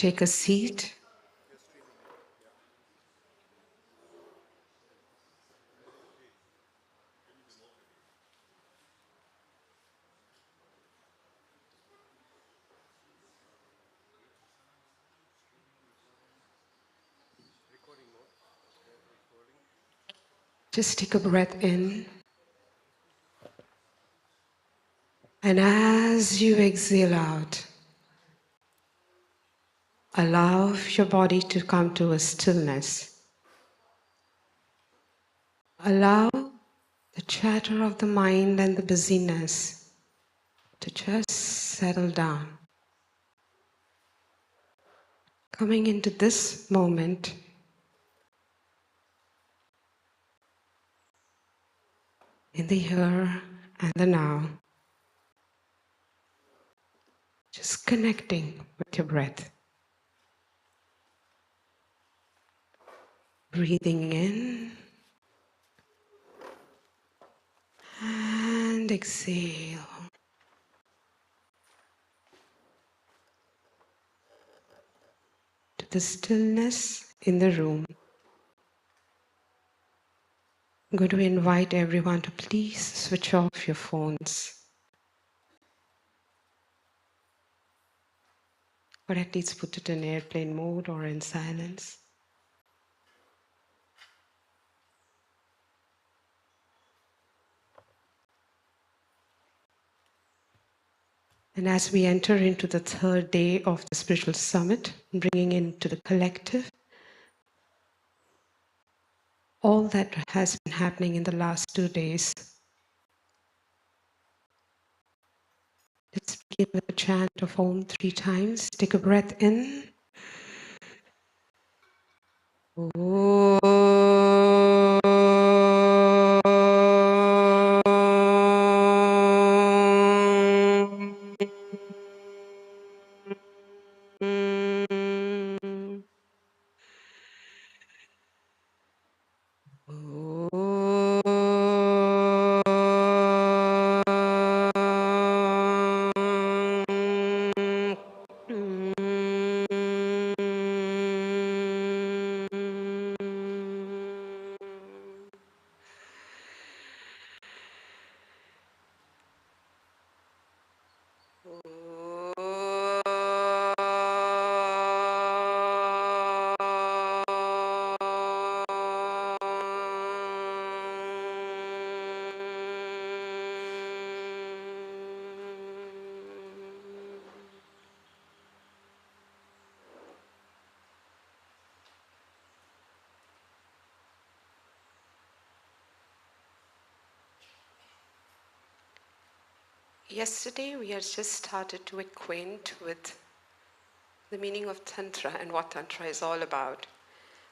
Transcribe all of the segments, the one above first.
Take a seat. Just take a breath in. And as you exhale out, allow your body to come to a stillness. Allow the chatter of the mind and the busyness to just settle down. Coming into this moment, in the here and the now, just connecting with your breath. Breathing in and exhale. To the stillness in the room. I'm going to invite everyone to please switch off your phones. Or at least put it in airplane mode or in silence. And as we enter into the third day of the spiritual summit, bringing into the collective all that has been happening in the last 2 days, let's begin with a chant of Om 3 times. Take a breath in. Yesterday we had just started to acquaint with the meaning of Tantra and what Tantra is all about,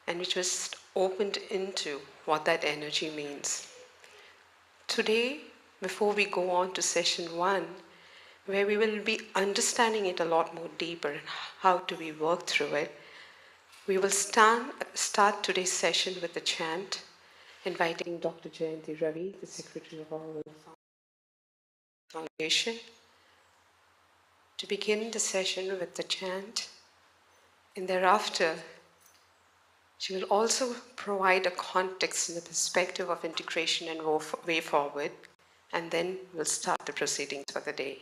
and we just opened into what that energy means. Today, before we go on to session 1, where we will be understanding it a lot more deeper and how do we work through it, we will start today's session with a chant, inviting Dr. Jayanti Ravi, the Secretary of our Foundation, to begin the session with the chant, and thereafter she will also provide a context and a perspective of integration and way forward, and then we'll start the proceedings for the day.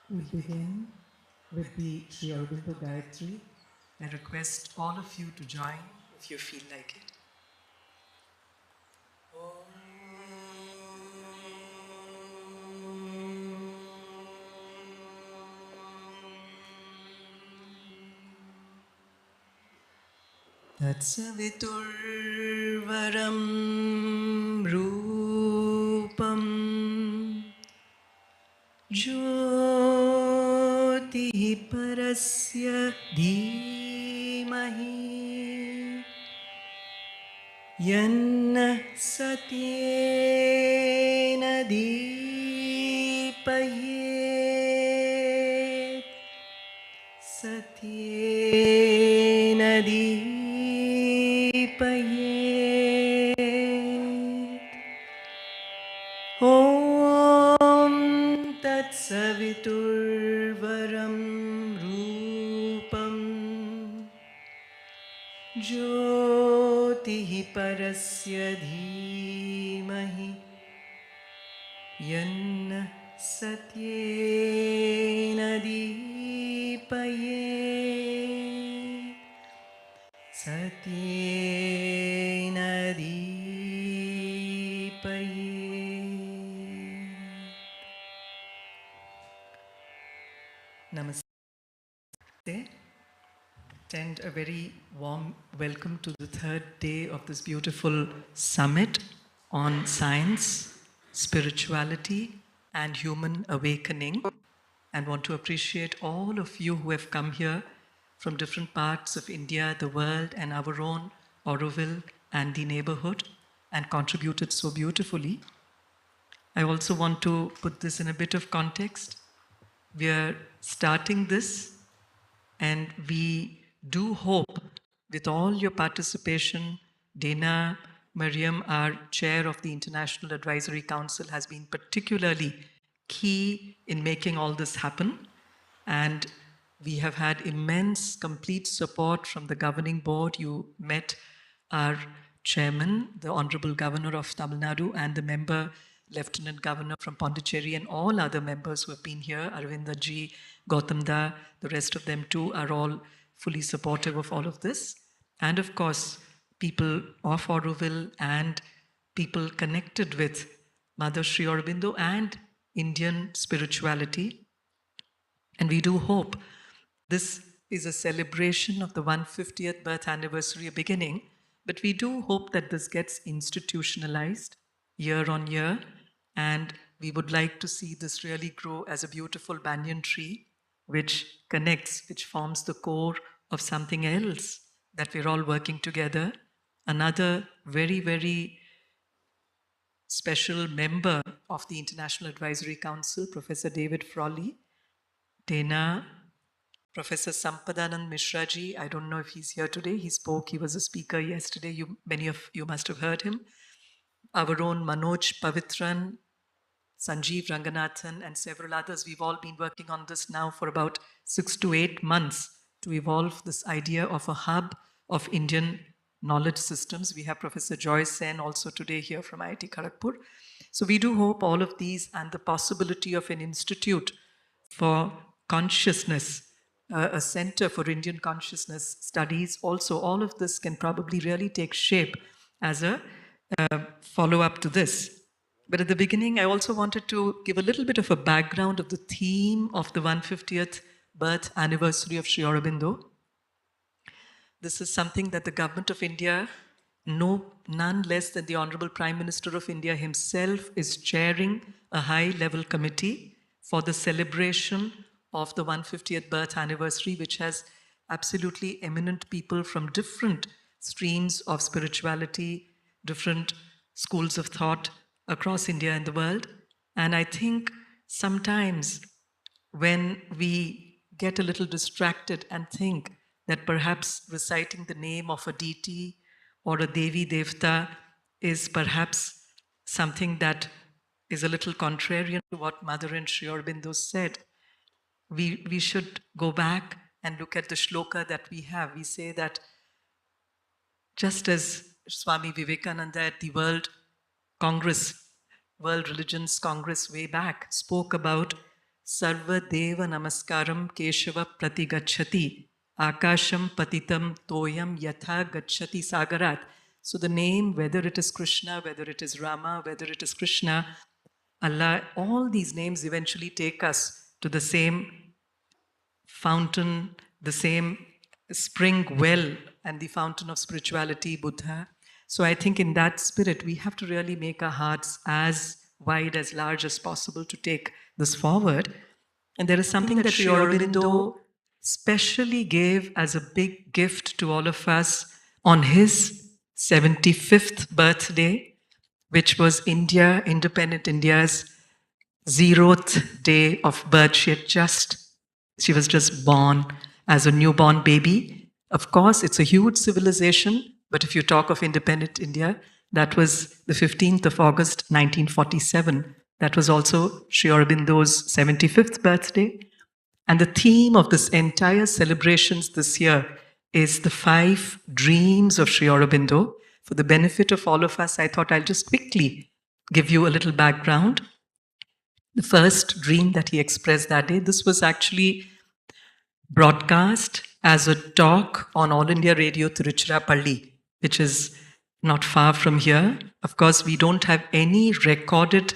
We begin with the Sri Aurobindo Gayatri and request all of you to join if you feel like it. तत्सवितुर्वरं रूपं ज्योतिः परस्य धीमहि यन्नः सत्येन दीपयेत् सत्येन दीपयेत् ॐ तत्सवितुर्वरं रूपं ज्योतिः परस्य धीमहि यन्नः सत्येन दीपयेत् सत्येन दीपयेत् Namaste. Extend a very warm welcome to the third day of this beautiful summit on science, spirituality, and human awakening. And want to appreciate all of you who have come here from different parts of India, the world, and our own Auroville and the neighborhood, and contributed so beautifully. I also want to put this in a bit of context. We are starting this, and we do hope with all your participation. Dana Mariam, our chair of the International Advisory Council, has been particularly key in making all this happen. And we have had immense, complete support from the governing board. You met our chairman, the Honorable Governor of Tamil Nadu, and the member, Lieutenant Governor from Pondicherry, and all other members who have been here, Arvinda Ji, Gautam Da, the rest of them too, are all fully supportive of all of this. And of course, people of Auroville and people connected with Mother Sri Aurobindo and Indian spirituality. And we do hope this is a celebration of the 150th birth anniversary beginning, but we do hope that this gets institutionalized year on year, and we would like to see this really grow as a beautiful banyan tree which connects, which forms the core of something else that we're all working together. Another very, very special member of the International Advisory Council, Professor David Frawley, Dana, Professor Sampadanand Mishra ji, I don't know if he's here today. He spoke, he was a speaker yesterday. Many of you must have heard him. Our own Manoj Pavitran, Sanjeev Ranganathan, and several others. We've all been working on this now for about 6 to 8 months to evolve this idea of a hub of Indian knowledge systems. We have Professor Joy Sen also today here from IIT Kharagpur. So we do hope all of these and the possibility of an institute for consciousness, a center for Indian consciousness studies. Also, all of this can probably really take shape as a follow-up to this. But at the beginning, I also wanted to give a little bit of a background of the theme of the 150th birth anniversary of Sri Aurobindo. This is something that the government of India, none less than the Honorable Prime Minister of India himself, is chairing a high-level committee for the celebration of the 150th birth anniversary, which has absolutely eminent people from different streams of spirituality, different schools of thought across India and the world. And I think sometimes when we get a little distracted and think that perhaps reciting the name of a deity or a Devi Devta is perhaps something that is a little contrarian to what Mother and Sri Aurobindo said, we should go back and look at the shloka that we have. We say that just as Swami Vivekananda at the World Religions Congress way back spoke about Sarva Deva Namaskaram Keshava Pratigachati Akasham Patitam Toyam Yatha Gachati Sagarat. So the name, whether it is Krishna, whether it is Rama, whether it is Krishna, Allah, all these names eventually take us to the same fountain, the same spring well and the fountain of spirituality, Buddha. So I think in that spirit, we have to really make our hearts as wide, as large as possible to take this forward. And there is something that Sri Aurobindo specially gave as a big gift to all of us on his 75th birthday, which was India, independent India's 0th day of birth. She was just born as a newborn baby. Of course, it's a huge civilization, but if you talk of independent India, that was the 15th of August, 1947. That was also Sri Aurobindo's 75th birthday. And the theme of this entire celebrations this year is the 5 dreams of Sri Aurobindo. For the benefit of all of us, I thought I'll just quickly give you a little background. The first dream that he expressed that day, this was actually broadcast as a talk on All India Radio Tiruchirappalli, which is not far from here. Of course, we don't have any recorded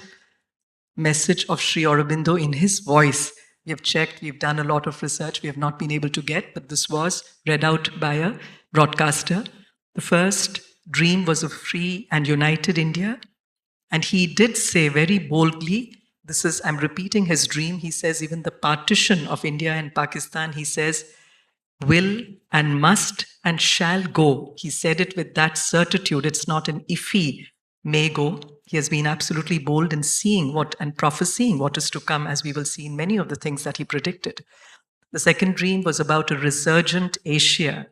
message of Sri Aurobindo in his voice. We have checked, we've done a lot of research, we have not been able to get, but this was read out by a broadcaster. The first dream was of free and united India. And he did say very boldly, I'm repeating his dream, he says even the partition of India and Pakistan, he says, will and must and shall go. He said it with that certitude. It's not an iffy may go. He has been absolutely bold in seeing what and prophesying what is to come, as we will see in many of the things that he predicted. The second dream was about a resurgent Asia.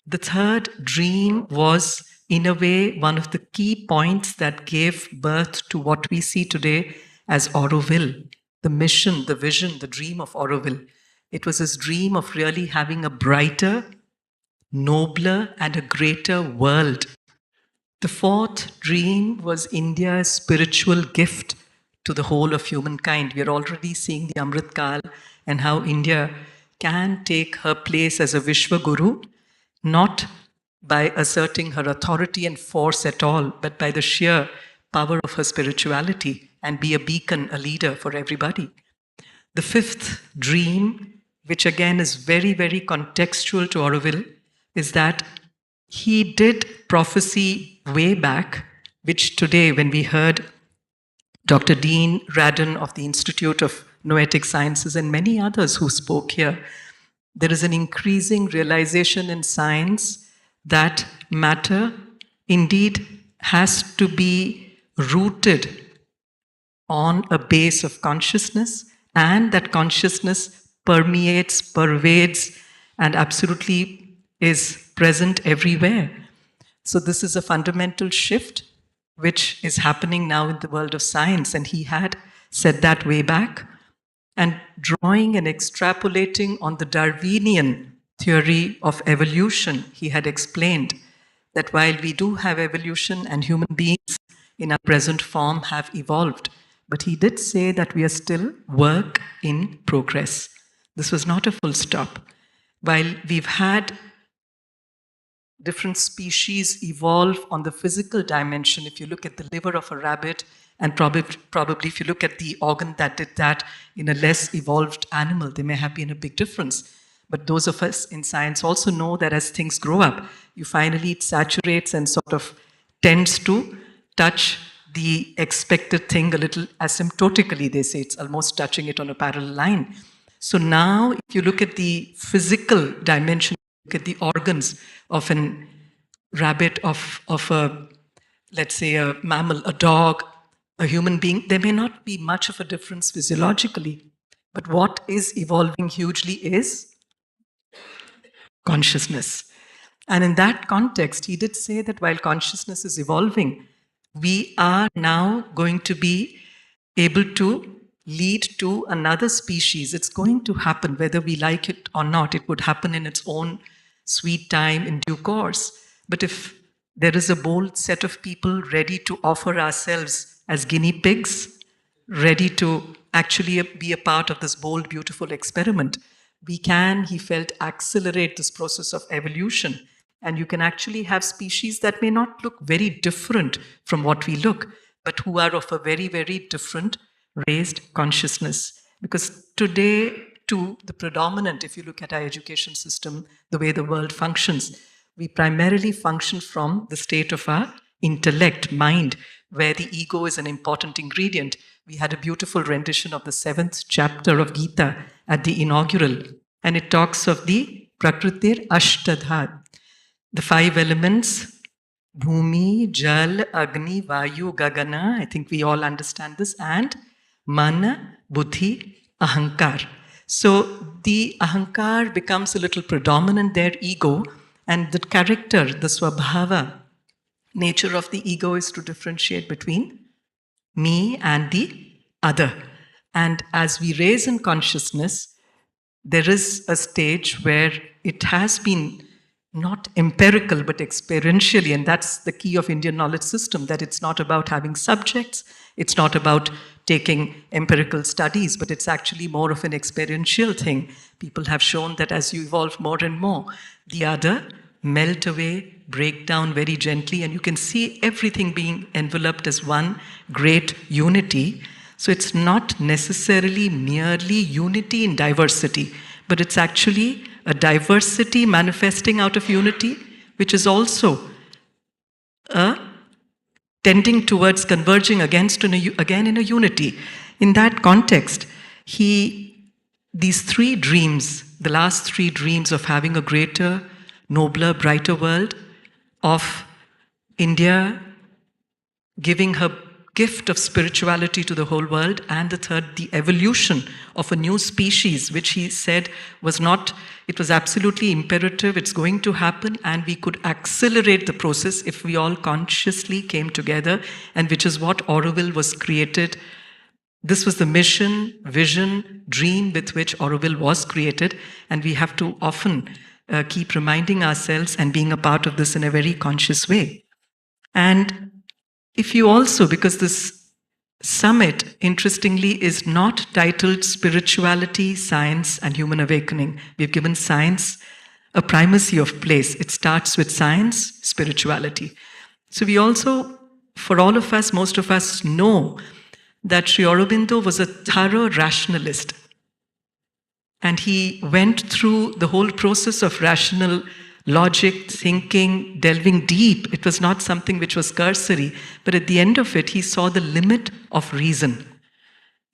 The third dream was, in a way, one of the key points that gave birth to what we see today as Auroville, the mission, the vision, the dream of Auroville. It was his dream of really having a brighter, nobler, and a greater world. The fourth dream was India's spiritual gift to the whole of humankind. We are already seeing the Amrit Kal and how India can take her place as a Vishwa Guru, not by asserting her authority and force at all, but by the sheer power of her spirituality and be a beacon, a leader for everybody. The fifth dream, which again is very, very contextual to Auroville, is that he did prophecy way back, which today, when we heard Dr. Dean Radden of the Institute of Noetic Sciences and many others who spoke here, there is an increasing realization in science that matter indeed has to be rooted on a base of consciousness, and that consciousness permeates, pervades, and absolutely is present everywhere. So this is a fundamental shift which is happening now in the world of science, and he had said that way back. And drawing and extrapolating on the Darwinian theory of evolution, he had explained that while we do have evolution and human beings in our present form have evolved, but he did say that we are still work in progress. This was not a full stop. While we've had different species evolve on the physical dimension, if you look at the liver of a rabbit, and probably if you look at the organ that did that in a less evolved animal, there may have been a big difference. But those of us in science also know that as things grow up, it saturates and sort of tends to touch the expected thing a little asymptotically. They say it's almost touching it on a parallel line. So now, if you look at the physical dimension, look at the organs of a rabbit, of a, let's say, a mammal, a dog, a human being, there may not be much of a difference physiologically. But what is evolving hugely is consciousness. And in that context, he did say that while consciousness is evolving, we are now going to be able to lead to another species. It's going to happen, whether we like it or not. It would happen in its own sweet time, in due course. But if there is a bold set of people ready to offer ourselves as guinea pigs, ready to actually be a part of this bold, beautiful experiment, we can, he felt, accelerate this process of evolution. And you can actually have species that may not look very different from what we look, but who are of a very, very different raised consciousness. Because today, to the predominant, if you look at our education system, the way the world functions, we primarily function from the state of our intellect, mind, where the ego is an important ingredient. We had a beautiful rendition of the 7th chapter of Gita at the inaugural, and it talks of the Prakritir Ashtadha, the 5 elements: Bhumi, Jal, Agni, Vayu, Gagana. I think we all understand this. And Mana, Buddhi, Ahankar. So the Ahankar becomes a little predominant there, ego, and the character, the Swabhava, nature of the ego is to differentiate between me and the other. And as we raise in consciousness, there is a stage where it has been not empirical but experientially, and that's the key of Indian knowledge system, that it's not about having subjects, it's not about taking empirical studies, but it's actually more of an experiential thing. People have shown that as you evolve more and more, the other melt away, break down very gently, and you can see everything being enveloped as one great unity. So it's not necessarily merely unity in diversity, but it's actually a diversity manifesting out of unity, which is also tending towards converging again in a unity. In that context, these 3 dreams, the last 3 dreams of having a greater, nobler, brighter world, of India giving her gift of spirituality to the whole world, and the third, the evolution of a new species, which he said was not, it was absolutely imperative, it's going to happen, and we could accelerate the process if we all consciously came together, and which is what Auroville was created. This was the mission, vision, dream with which Auroville was created, and we have to often keep reminding ourselves and being a part of this in a very conscious way. And if you also, because this summit, interestingly, is not titled Spirituality, Science and Human Awakening. We've given science a primacy of place. It starts with science, spirituality. So we also, for all of us, most of us know that Sri Aurobindo was a thorough rationalist. And he went through the whole process of rational logic, thinking, delving deep. It was not something which was cursory, but at the end of it, he saw the limit of reason.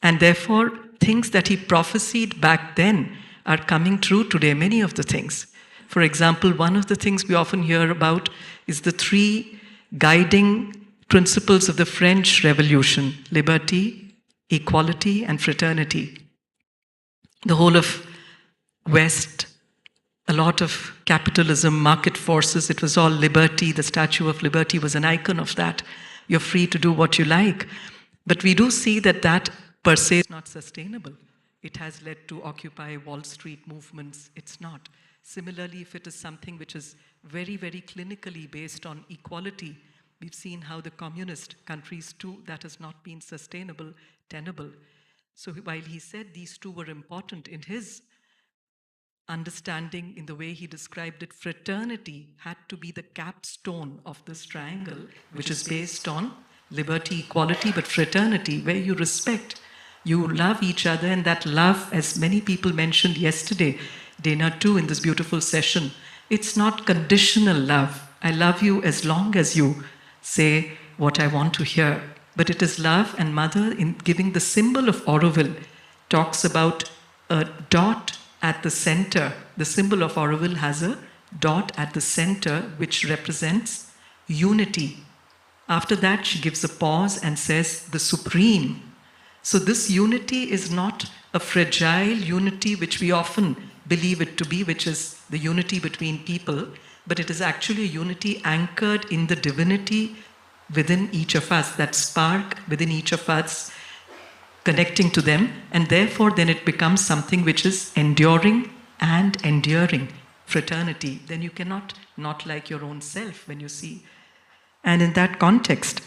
And therefore, things that he prophesied back then are coming true today, many of the things. For example, one of the things we often hear about is the 3 guiding principles of the French Revolution: liberty, equality, and fraternity. The whole of West, a lot of capitalism, market forces, it was all liberty. The Statue of Liberty was an icon of that. You're free to do what you like. But we do see that that per se is not sustainable. It has led to Occupy Wall Street movements. It's not. Similarly, if it is something which is very, very clinically based on equality, we've seen how the communist countries too, that has not been sustainable, tenable. So while he said these 2 were important, in his understanding, in the way he described it, fraternity had to be the capstone of this triangle, which is based on liberty, equality, but fraternity, where you respect, you love each other, and that love, as many people mentioned yesterday, Dana too, in this beautiful session, it's not conditional love. I love you as long as you say what I want to hear. But it is love, and Mother, in giving the symbol of Auroville, talks about a dot at the center. The symbol of Auroville has a dot at the center, which represents unity. After that, she gives a pause and says, the supreme. So this unity is not a fragile unity, which we often believe it to be, which is the unity between people, but it is actually a unity anchored in the divinity within each of us, that spark within each of us, connecting to them, and therefore then it becomes something which is enduring and enduring, fraternity. Then you cannot not like your own self when you see. And in that context,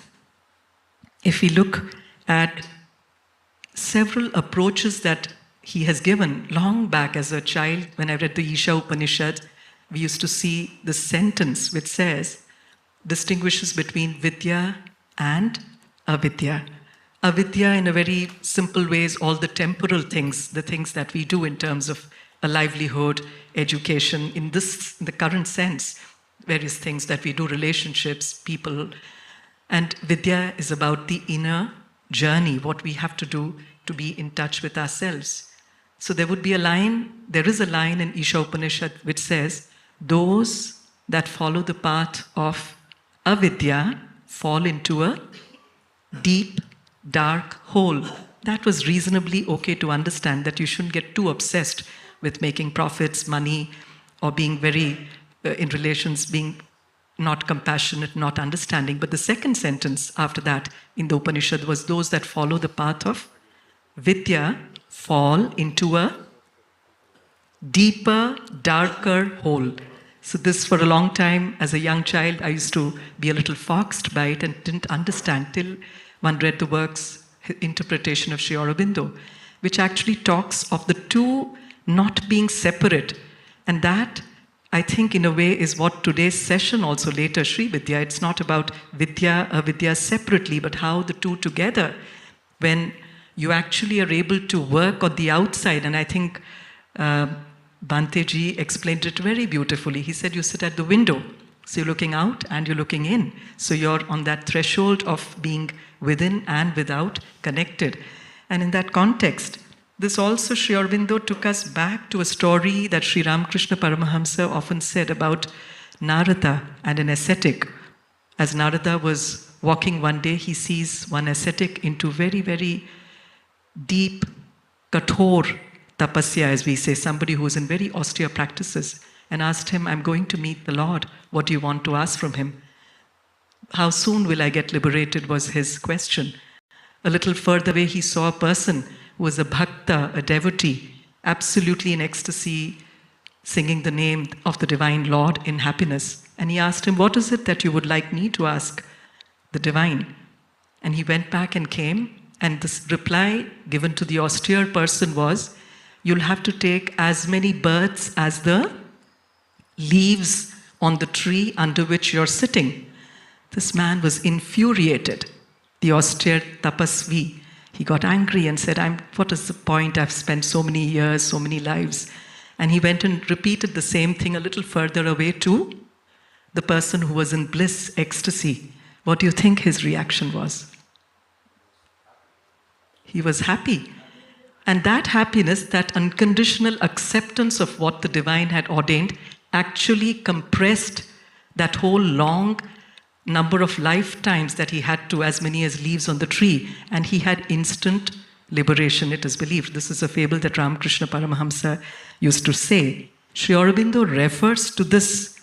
if we look at several approaches that he has given long back as a child, when I read the Isha Upanishad, we used to see the sentence which says, distinguishes between Vidya and Avidya. avidya in a very simple way is all the temporal things, the things that we do in terms of a livelihood, education, in the current sense, various things that we do, relationships, people. And vidya is about the inner journey, what we have to do to be in touch with ourselves. So there is a line in Isha Upanishad which says, those that follow the path of avidya fall into a deep, dark hole. That was reasonably okay to understand, that you shouldn't get too obsessed with making profits, money, or being very, in relations, being not compassionate, not understanding. But the second sentence after that in the Upanishad was, those that follow the path of vidya fall into a deeper, darker hole. So this, for a long time, as a young child, I used to be a little foxed by it and didn't understand till one read the works, interpretation of Sri Aurobindo, which actually talks of the two not being separate. And that, I think, in a way, is what today's session also later, Sri Vidya, it's not about vidya, avidya separately, but how the two together, when you actually are able to work on the outside. And I think Bhanteji explained it very beautifully. He said, you sit at the window, so you're looking out and you're looking in. So you're on that threshold of being within and without connected. And in that context, this also, Sri Aurobindo took us back to a story that Sri Ramakrishna Paramahamsa often said about Narada and an ascetic. As Narada was walking one day, he sees one ascetic into very, very deep, kathor tapasya, as we say, somebody who is in very austere practices, and asked him, I'm going to meet the Lord. What do you want to ask from him? How soon will I get liberated, was his question. A little further away, he saw a person who was a bhakta, a devotee, absolutely in ecstasy, singing the name of the Divine Lord in happiness. And he asked him, what is it that you would like me to ask the Divine? And he went back and came, and this reply given to the austere person was, you'll have to take as many births as the leaves on the tree under which you're sitting. This man was infuriated, the austere tapasvi. He got angry and said, what is the point? I've spent so many years, so many lives. And he went and repeated the same thing a little further away to the person who was in bliss, ecstasy. What do you think his reaction was? He was happy. And that happiness, that unconditional acceptance of what the Divine had ordained, actually compressed that whole long number of lifetimes that he had to, as many as leaves on the tree, and he had instant liberation, it is believed. This is a fable that Ramakrishna Paramahamsa used to say. Sri Aurobindo refers to this,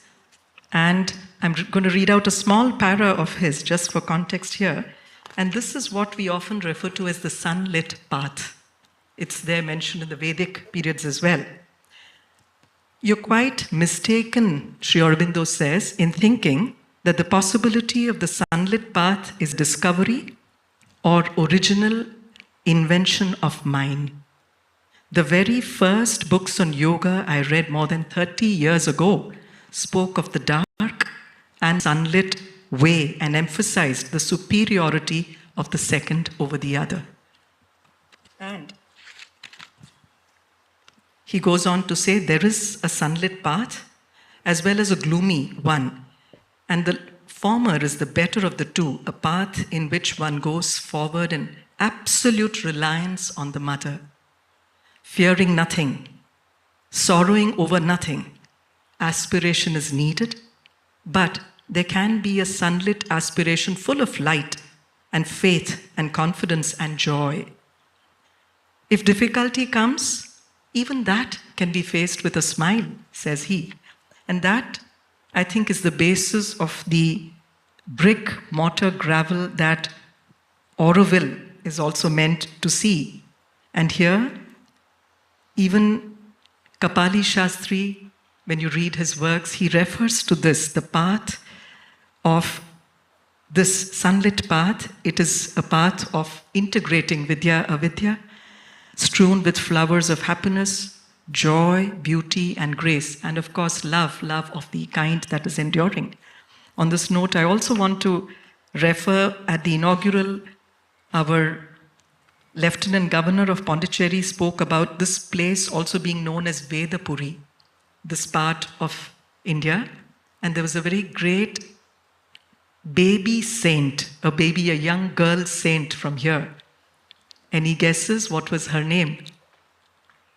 and I'm going to read out a small para of his just for context here. And this is what we often refer to as the sunlit path. It's there mentioned in the Vedic periods as well. You're quite mistaken, Sri Aurobindo says, in thinking that the possibility of the sunlit path is discovery or original invention of mine. The very first books on yoga I read more than 30 years ago spoke of the dark and sunlit way and emphasized the superiority of the second over the other. And he goes on to say there is a sunlit path as well as a gloomy one. And the former is the better of the two, a path in which one goes forward in absolute reliance on the Mother, fearing nothing, sorrowing over nothing. Aspiration is needed, but there can be a sunlit aspiration full of light and faith and confidence and joy. If difficulty comes, even that can be faced with a smile, says he. And that, I think, is the basis of the brick, mortar, gravel that Auroville is also meant to see. And here, even Kapali Shastri, when you read his works, he refers to this, the path of this sunlit path. It is a path of integrating vidya, avidya, strewn with flowers of happiness, joy, beauty, and grace, and of course love of the kind that is enduring. On this note, I also want to refer at the inaugural, our Lieutenant Governor of Pondicherry spoke about this place also being known as Vedapuri, this part of India. And there was a very great baby saint, a young girl saint from here. Any guesses what was her name?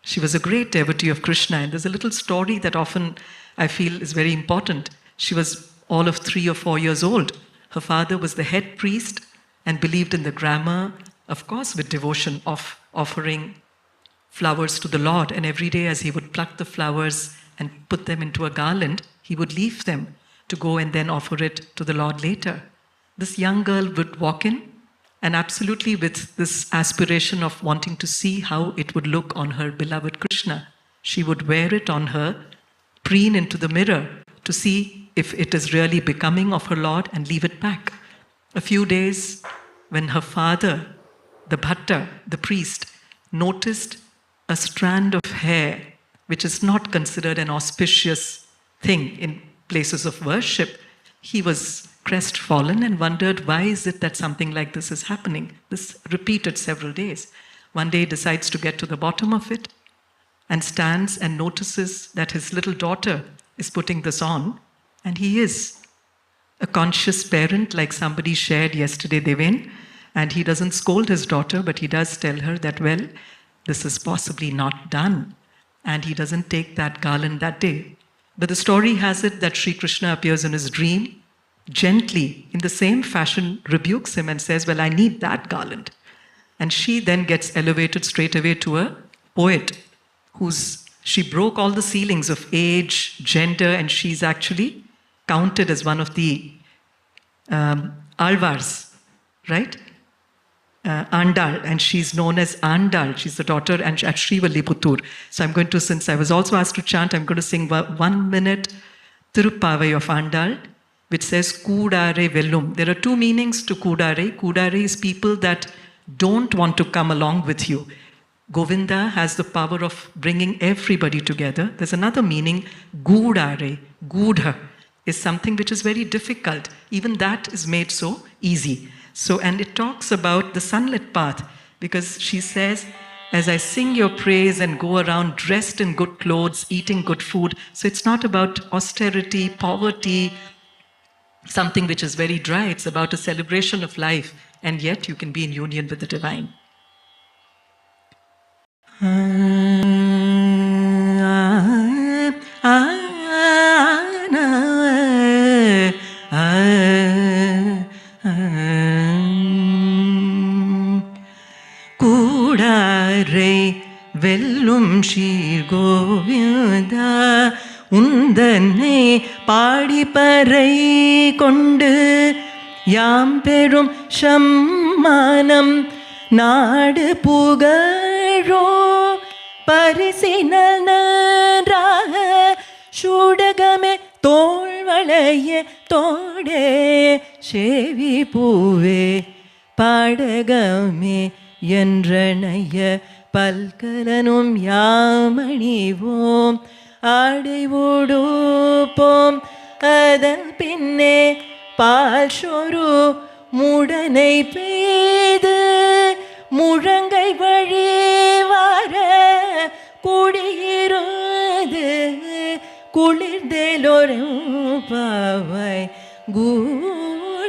She was a great devotee of Krishna, and there's a little story that often I feel is very important. She was all of 3 or 4 years old. Her father was the head priest and believed in the grammar, of course with devotion, of offering flowers to the Lord. And every day as he would pluck the flowers and put them into a garland, he would leave them to go and then offer it to the Lord later. This young girl would walk in, and absolutely with this aspiration of wanting to see how it would look on her beloved Krishna. She would wear it on her, preen into the mirror to see if it is really becoming of her Lord, and leave it back. A few days when her father, the bhatta, the priest, noticed a strand of hair, which is not considered an auspicious thing in places of worship, he was crestfallen and wondered, why is it that something like this is happening? This repeated several days. One day he decides to get to the bottom of it and stands and notices that his little daughter is putting this on, and he is a conscious parent, like somebody shared yesterday, Deven, and he doesn't scold his daughter, but he does tell her that, well, this is possibly not done, and he doesn't take that garland that day. But the story has it that Sri Krishna appears in his dream, gently, in the same fashion, rebukes him and says, well, I need that garland. And she then gets elevated straight away to a poet she broke all the ceilings of age, gender, and she's actually counted as one of the Alvars, right? Andal, and she's known as Andal. She's the daughter at Srivalliputtur. So I'm going to, since I was also asked to chant, I'm going to sing 1 minute Tirupavai of Andal, which says Kudare Vellum. There are 2 meanings to Kudare. Kudare is people that don't want to come along with you. Govinda has the power of bringing everybody together. There's another meaning, Gudare, Gudha, is something which is very difficult. Even that is made so easy. So, and it talks about the sunlit path, because she says, as I sing your praise and go around dressed in good clothes, eating good food. So it's not about austerity, poverty, something which is very dry. It's about a celebration of life, and yet you can be in union with the divine. Kudare vellum Sri Govinda Undane paadi parai kondu Yam perum shammanam Naadu pugaro Parisinanaraha Shudagame tolvalaye tode Shevi puve Padagame Yendranaya Palkalanum Yamanivom Adivudupom Adan pinne Palshoru Mudanai pedu Murangai vazhi vara Kudirundu Kulirdelorum pavai Gudare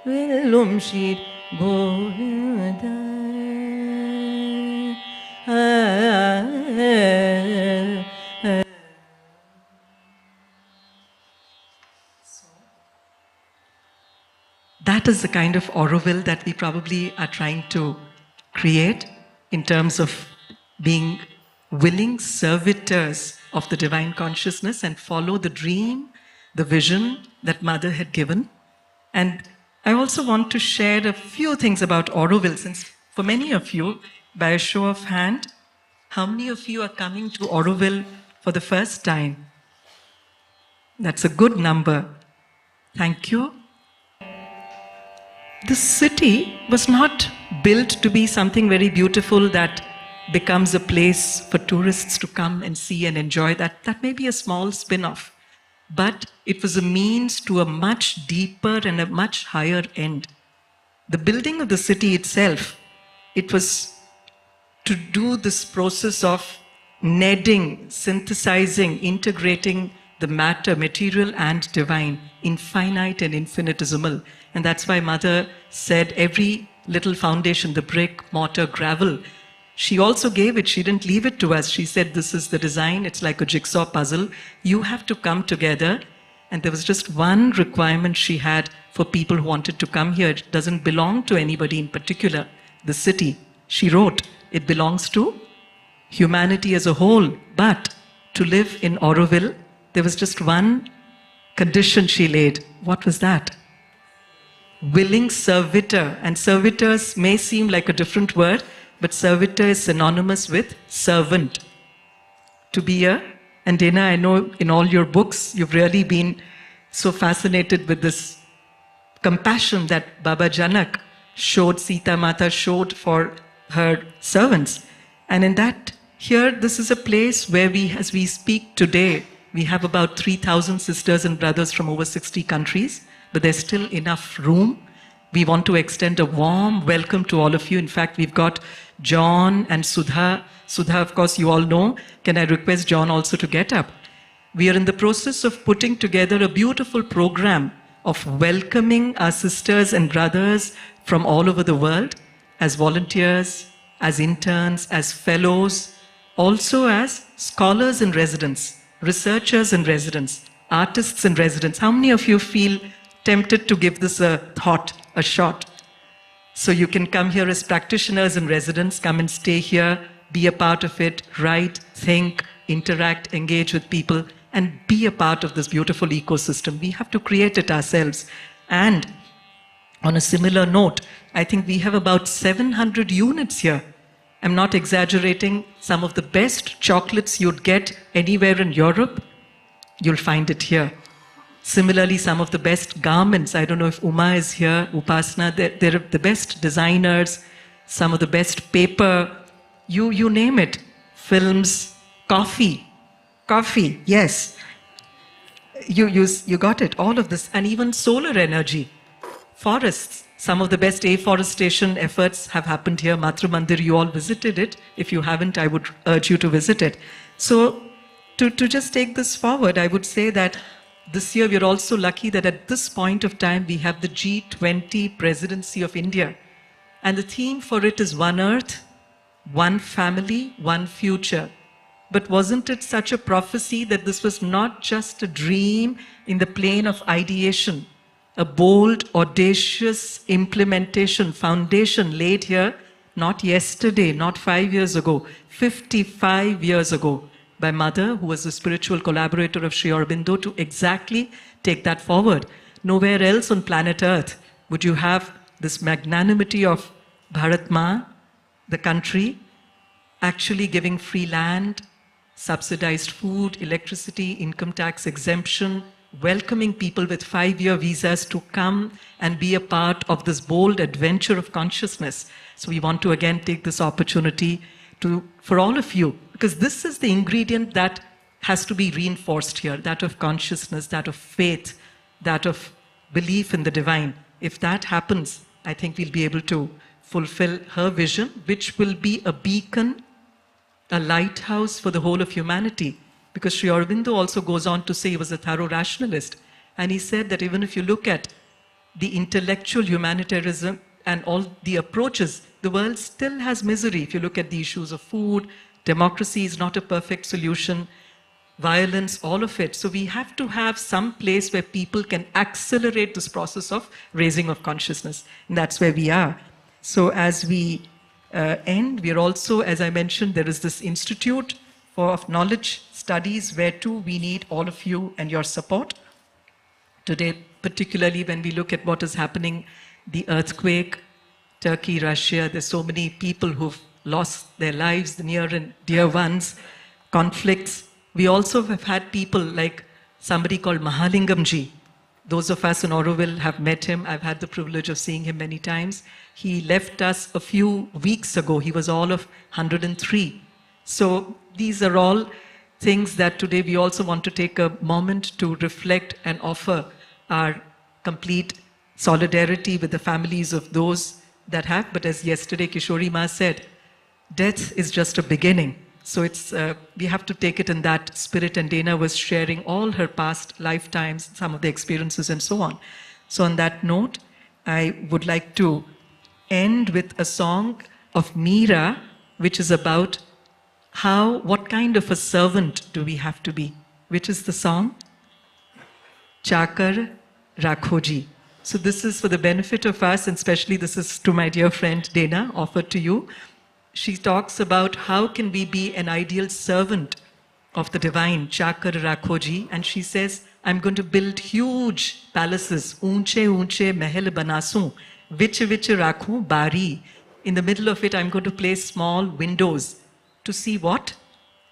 Vellum Sri Govinda. That is the kind of Auroville that we probably are trying to create in terms of being willing servitors of the divine consciousness and follow the dream, the vision that Mother had given. And I also want to share a few things about Auroville, since for many of you, by a show of hand, how many of you are coming to Auroville for the first time? That's a good number. Thank you. This city was not built to be something very beautiful that becomes a place for tourists to come and see and enjoy. That may be a small spin-off, but it was a means to a much deeper and a much higher end. the building of the city itself, it was to do this process of kneading, synthesizing, integrating the matter, material and divine, infinite and infinitesimal. And that's why Mother said every little foundation, the brick, mortar, gravel, she also gave it, she didn't leave it to us. She said, this is the design, it's like a jigsaw puzzle. You have to come together. And there was just one requirement she had for people who wanted to come here. It doesn't belong to anybody in particular, the city. She wrote, it belongs to humanity as a whole. But to live in Auroville, there was just one condition she laid. What was that? Willing servitor. And servitors may seem like a different word, but servitor is synonymous with servant. To be a, and Dana, I know in all your books, you've really been so fascinated with this compassion that Baba Janak showed, Sita Mata showed for her servants. And in that, here, this is a place where we, as we speak today, we have about 3,000 sisters and brothers from over 60 countries, but there's still enough room. We want to extend a warm welcome to all of you. In fact, we've got John and Sudha. Sudha, of course, you all know. Can I request John also to get up? We are in the process of putting together a beautiful program of welcoming our sisters and brothers from all over the world as volunteers, as interns, as fellows, also as scholars in residence, researchers in residence, artists in residence. How many of you feel tempted to give this a thought, a shot? So you can come here as practitioners in residence, come and stay here, be a part of it, write, think, interact, engage with people, and be a part of this beautiful ecosystem. We have to create it ourselves. And on a similar note, I think we have about 700 units here. I'm not exaggerating. Some of the best chocolates you'd get anywhere in Europe, you'll find it here. Similarly, some of the best garments, I don't know if Uma is here, Upasana, they're the best designers, some of the best paper, you name it. Films, coffee, yes. You got it, all of this, and even solar energy. Forests, some of the best afforestation efforts have happened here. Matru Mandir, you all visited it. If you haven't, I would urge you to visit it. So, to just take this forward, I would say that this year we're also lucky that at this point of time we have the G20 presidency of India. And the theme for it is One Earth, One Family, One Future. But wasn't it such a prophecy that this was not just a dream in the plane of ideation, a bold, audacious implementation, foundation laid here, not yesterday, not 5 years ago, 55 years ago, by Mother, who was the spiritual collaborator of Sri Aurobindo, to exactly take that forward. Nowhere else on planet Earth would you have this magnanimity of Bharat Ma, the country, actually giving free land, subsidized food, electricity, income tax exemption, welcoming people with 5-year visas to come and be a part of this bold adventure of consciousness. So we want to again take this opportunity for all of you, because this is the ingredient that has to be reinforced here, that of consciousness, that of faith, that of belief in the divine. If that happens, I think we'll be able to fulfill her vision, which will be a beacon, a lighthouse for the whole of humanity. Because Sri Aurobindo also goes on to say he was a thorough rationalist. And he said that even if you look at the intellectual humanitarianism and all the approaches, the world still has misery. If you look at the issues of food, democracy is not a perfect solution, violence, all of it. So we have to have some place where people can accelerate this process of raising of consciousness. And that's where we are. So as we end, we are also, as I mentioned, there is this Institute of Knowledge Studies where too we need all of you and your support. Today, particularly when we look at what is happening, the earthquake, Turkey, Russia, there's so many people who've lost their lives, the near and dear ones, conflicts. We also have had people like somebody called Mahalingamji. Those of us in Auroville have met him. I've had the privilege of seeing him many times. He left us a few weeks ago. He was all of 103. So these are all things that today we also want to take a moment to reflect and offer our complete solidarity with the families of those that have. But as yesterday Kishori Ma said, death is just a beginning. So it's we have to take it in that spirit. And Dana was sharing all her past lifetimes, some of the experiences and so on. So on that note, I would like to end with a song of Meera, which is about what kind of a servant do we have to be? Which is the song? Chakar Rakhoji. So this is for the benefit of us, and especially this is to my dear friend Dana, offered to you. She talks about how can we be an ideal servant of the divine, Chakar Rakhoji, and she says, I'm going to build huge palaces, unche unche mahal banasu, vich rakhu bari. In the middle of it, I'm going to place small windows to see what?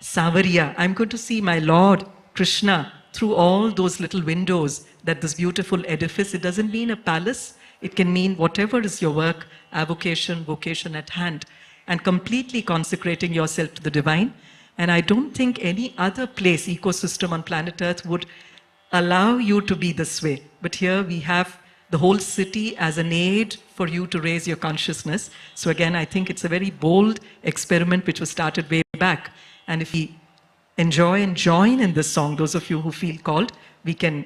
Savariya. I'm going to see my Lord Krishna through all those little windows, that this beautiful edifice. It doesn't mean a palace. It can mean whatever is your work, avocation, vocation at hand, and completely consecrating yourself to the divine. And I don't think any other place, ecosystem on planet Earth would allow you to be this way. But here we have the whole city as an aid for you to raise your consciousness. So again, I think it's a very bold experiment which was started way back. And if we enjoy and join in this song, those of you who feel called, we can,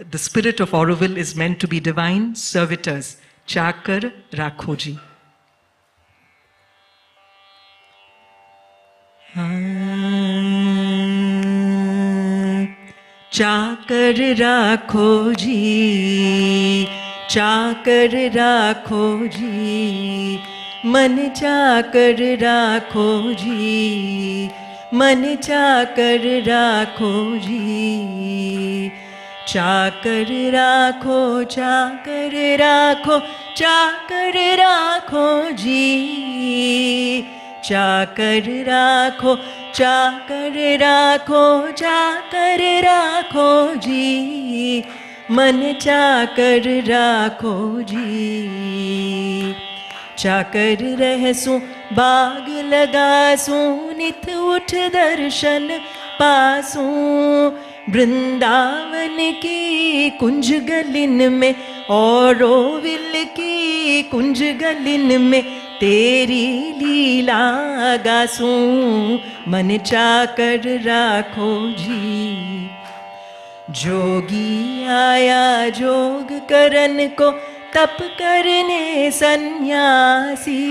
the spirit of Auroville is meant to be divine servitors. Chakar Rakhoji. चाकर राखो जी, चाकर राखो जी, मन चाकर राखो जी, मन चाकर राखो जी, चाकर राखो, चाकर राखो, चाकर राखो जी, चाकर राखो, चाकर राखो, चाकर राखो जी, मन चाकर राखो जी, चाकर रहसू बाग लगासू, नित उठ दर्शन पासू, वृंदावन की कुंज गलिन में, औरोविल की कुंज गलिन में, तेरी लीला गासूं, मन चाकर राखो जी, जोगी आया जोग करन को, तप करने सन्यासी,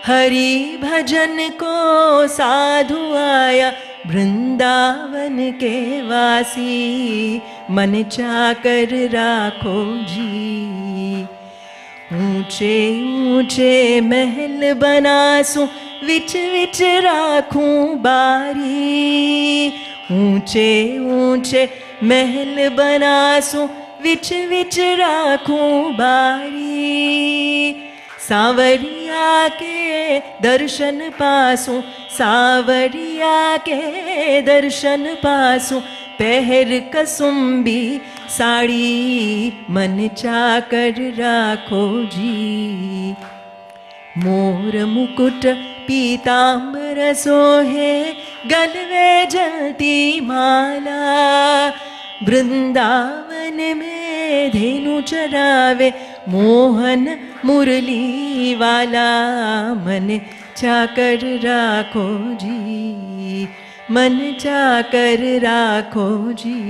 हरि भजन को साधु आया, वृंदावन के वासी, मन चाकर राखो जी, ऊंचे ऊंचे महल बनासूं, विच विच राखूं बारी, ऊंचे ऊंचे महल बनासूं, विच विच राखूं बारी, सांवरिया के दर्शन पासूं, सांवरिया के दर्शन पासूं, पहर कसुम्बी साड़ी, मन चाकर राखो जी, मोर मुकुट पीतांबर सोहे, गलवे जलती माला, वृंदावन में धेनु चरावे, मोहन मुरली वाला, मन चाकर राखो जी, मन चाकर राखो जी,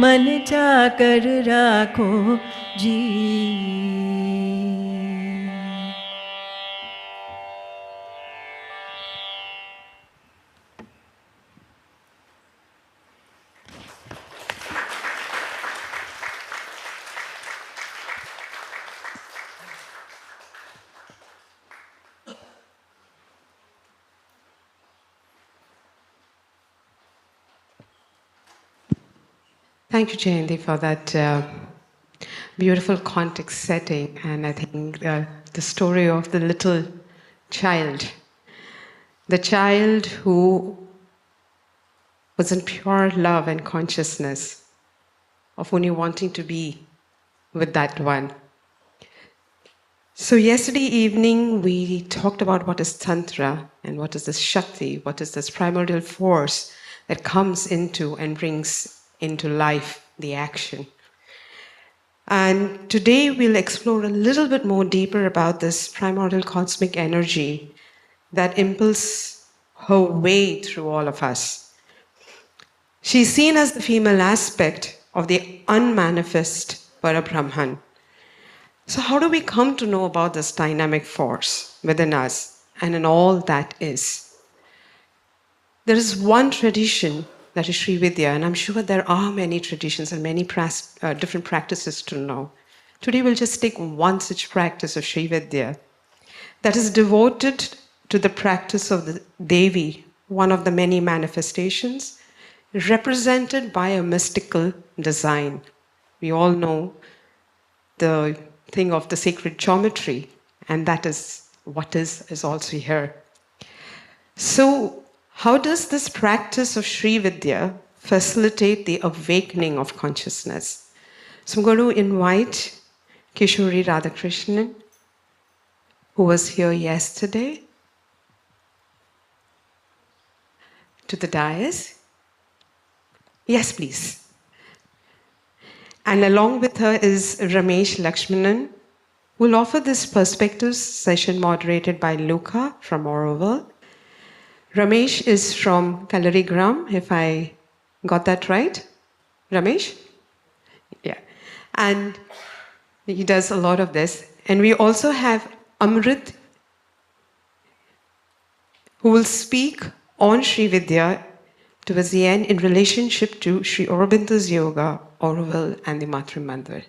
मन चाकर राखो जी। Thank you, Jayanti, for that beautiful context setting. And I think the story of the little child, the child who was in pure love and consciousness of only wanting to be with that one. So yesterday evening, we talked about what is Tantra and what is this Shakti, what is this primordial force that comes into and brings into life the action. And today we'll explore a little bit more deeper about this primordial cosmic energy that impels her way through all of us. She's seen as the female aspect of the unmanifest Parabrahman. So how do we come to know about this dynamic force within us and in all that is? There is one tradition that is Sri Vidya, and I'm sure there are many traditions and many different practices to know. Today we'll just take one such practice of Sri Vidya that is devoted to the practice of the Devi, one of the many manifestations, represented by a mystical design. We all know the thing of the sacred geometry, and that is what is also here. So, how does this practice of Sri Vidya facilitate the awakening of consciousness? So I'm going to invite Kishori Radhakrishnan, who was here yesterday, to the dais. Yes, please. And along with her is Ramesh Lakshmanan, who will offer this perspectives session moderated by Luca from Aurobindo. Ramesh is from Kalarigram, if I got that right. Ramesh? Yeah. And he does a lot of this. And we also have Amrit, who will speak on Sri Vidya towards the end in relationship to Sri Aurobindo's yoga, Aurobindo, and the Matri Mandir.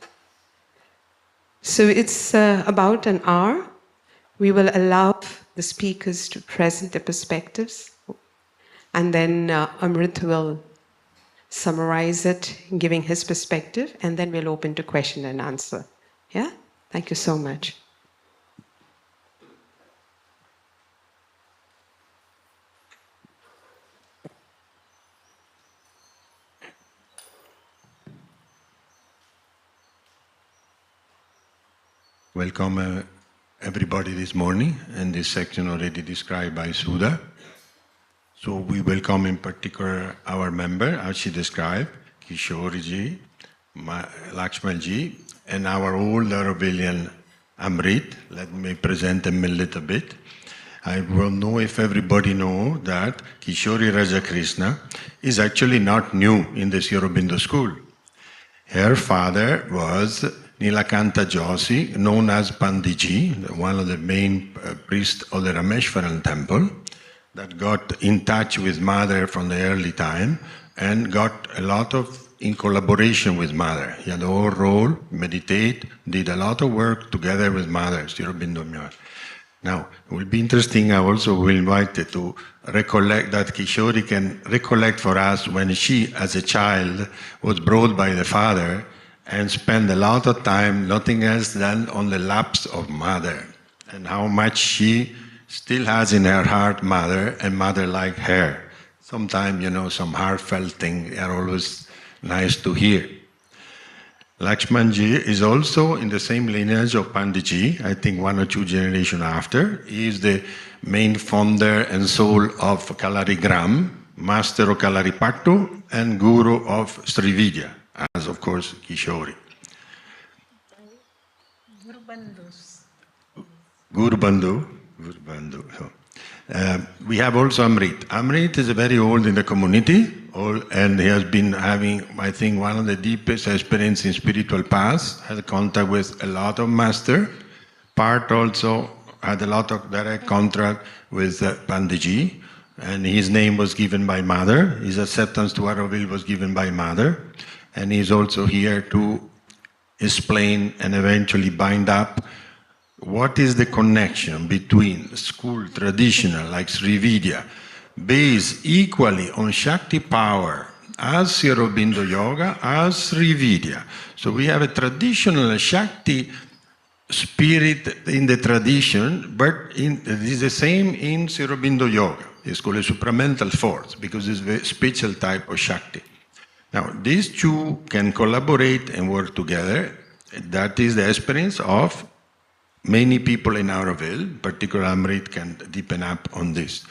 So it's about an hour. We will allow the speakers to present their perspectives, and then Amrit will summarize it, giving his perspective, and then we'll open to question and answer. Yeah? Thank you so much. Welcome everybody this morning, and this section already described by Sudha. So we welcome in particular our member, as she described, Kishori ji, Lakshman ji, and our old Aurobillion Amrit. Let me present them a little bit. I will know if everybody know that Kishori Radhakrishna is actually not new in the Sri Aurobindo school. Her father was Nilakanta Joshi, known as Pandiji, one of the main priests of the Rameshwaran temple, that got in touch with Mother from the early time and got a lot of in collaboration with Mother. He had a whole role, meditate, did a lot of work together with Mother, Sri Aurobindo Myar. Now, it will be interesting, I also will invite you to recollect that Kishori can recollect for us when she, as a child, was brought by the father and spent a lot of time, nothing else than on the laps of Mother, and how much she still has in her heart Mother, and Mother like her. Sometimes, some heartfelt things are always nice to hear. Lakshmanji is also in the same lineage of Pandiji, I think 1 or 2 generations after. He is the main founder and soul of Kalarigram, master of Kalaripattu, and guru of Sri Vidya, as of course Kishori. Guru Bandhu. We have also Amrit. Amrit is very old in the community, and he has been having, I think, one of the deepest experience in spiritual paths, has contact with a lot of master. Part also had a lot of direct contact with Pandiji, and his name was given by Mother. His acceptance to Aurobindo was given by Mother, and he is also here to explain and eventually bind up what is the connection between school traditional like Sri Vidya, based equally on Shakti power as Sri Aurobindo Yoga, as Sri Vidya. So we have a traditional Shakti spirit in the tradition, but it is the same in Sri Aurobindo Yoga. It's called a supramental force because it's a special type of Shakti. Now, these two can collaborate and work together. That is the experience of many people in Aurobindo, particularly Amrit can deepen up on this.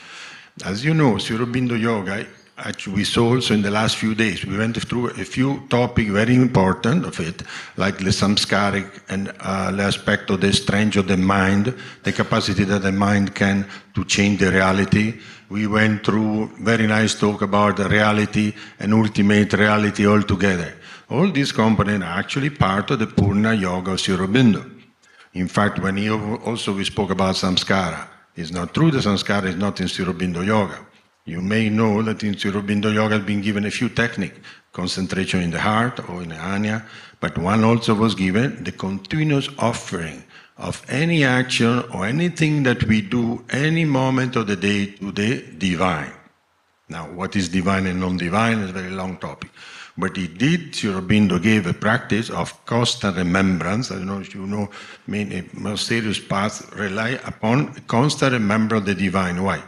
As you know, Sri Aurobindo Yoga, actually we saw also in the last few days, we went through a few topics very important of it, like the samskaric and the aspect of the strange of the mind, the capacity that the mind can to change the reality. We went through very nice talk about the reality and ultimate reality all together. All these components are actually part of the Purna Yoga of Sri Aurobindo. In fact, when we spoke about samskara, it's not true the samskara is not in Sri Aurobindo Yoga. You may know that in Sri Aurobindo Yoga has been given a few techniques, concentration in the heart or in the anya, but one also was given the continuous offering of any action or anything that we do any moment of the day to the divine. Now, what is divine and non-divine is a very long topic. But he did, Sri Aurobindo gave a practice of constant remembrance. I don't know if you know, many most serious paths rely upon constant remembrance of the divine. Why?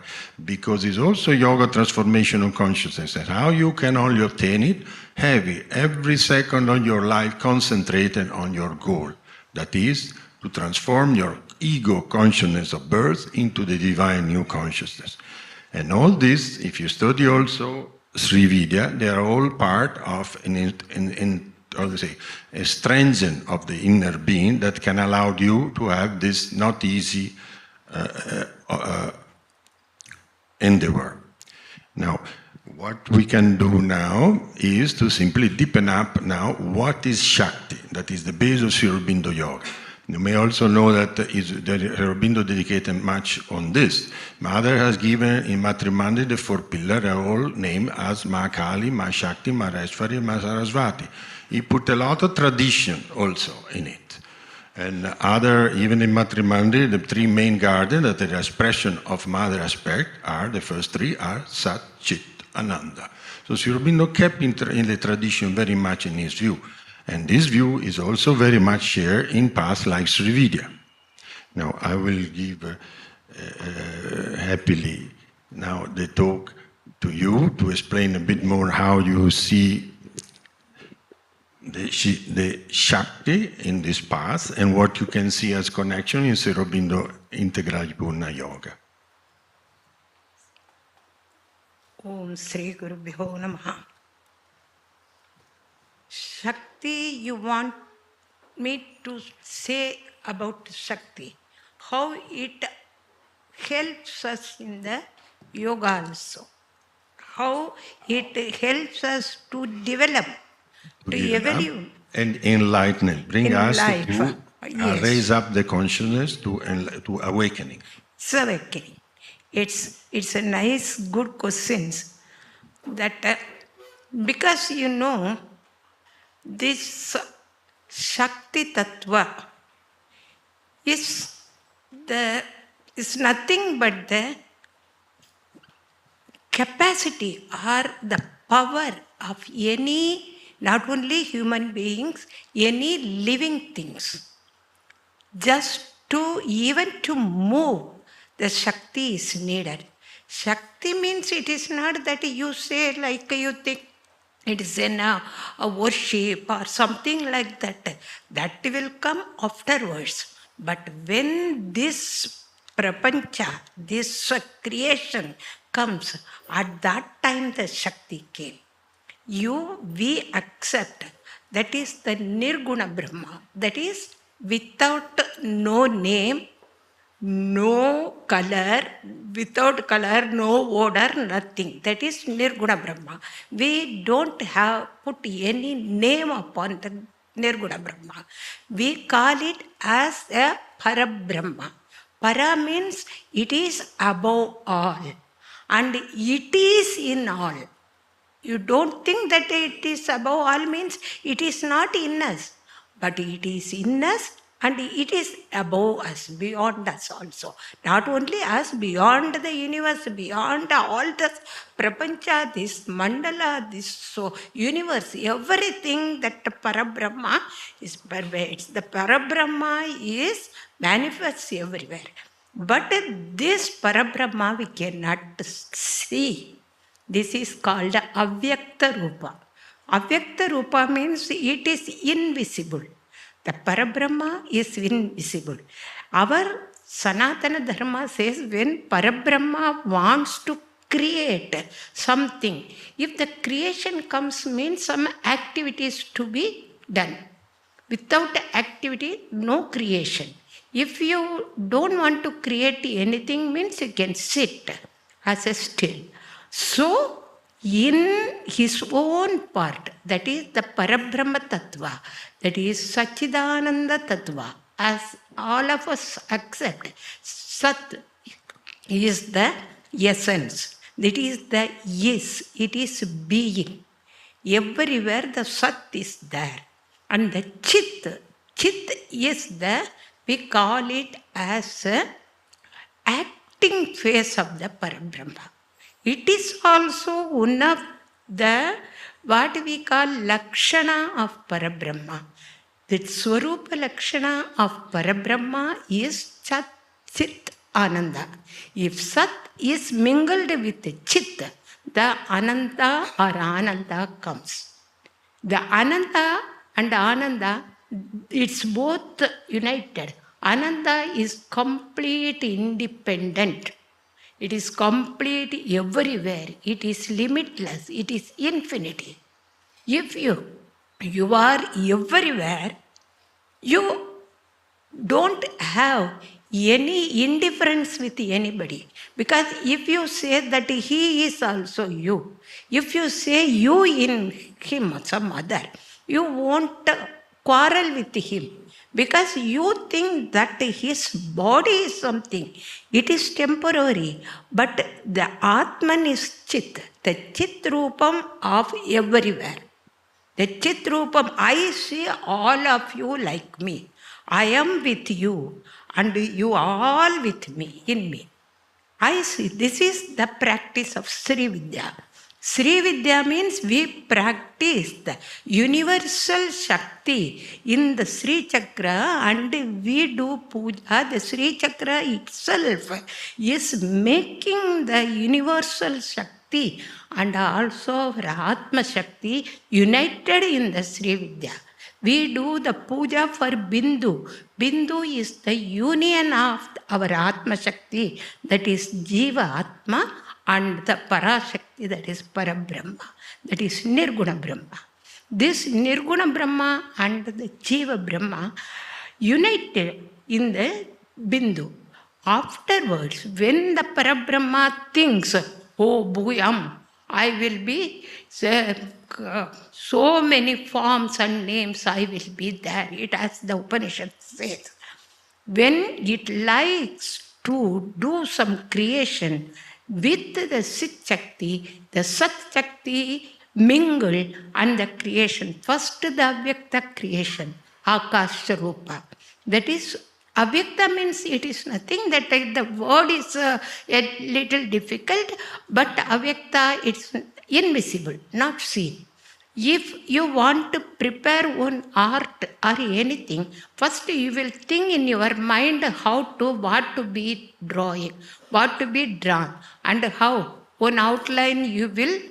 Because it's also yoga transformation of consciousness. And how you can only obtain it? Heavy, every second of your life concentrated on your goal. That is, to transform your ego consciousness of birth into the divine new consciousness. And all this, if you study also Sri Vidya, they are all part of a strengthening of the inner being that can allow you to have this not easy endeavor. Now, what we can do now is to simply deepen up now what is Shakti, that is the base of Sri Aurobindo Yoga. You may also know that Aurobindo dedicated much on this. Mother has given in Matrimandri the 4 pillars, are all named as Ma Kali, Ma Shakti, Ma Reshwari, Ma Sarasvati. He put a lot of tradition also in it. And even in Matrimandri, the 3 main gardens that are the expression of mother aspect are, the first 3 are Sat, Chit, Ananda. So Sri Aurobindo kept in the tradition very much in his view. And this view is also very much shared in paths like Sri Vidya. Now, I will give happily now the talk to you to explain a bit more how you see the Shakti in this path and what you can see as connection in Sri Aurobindo Integral Purna Yoga. Om Sri Gurubhyo Namaha. Shakti, you want me to say about Shakti, how it helps us in the yoga also, how it helps us to develop, to evolve. And enlighten, bring us to yes. Raise up the consciousness to awakening. It's awakening. It's a nice, good questions that because you know, this Shakti Tattva is nothing but the capacity or the power of any, not only human beings, any living things. Just even to move, the Shakti is needed. Shakti means it is not that you say like you think it is a worship or something like that. That will come afterwards. But when this prapancha, this creation comes, at that time the Shakti came. We accept that is the Nirguna Brahma. That is without no name, no color, without color, no odor, nothing. That is Nirguna Brahma. We don't have put any name upon the Nirguna Brahma. We call it as a Parabrahma. Para means it is above all. And it is in all. You don't think that it is above all means it is not in us. But it is in us. And it is above us, beyond us also. Not only us, beyond the universe, beyond all this prapancha, this mandala, this universe, everything that Parabrahma is pervades. The Parabrahma is manifests everywhere. But this Parabrahma we cannot see. This is called Avyakta Rupa. Avyakta Rupa means it is invisible. The Parabrahma is invisible. Our Sanatana Dharma says when Parabrahma wants to create something. If the creation comes, means some activities to be done. Without activity, no creation. If you don't want to create anything, means you can sit as a still. So, in his own part, that is the Parabrahma Tattva, that is Sachidananda Tattva, as all of us accept, Sat is the essence. That is the yes, it is being. Everywhere the Sat is there. And the Chit is the, we call it as a acting face of the Parabrahma. It is also one of the, what we call Lakshana of Parabrahma. The Swarupa Lakshana of Parabrahma is Chat, Chit, Ananda. If Sat is mingled with Chit, the Ananda or Ananda comes. The Ananda and Ananda, it's both united. Ananda is complete independent. It is complete everywhere. It is limitless. It is infinity. If you are everywhere, you don't have any indifference with anybody. Because if you say that he is also you, if you say you in him, some other, you won't quarrel with him. Because you think that his body is something. It is temporary. But the Atman is Chit, the Chit Rupam of everywhere. The Chit Rupam, I see all of you like me. I am with you and you are all with me, in me. I see, this is the practice of Sri Vidya. Sri Vidya means we practice the universal Shakti in the Sri Chakra and we do puja. The Sri Chakra itself is making the universal Shakti and also Atma Shakti united in the Sri Vidya. We do the puja for Bindu. Bindu is the union of our Atma Shakti, that is Jiva Atma, and the Parashakti, that is Parabrahma, that is Nirguna Brahma. This Nirguna Brahma and the Jiva Brahma united in the Bindu. Afterwards, when the Parabrahma thinks, oh Bhuyam, I will be so many forms and names, I will be there. It as the Upanishad says. When it likes to do some creation with the Sit Shakti, the Sat Shakti mingle and the creation. First the Avyakta creation, Akasha Rupa. That is, Avyakta means it is nothing, that the word is a little difficult, but Avyakta, it's invisible, not seen. If you want to prepare one art or anything, first you will think in your mind what to be drawing, what to be drawn, and how one outline you will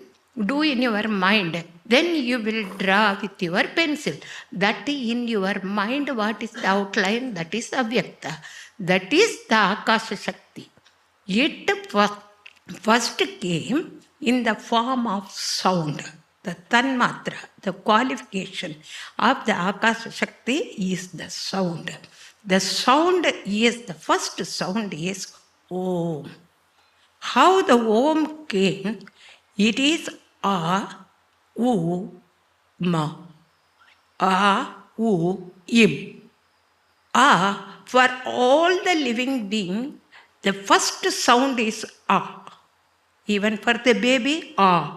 do in your mind. Then you will draw with your pencil. That in your mind, what is the outline? That is Avyakta. That is the Akasha Shakti. It first came in the form of sound. The Tanmatra, the qualification of the Akasha Shakti is the sound. The sound is, the first sound is Om. How the Om came? It is A, U, Ma. A, U, Im. A, for all the living beings, the first sound is A. Even for the baby, A.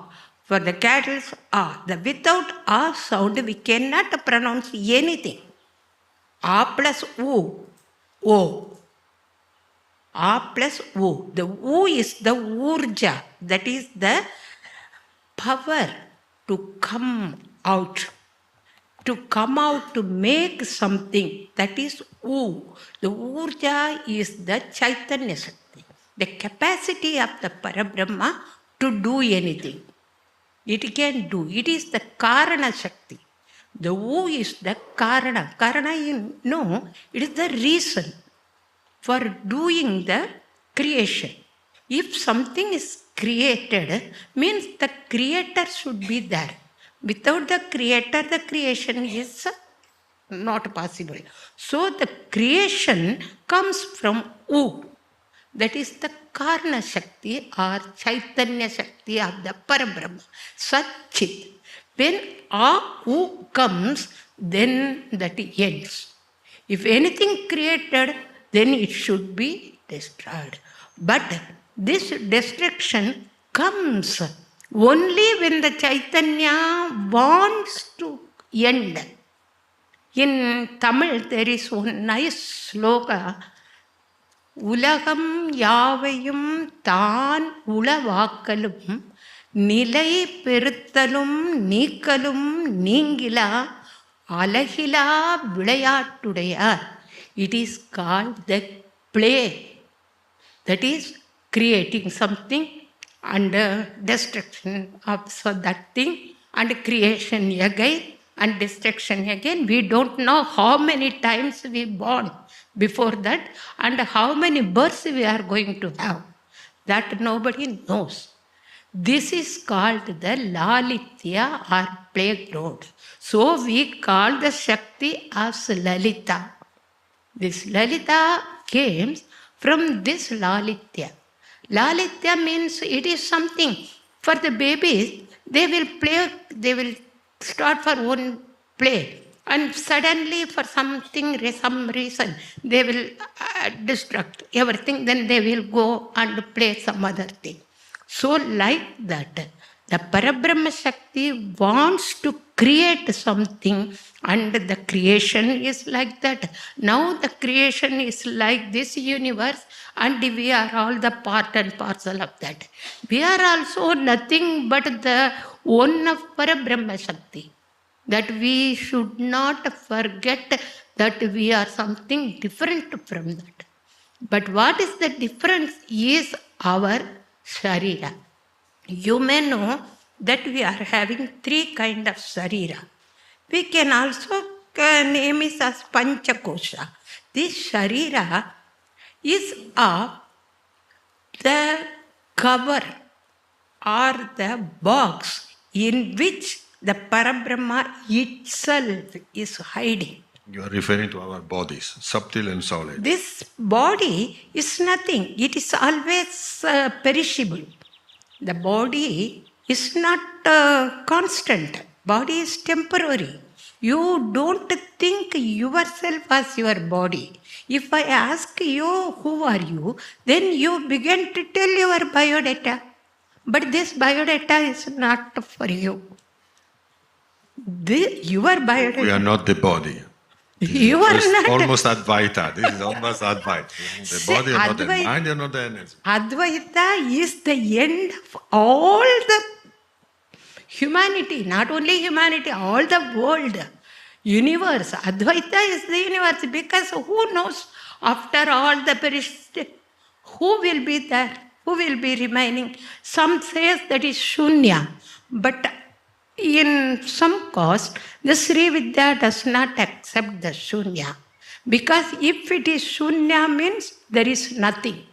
For the cattle, A. The without A sound, we cannot pronounce anything. A plus U, O. A plus U. The U is the Urja, that is the power to come out. To come out, to make something, that is U. The Urja is the Chaitanya Shakti, the capacity of the Parabrahma to do anything. It can do. It is the Karana Shakti. The U is the Karana. Karana, you know, it is the reason for doing the creation. If something is created means the creator should be there. Without the creator, the creation is not possible. So the creation comes from who? That is the Karna Shakti or Chaitanya Shakti of the Parabrahma, Satchit. When who comes, then that ends. If anything created, then it should be destroyed. But this destruction comes only when the Chaitanya wants to end. In Tamil, there is one nice sloka. உலகம் யாவையும் தான் உளவாக்கலும் நிலை பெறுத்தலும் நீக்கலும் நீங்கிலா அலகிலா விளையாட்டுடையார். It is called the play. That is creating something and destruction of that thing and creation again and destruction again. We don't know how many times we born before that and how many births we are going to have. That nobody knows. This is called the Lalitya or playground. So we call the Shakti as Lalita. This Lalita came from this Lalitya. Lalitya means it is something. For the babies, they will play, they will start for one play. And suddenly for some reason, they will destruct everything. Then they will go and play some other thing. So like that, the Parabrahma Shakti wants to create something and the creation is like that. Now the creation is like this universe and we are all the part and parcel of that. We are also nothing but the one of Parabrahma Shakti. That we should not forget that we are something different from that. But what is the difference is our Sharira. You may know that we are having 3 kinds of Sharira. We can also name it as Panchakosha. This Sharira is of the cover or the box in which the Parabrahma itself is hiding. You are referring to our bodies, subtle and solid. This body is nothing. It is always perishable. The body is not constant. Body is temporary. You don't think yourself as your body. If I ask you, who are you? Then you begin to tell your biodata. But this biodata is not for you. Your biodata. We are not the body. You are not. Almost Advaita. This is almost Advaita. The body is not the mind, and not the energy. Advaita is the end of all the humanity. Not only humanity, all the world. Universe. Advaita is the universe because who knows after all the perished, who will be there? Who will be remaining? Some says that is Shunya. But in some cause, the Sri Vidya does not accept the Shunya. Because if it is Shunya means there is nothing.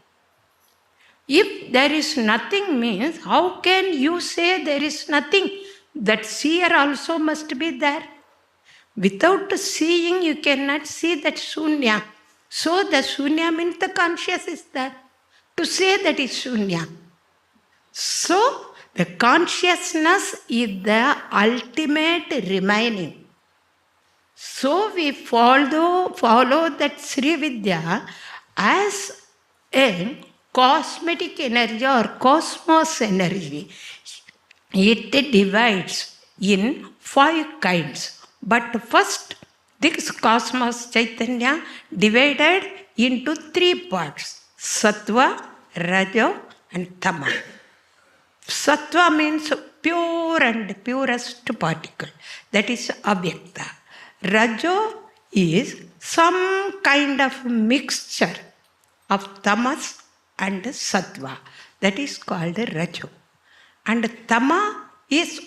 If there is nothing means, how can you say there is nothing? That seer also must be there. Without seeing, you cannot see that Shunya. So the Shunya means the conscious is there. To say that is Shunya. So, the consciousness is the ultimate remaining. So we follow that Sri Vidya as a cosmetic energy or cosmos energy. It divides in 5 kinds. But first, this cosmos Chaitanya divided into 3 parts. Sattva, Rajo and Tama. Sattva means pure and purest particle. That is Avyakta. Rajo is some kind of mixture of tamas and sattva. That is called Rajo. And Tama is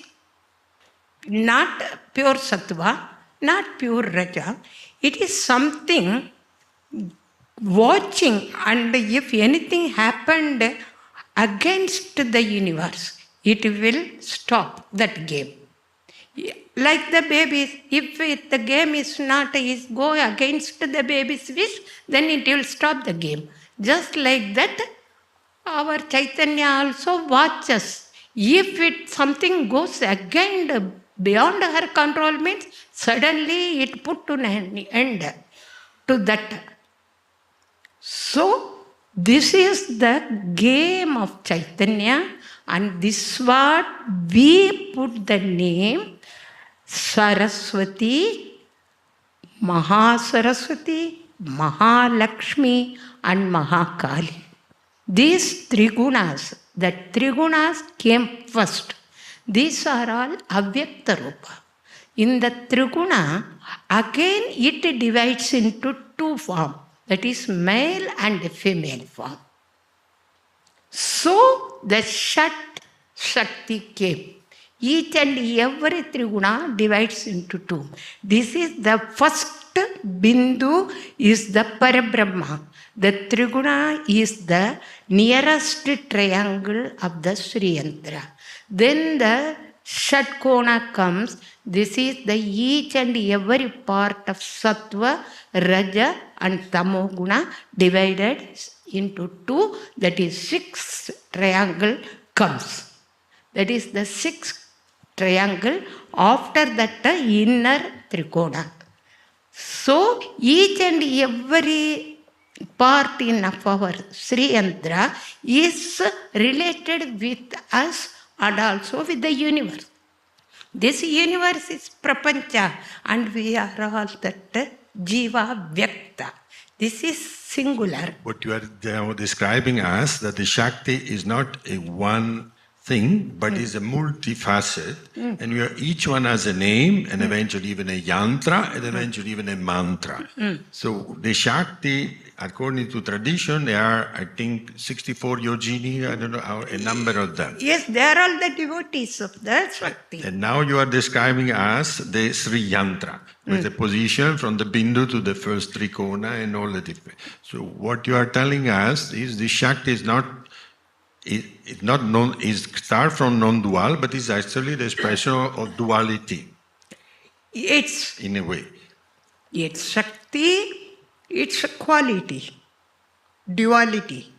not pure sattva, not pure Raja. It is something watching, and if anything happened against the universe, it will stop that game. Like the babies, if the game is not is go against the baby's wish, then it will stop the game. Just like that, our Chaitanya also watches. If something goes against, beyond her control, means suddenly it put to an end to that. So, this is the game of Chaitanya, and this is what we put the name Saraswati, Mahasaraswati, Mahalakshmi, and Mahakali. These three gunas, the three gunas came first. These are all avyakta rupa. In the triguna, again it divides into two forms, that is male and female form. So the Shat Shakti came. Each and every triguna divides into two. This is the first bindu is the Parabrahma. The triguna is the nearest triangle of the Sri Yantra. Then the Shatkona comes. This is the each and every part of Sattva, Raja and Tamoguna divided into two. That is 6 triangle comes. That is the 6th triangle. After that the inner Trikona. So each and every part in our Sri Yandra is related with us and also with the universe. This universe is Prapancha and we are all that Jiva Vyakta. This is singular. What you are describing as that the Shakti is not a one thing, but is a multifaceted, and you are, each one has a name, and eventually even a yantra, and eventually even a mantra. So the Shakti, according to tradition, there are, I think, 64 yogini, I don't know, a number of them. Yes, they are all the devotees of the Shakti. And now you are describing as the Sri Yantra, with the position from the Bindu to the first Trikona and all the different. So what you are telling us is the Shakti is not is start from non-dual, but is actually the expression of duality. It's in a way. It's Shakti, it's quality, duality.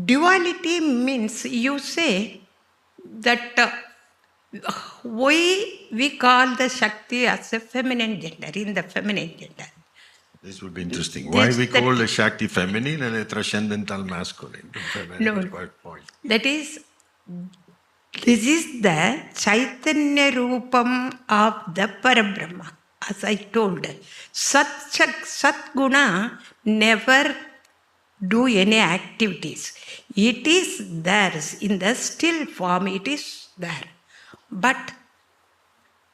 Duality means you say that why we call the Shakti as a feminine gender, in the feminine gender. This would be interesting. Why we call the Shakti feminine and a transcendental masculine? No, point. That is, this is the Chaitanya Rupam of the Parabrahma. As I told, Sat Guna never do any activities. It is theirs. In the still form, it is there. But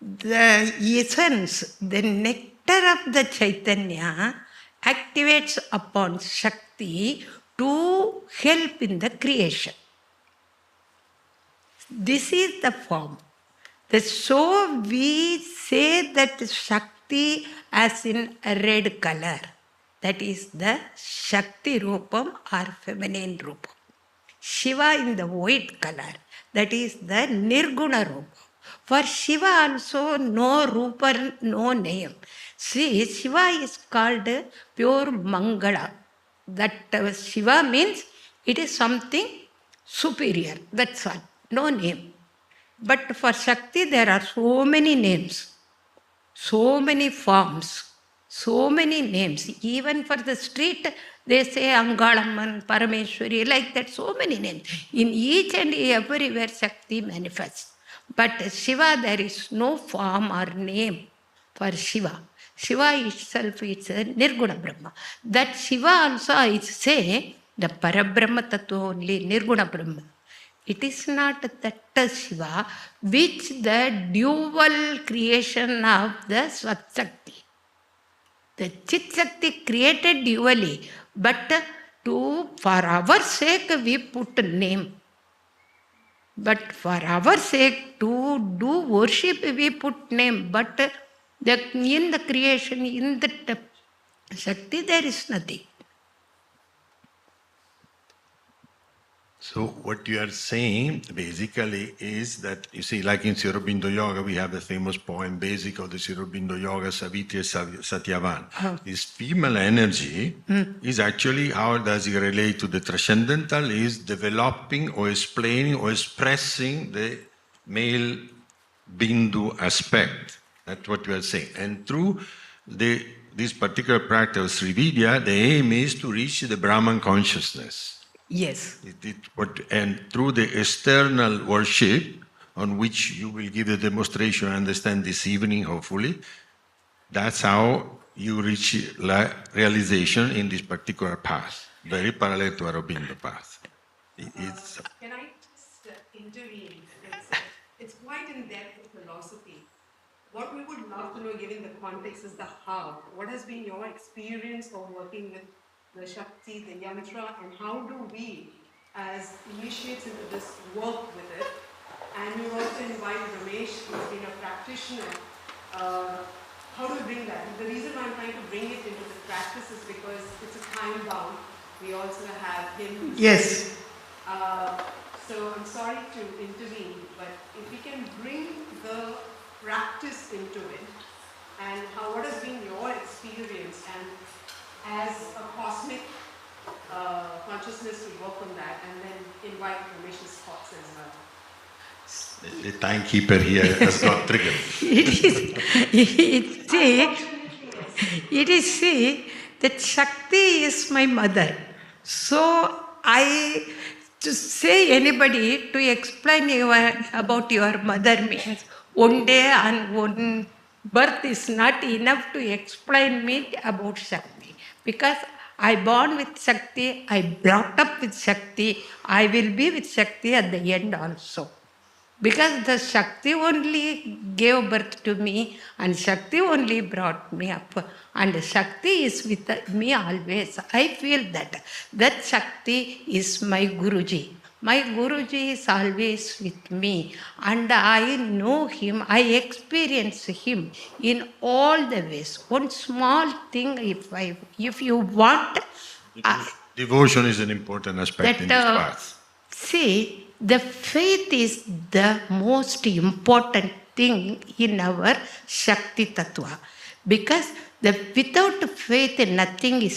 the essence, the nectar of the Chaitanya activates upon Shakti to help in the creation. This is the form. So we say that Shakti as in a red color. That is the Shakti Rupam or feminine Rupam. Shiva in the white color. That is the Nirguna Rupam. For Shiva also no Rupa, no name. See, Shiva is called pure Mangala. That Shiva means it is something superior. That's all. No name. But for Shakti there are so many names, so many forms, so many names. Even for the street they say Angalamman, Parameshwari, like that, so many names. In each and everywhere Shakti manifests. But Shiva, there is no form or name for Shiva. Shiva itself is a Nirguna Brahma. That Shiva also I say, the Parabrahma Tattva only, Nirguna Brahma. It is not that Shiva which the dual creation of the Svat Shakti. The Chit Shakti created dually, but for our sake we put name. But for our sake to do worship we put name. But in the creation, in the Shakti there is nothing. So what you are saying basically is that, you see, like in Sri Aurobindo Yoga, we have the famous poem, basic of the Sri Aurobindo Yoga, Savitri Satyavan. This female energy is actually, how does it relate to the transcendental, is developing or explaining or expressing the male Bindu aspect. That's what you are saying. And through this particular practice of Sri Vidya, the aim is to reach the Brahman consciousness. Yes. And through the external worship, on which you will give a demonstration, I understand, this evening, hopefully, that's how you reach realization in this particular path, very parallel to Aurobindo path. Can I just intervene? It's quite in-depth philosophy. What we would love to know, given the context, is the how. What has been your experience of working with the Shakti, the Yantra, and how do we, as initiates into this, work with it? And you also invited Ramesh, who's been a practitioner. How do we bring that? The reason why I'm trying to bring it into the practice is because it's a time bound. We also have him. Yes. So I'm sorry to intervene, but if we can bring the practice into it, and what has been your experience, and as a cosmic consciousness to work on that, and then invite Ramesh's thoughts as well. The timekeeper here has got triggered. It is that Shakti is my mother. So to say anybody to explain about your mother means one day and one birth is not enough to explain me about Shakti. Because I born with Shakti, I brought up with Shakti, I will be with Shakti at the end also. Because the Shakti only gave birth to me and Shakti only brought me up. And Shakti is with me always. I feel that Shakti is my Guruji. My Guruji is always with me. And I know him, I experience him in all the ways. One small thing, if you want... Devotion is an important aspect in this path. See, the faith is the most important thing in our Shakti Tattva. Because without faith, nothing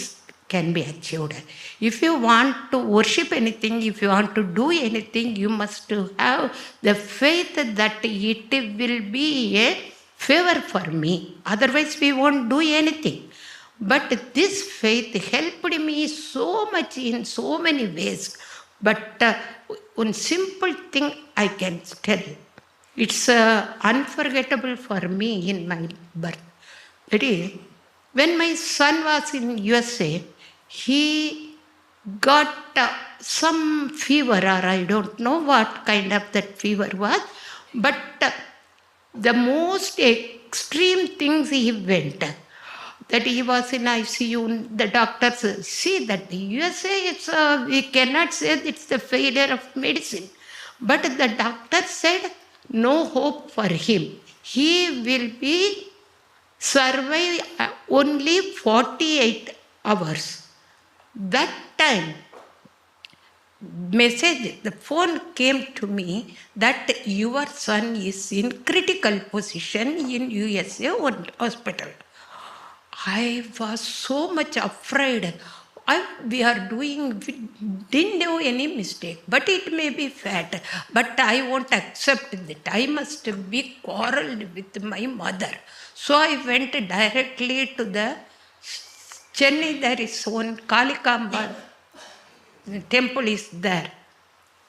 can be achieved. If you want to worship anything, if you want to do anything, you must have the faith that it will be a favor for me. Otherwise, we won't do anything. But this faith helped me so much in so many ways. But one simple thing I can tell. It's unforgettable for me in my birth. That is, when my son was in USA, he got some fever, or I don't know what kind of that fever was. But the most extreme things he went. That he was in ICU, the doctors see that the USA, we cannot say it's the failure of medicine. But the doctor said, no hope for him. He will be survive only 48 hours. That time, the phone came to me that your son is in critical position in USA hospital. I was so much afraid. We didn't do any mistake, but it may be fat. But I won't accept that. I must be quarreled with my mother. So I went directly to the Chennai. There is one Kalikamba temple is there.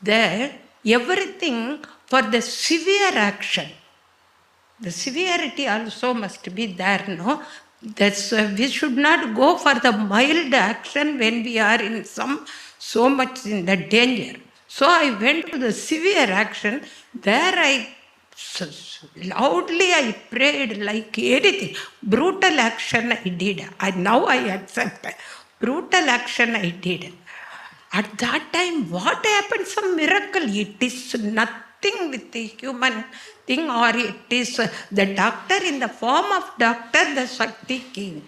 There, everything for the severe action. The severity also must be there, no? We should not go for the mild action when we are in so much in the danger. So I went to the severe action. There loudly I prayed like anything. Brutal action I did. Now I accept. Brutal action I did. At that time, what happened? Some miracle. It is nothing with the human thing, or it is the doctor in the form of doctor, the Shakti came.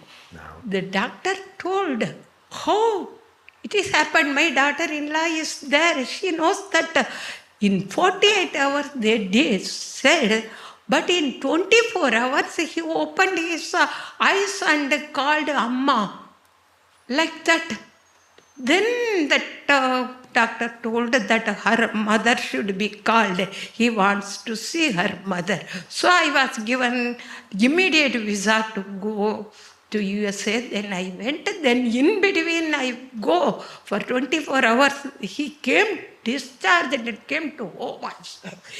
The doctor told, how It is happened. My daughter-in-law is there. She knows that in 48 hours they did, said, but in 24 hours he opened his eyes and called Amma. Like that. Then that doctor told that her mother should be called. He wants to see her mother. So I was given immediate visa to go to USA. Then I went. Then in between I go for 24 hours. He came discharged and came to home.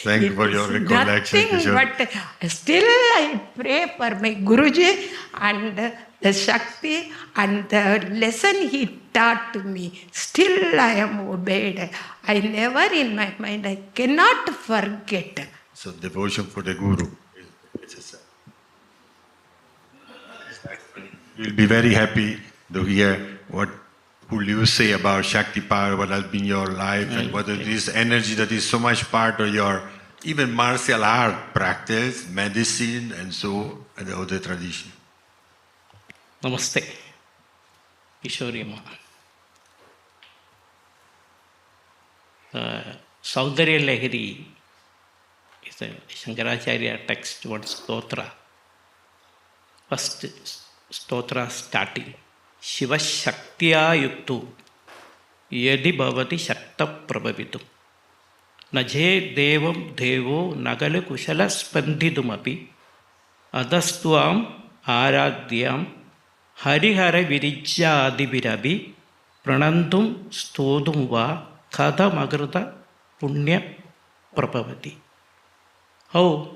Thank you for your recollection, Nothing, Kishore. but still I pray for my Guruji and the Shakti and the lesson he taught me. Still I am obeyed. I never in my mind, I cannot forget. So devotion for the Guru. We'll be very happy to hear what would you say about Shakti power, what has been your life, and what is this energy that is so much part of your even martial art practice, medicine, and so, and the other tradition. Namaste, Kishorima. Saundarya Lahiri is a Shankaracharya text, one stotra. First stotra starting. Shiva Shaktiya Yuktu Yadi Bhavati Shakta Prabhavitu Naje Devam Devo Nagala Kushala Spandidumapi Adastuam Aradhyam Harihara Virijya Adibirabi Pranantum Stodum Va Katha Magrata Punya Prabhavati. How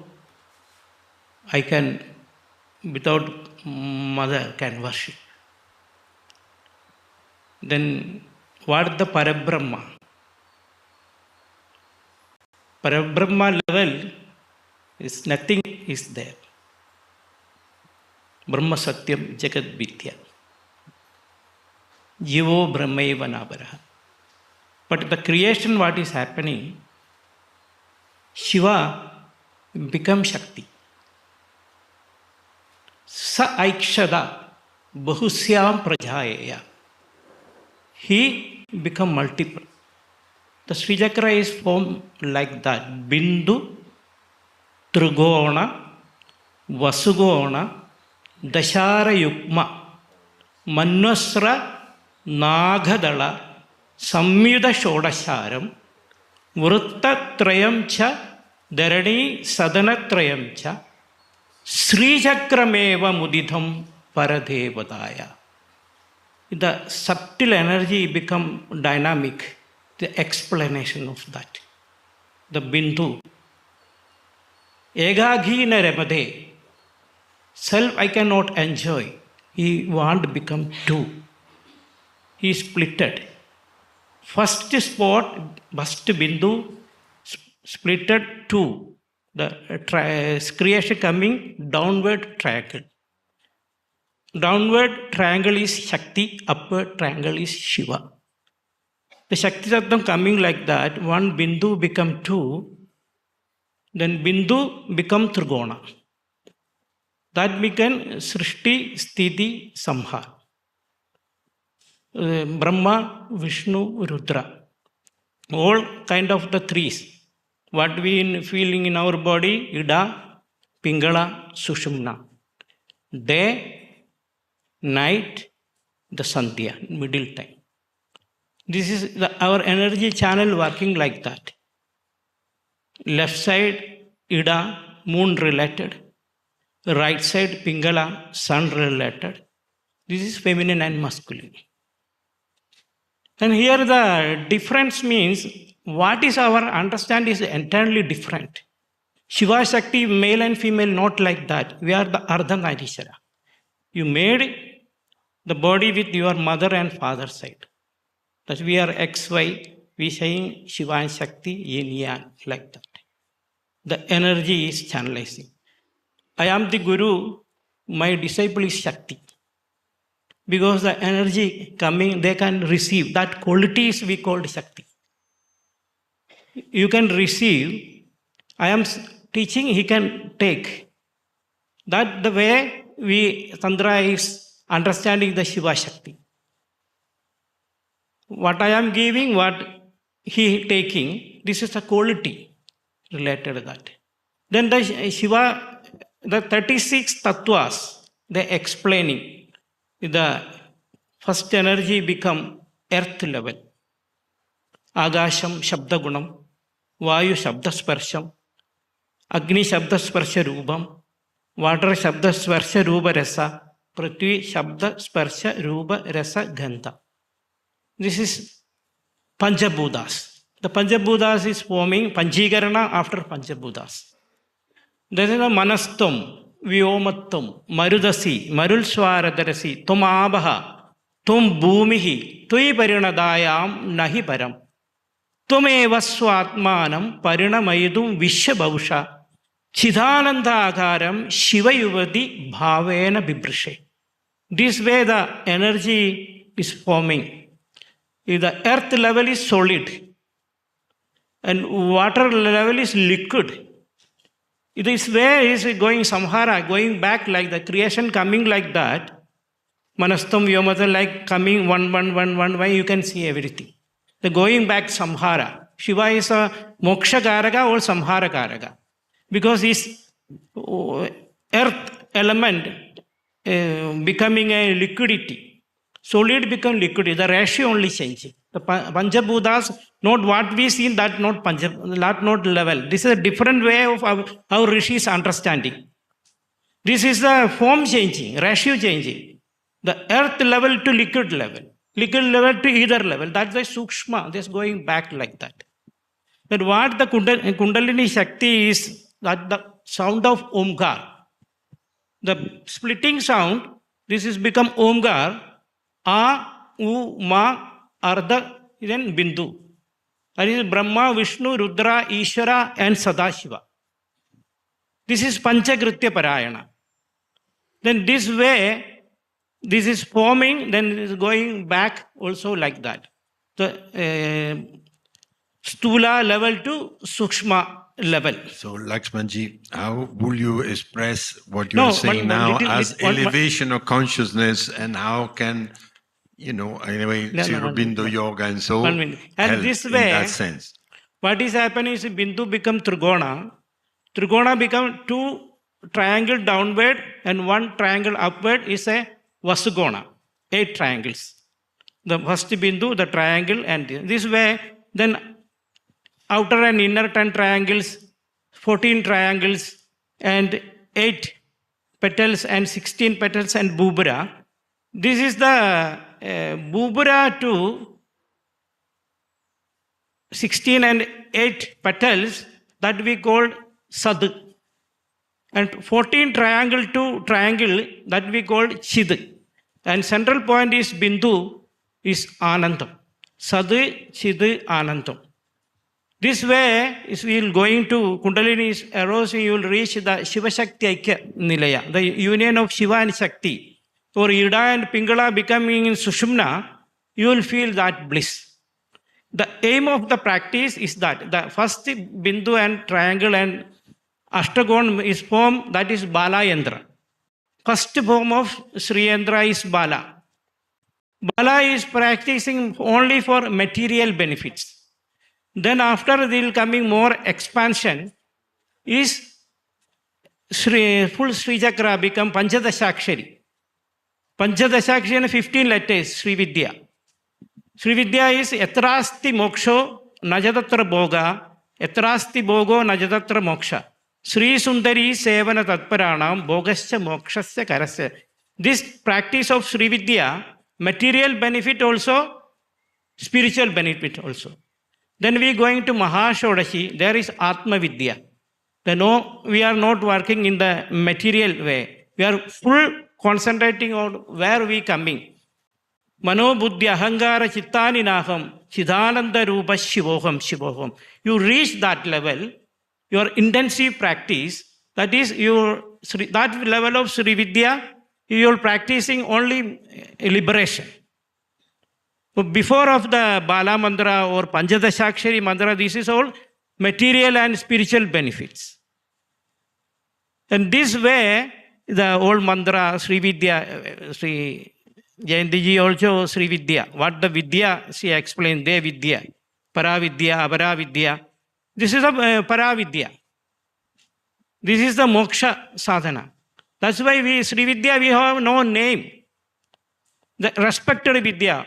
I can, without mother, can worship? Then what the Parabrahma? Parabrahma level is nothing is there. Brahma Satyam Jagat Vidya. Jivo Brahmaiva Nabaraha. But the creation, what is happening, Shiva becomes Shakti. Sa Aikshada Bahusyam Prajayaya. He become multiple. The Sri Chakra is formed like that. Bindu, Trigona, Vasugona, Dashara Yukma, Manvasra, Nagadala, Samyuda Shodasharam, Vrutta Trayamcha, Dharani Sadana Trayamcha, Sri Chakrameva Muditham Paradevadaya. The subtle energy become dynamic, the explanation of that. The Bindu. Egagina Remade. Self I cannot enjoy. He want become two. He splitted. First spot, first Bindu, splitted two. The creation coming downward triangle. Downward triangle is Shakti, upward triangle is Shiva. The Shakti Tattvam coming like that, one Bindu become two, then Bindu become Trigona. That became Srishti, Sthiti, Samhar. Brahma, Vishnu, Rudra. All kind of the threes. What we feeling in our body, Ida, Pingala, Sushumna. Day, night, the Sandhya, middle time. This is our energy channel working like that. Left side, Ida, moon related. Right side, Pingala, sun related. This is feminine and masculine. And here the difference means what is our understanding is entirely different. Shiva Shakti, male and female, not like that. We are the Ardhanarishara. You made the body with your mother and father side. That we are XY, we saying Shiva and Shakti, Yin Yang, like that. The energy is channelizing. I am the Guru, my disciple is Shakti. Because the energy coming, they can receive. That qualities we called Shakti. You can receive. I am teaching, he can take. That the way we, Tantra is understanding the Shiva Shakti. What I am giving, what he taking, this is a quality related to that. Then the Shiva, the 36 tattvas, they explaining the first energy become earth level. Agasham Shabda Gunam, Vayu Shabda Sparsham, Agni Shabda Sparsha Rubam, Water Shabda Sparsha Ruba Rasa, Prithvi Shabda Sparsha Ruba Rasa Gandha. This is Panchabhutas. The Panchabhutas is forming Panjikarana after Panchabhutas. There is a Manastum, Vyomattum, Marudasi, Marulswaradarasi, Tumabaha, Tum Bhumihi, Tui Parinadayam, Nahi Param. Tumeva Swatmanam, Parinamayudum Vishabhausha, Chidananda Akaram, Shiva Yuvadi, Bhavena Bibrishe. This way the energy is forming. If the earth level is solid and water level is liquid, this way is going samhara, going back like the creation coming like that. Manastam Vyomata like coming one, you can see everything. The going back samhara. Shiva is a moksha karaka or samhara karaka. Because his earth element becoming a liquidity. Solid become liquid. The ratio only changing. The Panchabhutas, not what we see, that not level. This is a different way of how Rishis understanding. This is the form changing, ratio changing. The earth level to liquid level to either level. That's the sukshma, just going back like that. But what the Kundalini Shakti is, that the sound of Omkar. The splitting sound, this is become Omkar. A, U, Ma, Ardha, then Bindu. That is Brahma, Vishnu, Rudra, Ishvara, and Sadashiva. This is Panchakritya Parayana. Then this way, this is forming, then it is going back also like that. The Stula level to Sukshma level. So, Lakshmanji, how will you express what you're saying now as elevation of consciousness, and how can, anyway, Sri Aurobindo yoga and so and help this way, in that sense? What is happening is Bindu become Trigona. Trigona become 2 triangle downward and 1 triangle upward is a Vasugona. 8 triangles. The first Bindu, the triangle, and this way, then outer and inner 10 triangles, 14 triangles, and 8 petals and 16 petals and Bhubara. This is the Bhubara to 16 and 8 petals that we called Sad. And 14 triangle to triangle that we called Chid. And central point is Bindu is Anandam. Sad, Chid, Anandam. This way, if we will going to Kundalini is arousing, you will reach the Shiva Shakti Aikya Nilaya, the union of Shiva and Shakti. Or Ida and Pingala becoming in Sushumna, you will feel that bliss. The aim of the practice is that the first Bindu and triangle and Ashtagon is formed, that is Bala Yandra. First form of Sri Yandra is Bala. Bala is practicing only for material benefits. Then after there will coming more expansion is full Sri Chakra become Panchadashakshari. Panchadashakshari and 15 letters, Sri Vidya. Sri Vidya is Yatrasti Moksho Najadatra Bhoga, Yatrasti Bhogo Najadatra Moksha. Sri Sundari Sevana Tatparanam Bhogasya Mokshasya Karasya. This practice of Sri Vidya, material benefit also, spiritual benefit also. Then we going to Mahashodashi, there is Atma Vidya. We are not working in the material way. We are full concentrating on where we coming. Mano Buddhi Ahangara Chittani Naham, Chidananda Rupa Shivoham Shivoham. You reach that level, your intensive practice, that is that level of Sri Vidya, you are practicing only liberation. Before of the Bala Mantra or Panchadashakshari Mantra, this is all material and spiritual benefits. And this way, the old mantra, Sri Vidya, Sri Jayantiji also Sri Vidya. What the Vidya she explained, De Vidya, Paravidya, Aparavidya. This is a Paravidya. This is the moksha sadhana. That's why we, Sri Vidya, we have no name. The respected Vidya.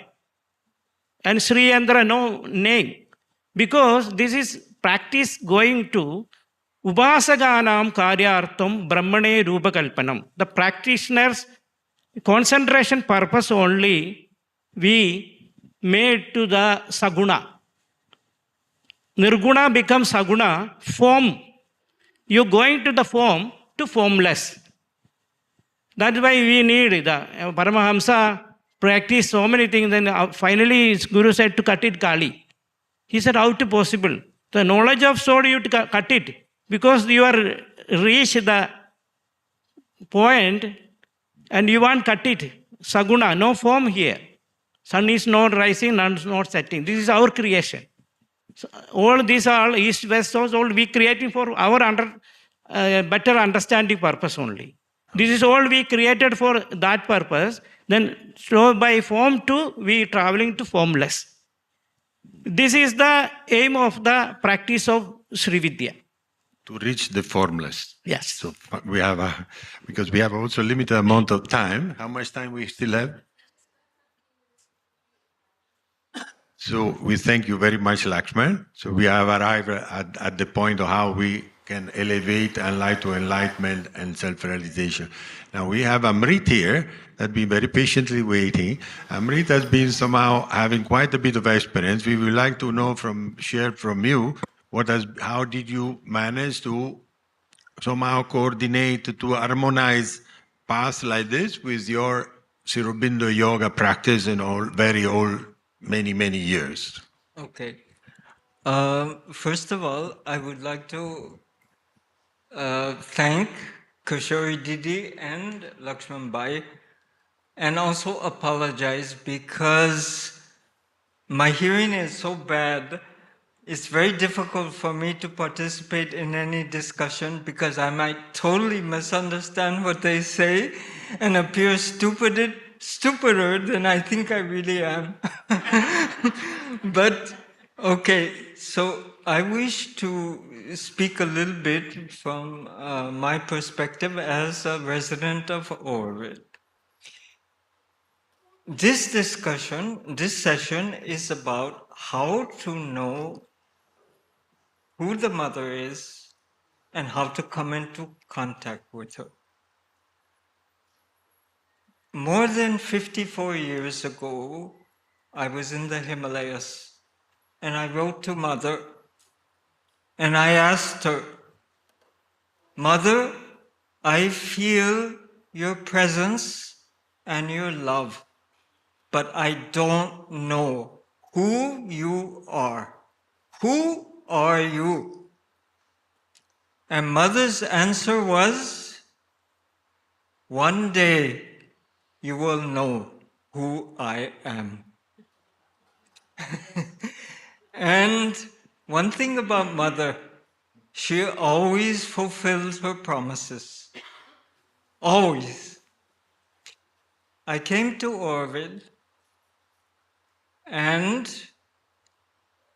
And Sri Andra, no name. Because this is practice going to Upasaganam Karyartham Brahmane Rupa Kalpanam. The practitioners' concentration purpose only we made to the Saguna. Nirguna becomes Saguna, form. You're going to the form to formless. That's why we need the Paramahamsa practice so many things. Then finally his Guru said to cut it Kali. He said, how to possible? The knowledge of soul, you cut it. Because you are reached the point and you want cut it. Saguna, no form here. Sun is not rising, sun is not setting. This is our creation. So all these are east, west, south, all we creating for our better understanding purpose only. This is all we created for that purpose. Then slow by form to we traveling to formless. This is the aim of the practice of Sri Vidya. To reach the formless. Yes. So we have because we have also limited amount of time. How much time we still have? So we thank you very much, Lakshman. So we have arrived at the point of how we can elevate and light to enlightenment and self-realization. Now we have Amrit here that been very patiently waiting. Amrit has been somehow having quite a bit of experience. We would like to know share from you how did you manage to somehow coordinate, to harmonize paths like this with your Sri Aurobindo yoga practice in very old, many years? Okay. First of all, I would like to thank Kishori Didi and Lakshman Bai, and also apologize because my hearing is so bad. It's very difficult for me to participate in any discussion because I might totally misunderstand what they say and appear stupider than I think I really am. But, okay, so I wish to speak a little bit from my perspective as a resident of Aurobindo. This session is about how to know who the mother is and how to come into contact with her. More than 54 years ago, I was in the Himalayas and I wrote to Mother and I asked her, Mother, I feel your presence and your love, but I don't know who you are. Who are you? And Mother's answer was, one day you will know who I am. And one thing about Mother, she always fulfills her promises. Always. I came to Aurobindo and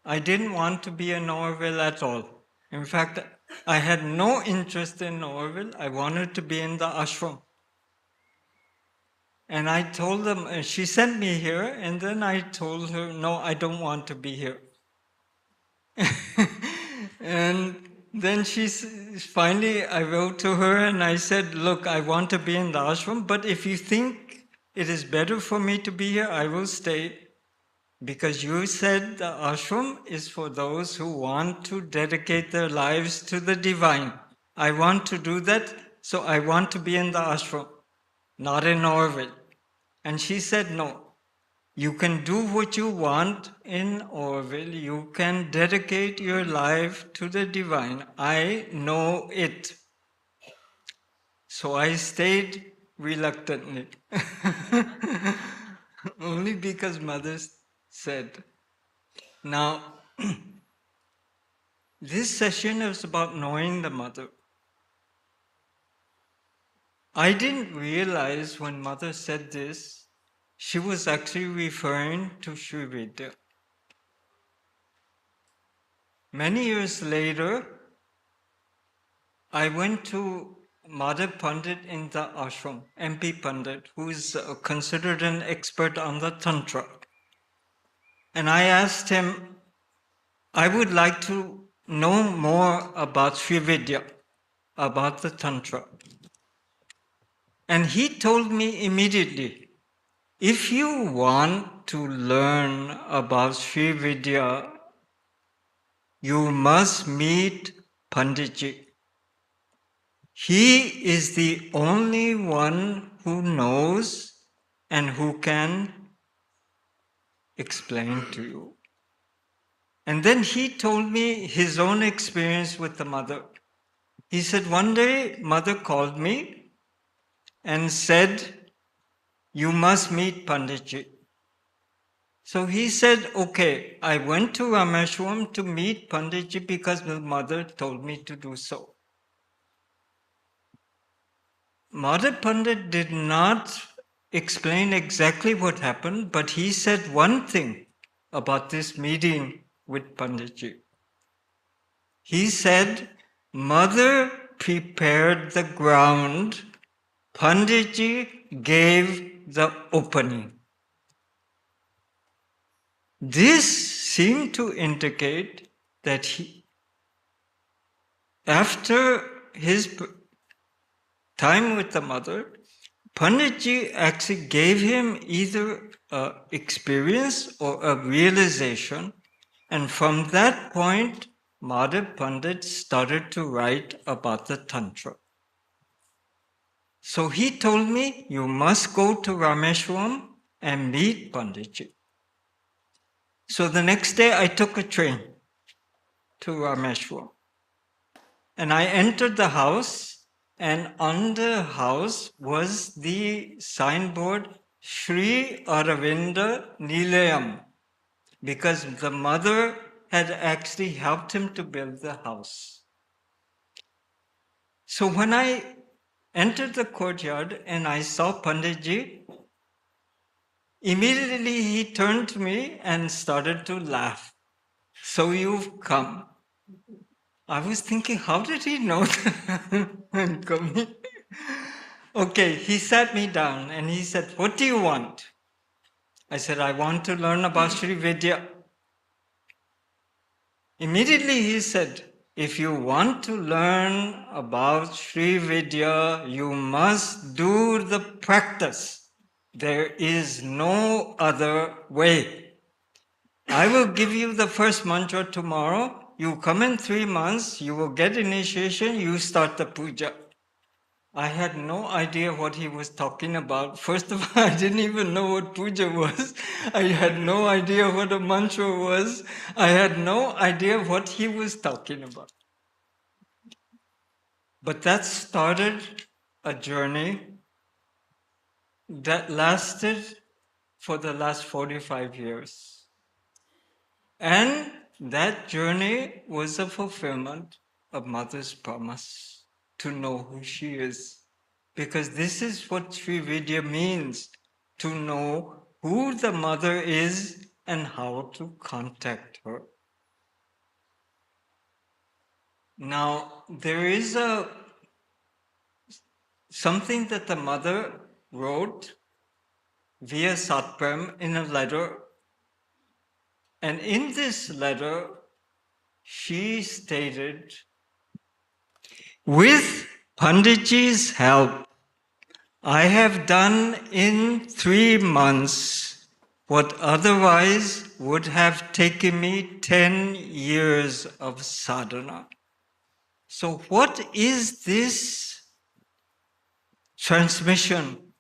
I didn't want to be in Aurobindo at all. In fact, I had no interest in Aurobindo. I wanted to be in the ashram. And I told them, she sent me here, and then I told her, no, I don't want to be here. And then finally, I wrote to her and I said, look, I want to be in the ashram, but if you think it is better for me to be here, I will stay. Because you said the ashram is for those who want to dedicate their lives to the divine. I want to do that, so I want to be in the ashram, not in Aurobindo. And she said, no, you can do what you want in Aurobindo. You can dedicate your life to the divine. I know it. So I stayed reluctantly. Only because Mother said. Now, this session is about knowing the Mother. I didn't realize when Mother said this, she was actually referring to Sri Vidya. Many years later, I went to Madhav Pandit in the ashram, MP Pandit, who is considered an expert on the Tantra. And I asked him, I would like to know more about Sri Vidya, about the Tantra. And he told me immediately, if you want to learn about Sri Vidya, you must meet Panditji. He is the only one who knows and who can explain to you. And then he told me his own experience with the mother. He said, one day, mother called me and said, you must meet Panditji. So he said, okay, I went to Rameshwaram to meet Panditji because my mother told me to do so. Madhav Pandit did not explain exactly what happened, but he said one thing about this meeting with Panditji. He said, Mother prepared the ground, Panditji gave the opening. This seemed to indicate that after his time with the mother, Panditji actually gave him either an experience or a realization, and from that point, Madhav Pandit started to write about the Tantra. So he told me, you must go to Rameshwaram and meet Panditji. So the next day I took a train to Rameshwaram. And I entered the house, and on the house was the signboard Sri Aurobindo Nilayam, because the mother had actually helped him to build the house. So when I entered the courtyard and I saw Panditji, immediately he turned to me and started to laugh. So you've come. I was thinking, how did he know that I'm coming? Okay, he sat me down and he said, what do you want? I said, I want to learn about Sri Vidya. Immediately he said, if you want to learn about Sri Vidya, you must do the practice. There is no other way. I will give you the first mantra tomorrow. You come in 3 months, you will get initiation, you start the puja. I had no idea what he was talking about. First of all, I didn't even know what puja was. I had no idea what a mantra was. I had no idea what he was talking about. But that started a journey that lasted for the last 45 years. And that journey was a fulfillment of Mother's promise to know who she is. Because this is what Sri Vidya means, to know who the Mother is and how to contact her. Now, there is something that the Mother wrote via Satprem in a letter. And in this letter, she stated, with Panditji's help, I have done in 3 months what otherwise would have taken me 10 years of sadhana. So what is this transmission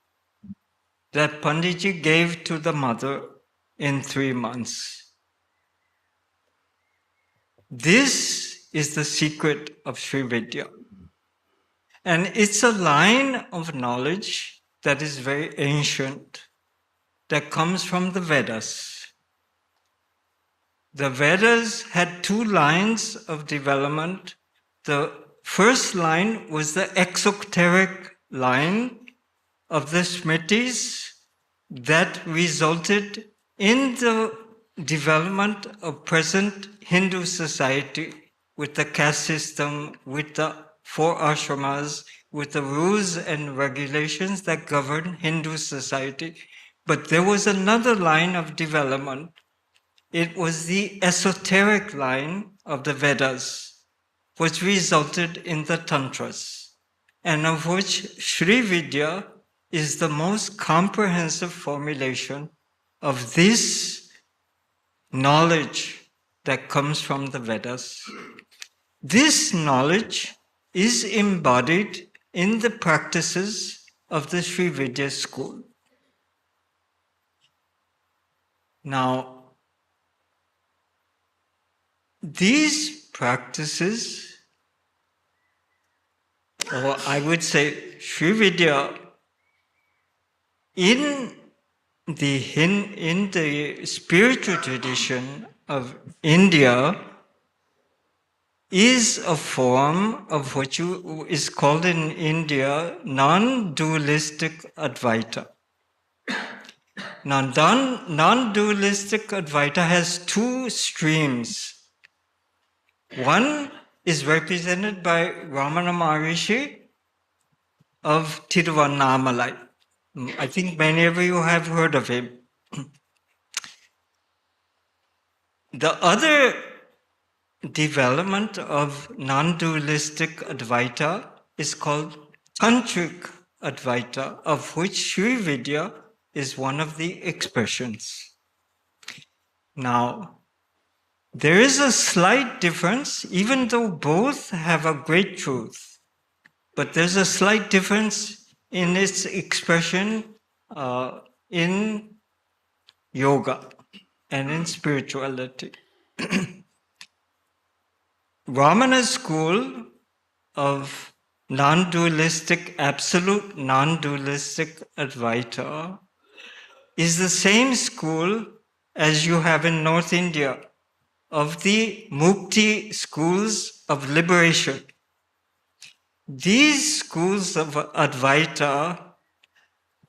that Panditji gave to the mother in 3 months? This is the secret of Sri Vidya. And it's a line of knowledge that is very ancient, that comes from the Vedas. The Vedas had 2 lines of development. The first line was the exoteric line of the Smritis, that resulted in the development of present Hindu society with the caste system, with the 4 ashramas, with the rules and regulations that govern Hindu society. But there was another line of development. It was the esoteric line of the Vedas, which resulted in the Tantras, and of which Sri Vidya is the most comprehensive formulation of this knowledge that comes from the Vedas. This knowledge is embodied in the practices of the Sri Vidya school. Now, these practices, or I would say Sri Vidya, in the spiritual tradition of India, is a form of what is called in India non-dualistic Advaita. Now, non-dualistic Advaita has 2 streams. One is represented by Ramana Maharishi of Tiruvannamalai. I think many of you have heard of him. The other development of non-dualistic Advaita is called Tantric Advaita, of which Sri Vidya is one of the expressions. Now, there is a slight difference, even though both have a great truth, but there's a slight difference in its expression in yoga and in spirituality. Ramana's school of non-dualistic, absolute non-dualistic Advaita is the same school as you have in North India of the Mukti schools of liberation. These schools of Advaita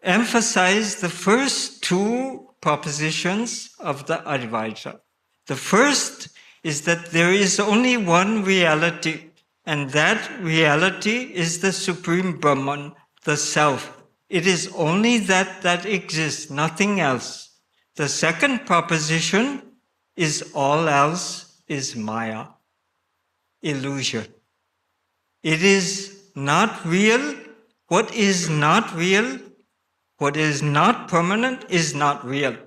emphasize the first 2 propositions of the Advaita. The first is that there is only one reality, and that reality is the Supreme Brahman, the Self. It is only that exists, nothing else. The second proposition is all else is Maya, illusion. It is not real. What is not real, what is not permanent, is not real.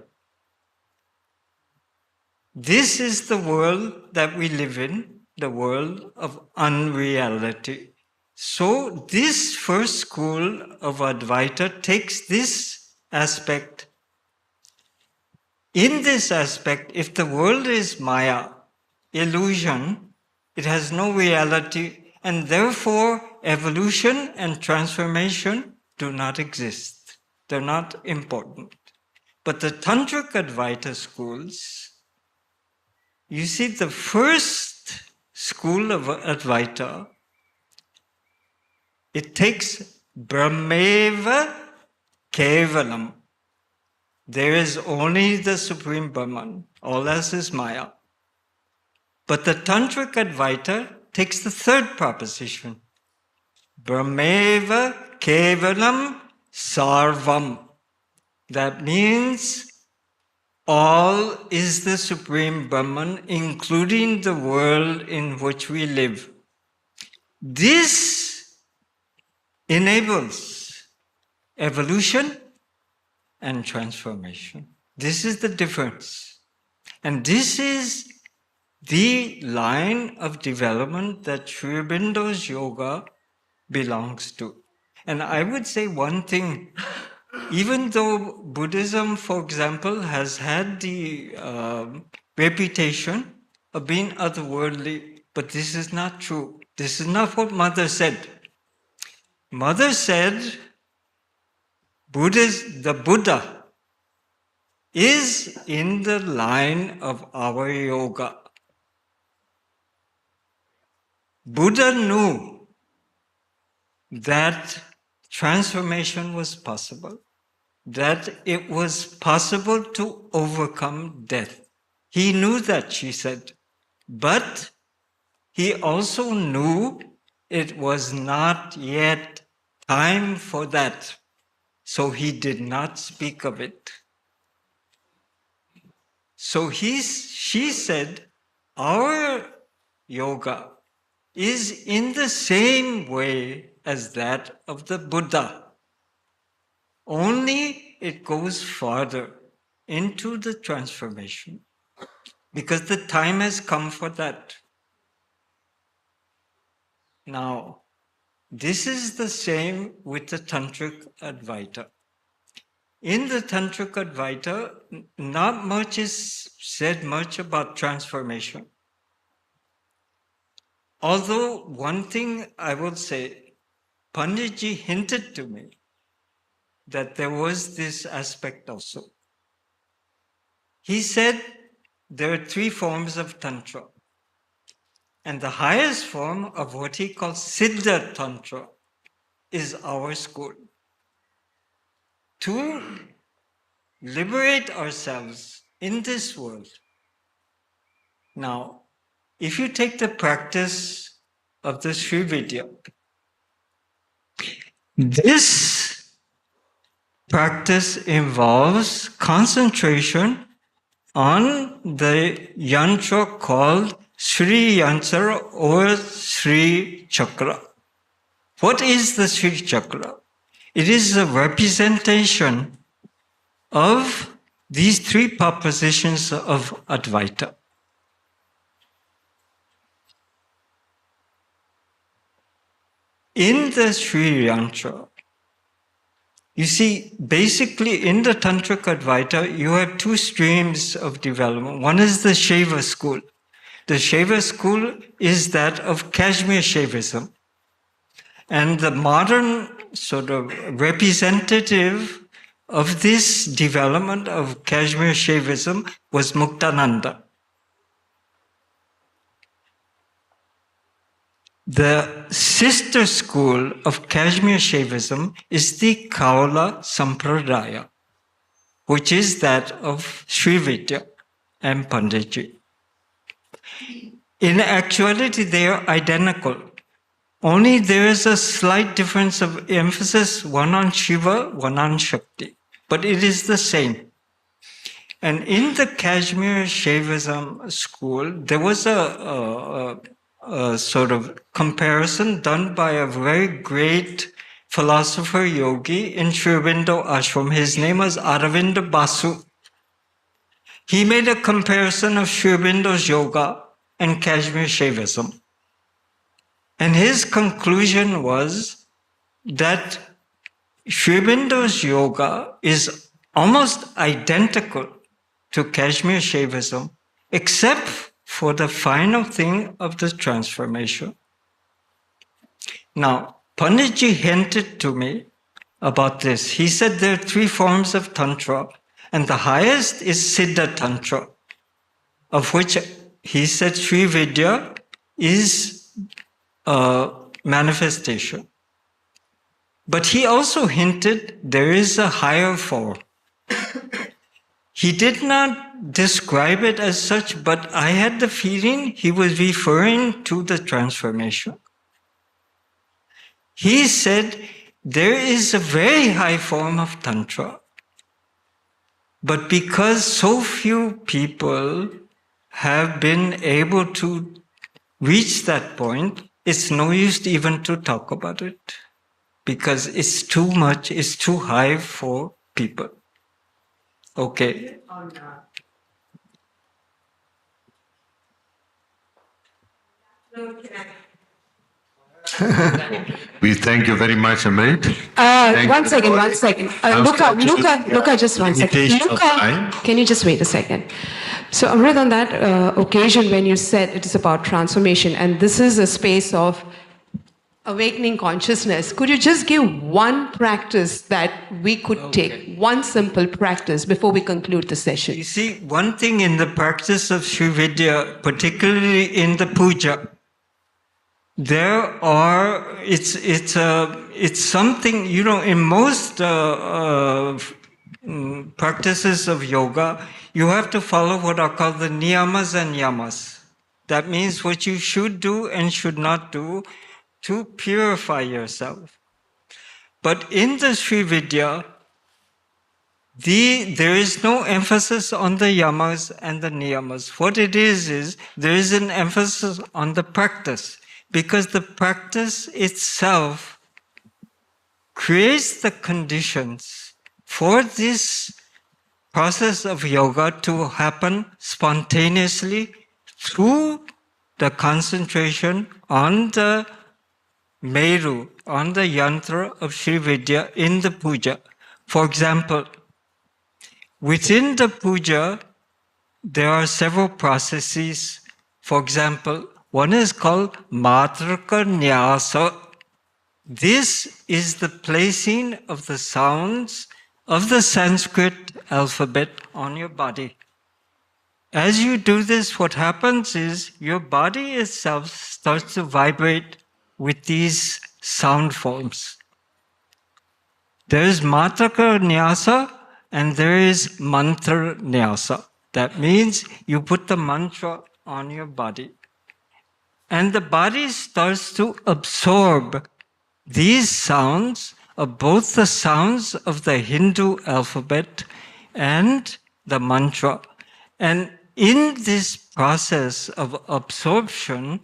This is the world that we live in, the world of unreality. So this first school of Advaita takes this aspect. In this aspect, if the world is Maya, illusion, it has no reality, and therefore evolution and transformation do not exist. They're not important. But the Tantric Advaita schools, you see, the first school of Advaita, it takes Brahmeva Kevalam. There is only the Supreme Brahman, all else is Maya. But the Tantric Advaita takes the third proposition, Brahmeva Kevalam Sarvam. That means all is the Supreme Brahman, including the world in which we live. This enables evolution and transformation. This is the difference. And this is the line of development that Sri Aurobindo's yoga belongs to. And I would say one thing. Even though Buddhism, for example, has had the reputation of being otherworldly, but this is not true. This is not what Mother said. Mother said the Buddha is in the line of our yoga. Buddha knew that transformation was possible. that it was possible to overcome death. He knew that, she said, but he also knew it was not yet time for that, so he did not speak of it. So she said, our yoga is in the same way as that of the Buddha. Only it goes farther into the transformation because the time has come for that. Now, this is the same with the Tantric Advaita. In the Tantric Advaita, not much is said much about transformation. Although one thing I will say, Panditji hinted to me that there was this aspect also. He said there are 3 forms of Tantra. And the highest form of what he calls Siddha Tantra is our school. To liberate ourselves in this world. Now, if you take the practice of the Sri Vidya, this practice involves concentration on the yantra called Sri Yantra or Sri Chakra. What is the Sri Chakra? It is a representation of these 3 propositions of Advaita. In the Sri Yantra, you see, basically in the Tantric Advaita, you have 2 streams of development. One is the Shaiva school. The Shaiva school is that of Kashmir Shaivism. And the modern sort of representative of this development of Kashmir Shaivism was Muktananda. The sister school of Kashmir Shaivism is the Kaula Sampradaya, which is that of Sri Vidya and Panditji. In actuality, they are identical. Only there is a slight difference of emphasis, one on Shiva, one on Shakti. But it is the same. And in the Kashmir Shaivism school, there was a sort of comparison done by a very great philosopher yogi in Sri Aurobindo ashram. His name was Aurobindo Basu. He made a comparison of Sri Aurobindo's yoga and Kashmir Shaivism. And his conclusion was that Sri Aurobindo's yoga is almost identical to Kashmir Shaivism, except for the final thing of the transformation. Now, Panditji hinted to me about this. He said there are 3 forms of Tantra, and the highest is Siddha Tantra, of which he said Sri Vidya is a manifestation. But he also hinted there is a higher form. He did not describe it as such, but I had the feeling he was referring to the transformation. He said there is a very high form of Tantra, but because so few people have been able to reach that point, it's no use even to talk about it, because it's too much, it's too high for people. Okay. We thank you very much, Amit. One second. Luca, just one second. Luca, can you just wait a second? So, Amrit, on that occasion when you said it is about transformation, and this is a space of awakening consciousness, could you just give one practice that we could take, one simple practice before we conclude the session? You see, one thing in the practice of Sri Vidya, particularly in the puja, it's something, in most practices of yoga, you have to follow what are called the niyamas and yamas. That means what you should do and should not do to purify yourself. But in the Sri Vidya, there is no emphasis on the yamas and the niyamas. What it is there is an emphasis on the practice, because the practice itself creates the conditions for this process of yoga to happen spontaneously through the concentration on the Meru, on the yantra of Sri Vidya in the puja. For example, within the puja, there are several processes. For example, one is called Matraka Nyasa. This is the placing of the sounds of the Sanskrit alphabet on your body. As you do this, what happens is your body itself starts to vibrate with these sound forms. There is Matraka Nyasa and there is Mantra Nyasa. That means you put the mantra on your body. And the body starts to absorb these sounds of both the sounds of the Hindu alphabet and the mantra. And in this process of absorption,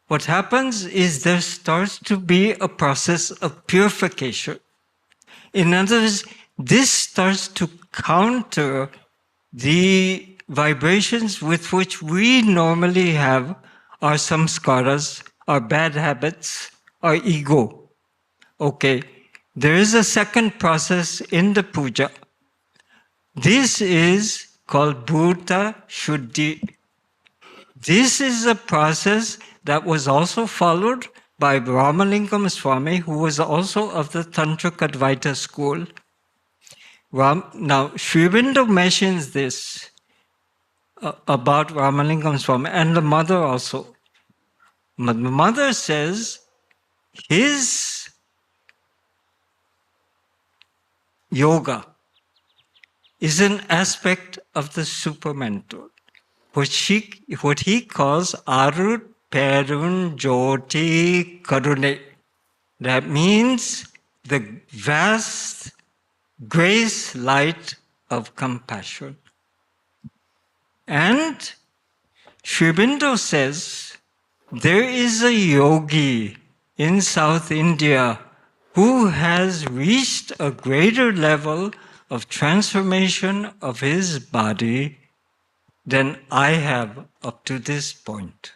what happens is there starts to be a process of purification. In other words, this starts to counter the vibrations with which we normally have our samskaras, our bad habits, our ego. Okay, there is a second process in the puja. This is called Bhuta Shuddhi. This is a process that was also followed by Ramalingam Swami, who was also of the Tantric Advaita school. Now, Sri Aurobindo mentions this about Ramalingam Swami, and the mother also. The mother says his yoga is an aspect of the supermental, what he calls Arut Perun Jyoti Karune. That means the vast grace light of compassion. And Sri Aurobindo says there is a yogi in South India who has reached a greater level of transformation of his body than I have up to this point.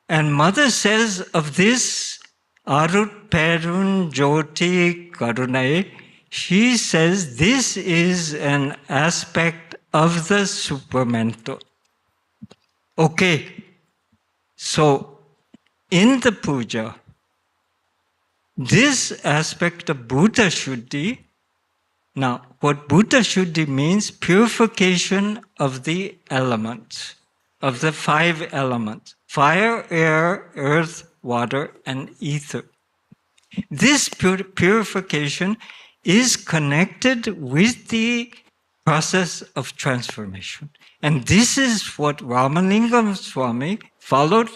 And Mother says of this Arut Perun Jyoti Karunai, she says this is an aspect of the supermental. Okay, so in the puja, this aspect of Bhuta Shuddhi, now what Bhuta Shuddhi means, purification of the elements, of the 5 elements, fire, air, earth, water, and ether. This purification is connected with the process of transformation. And this is what Ramalingam Swami followed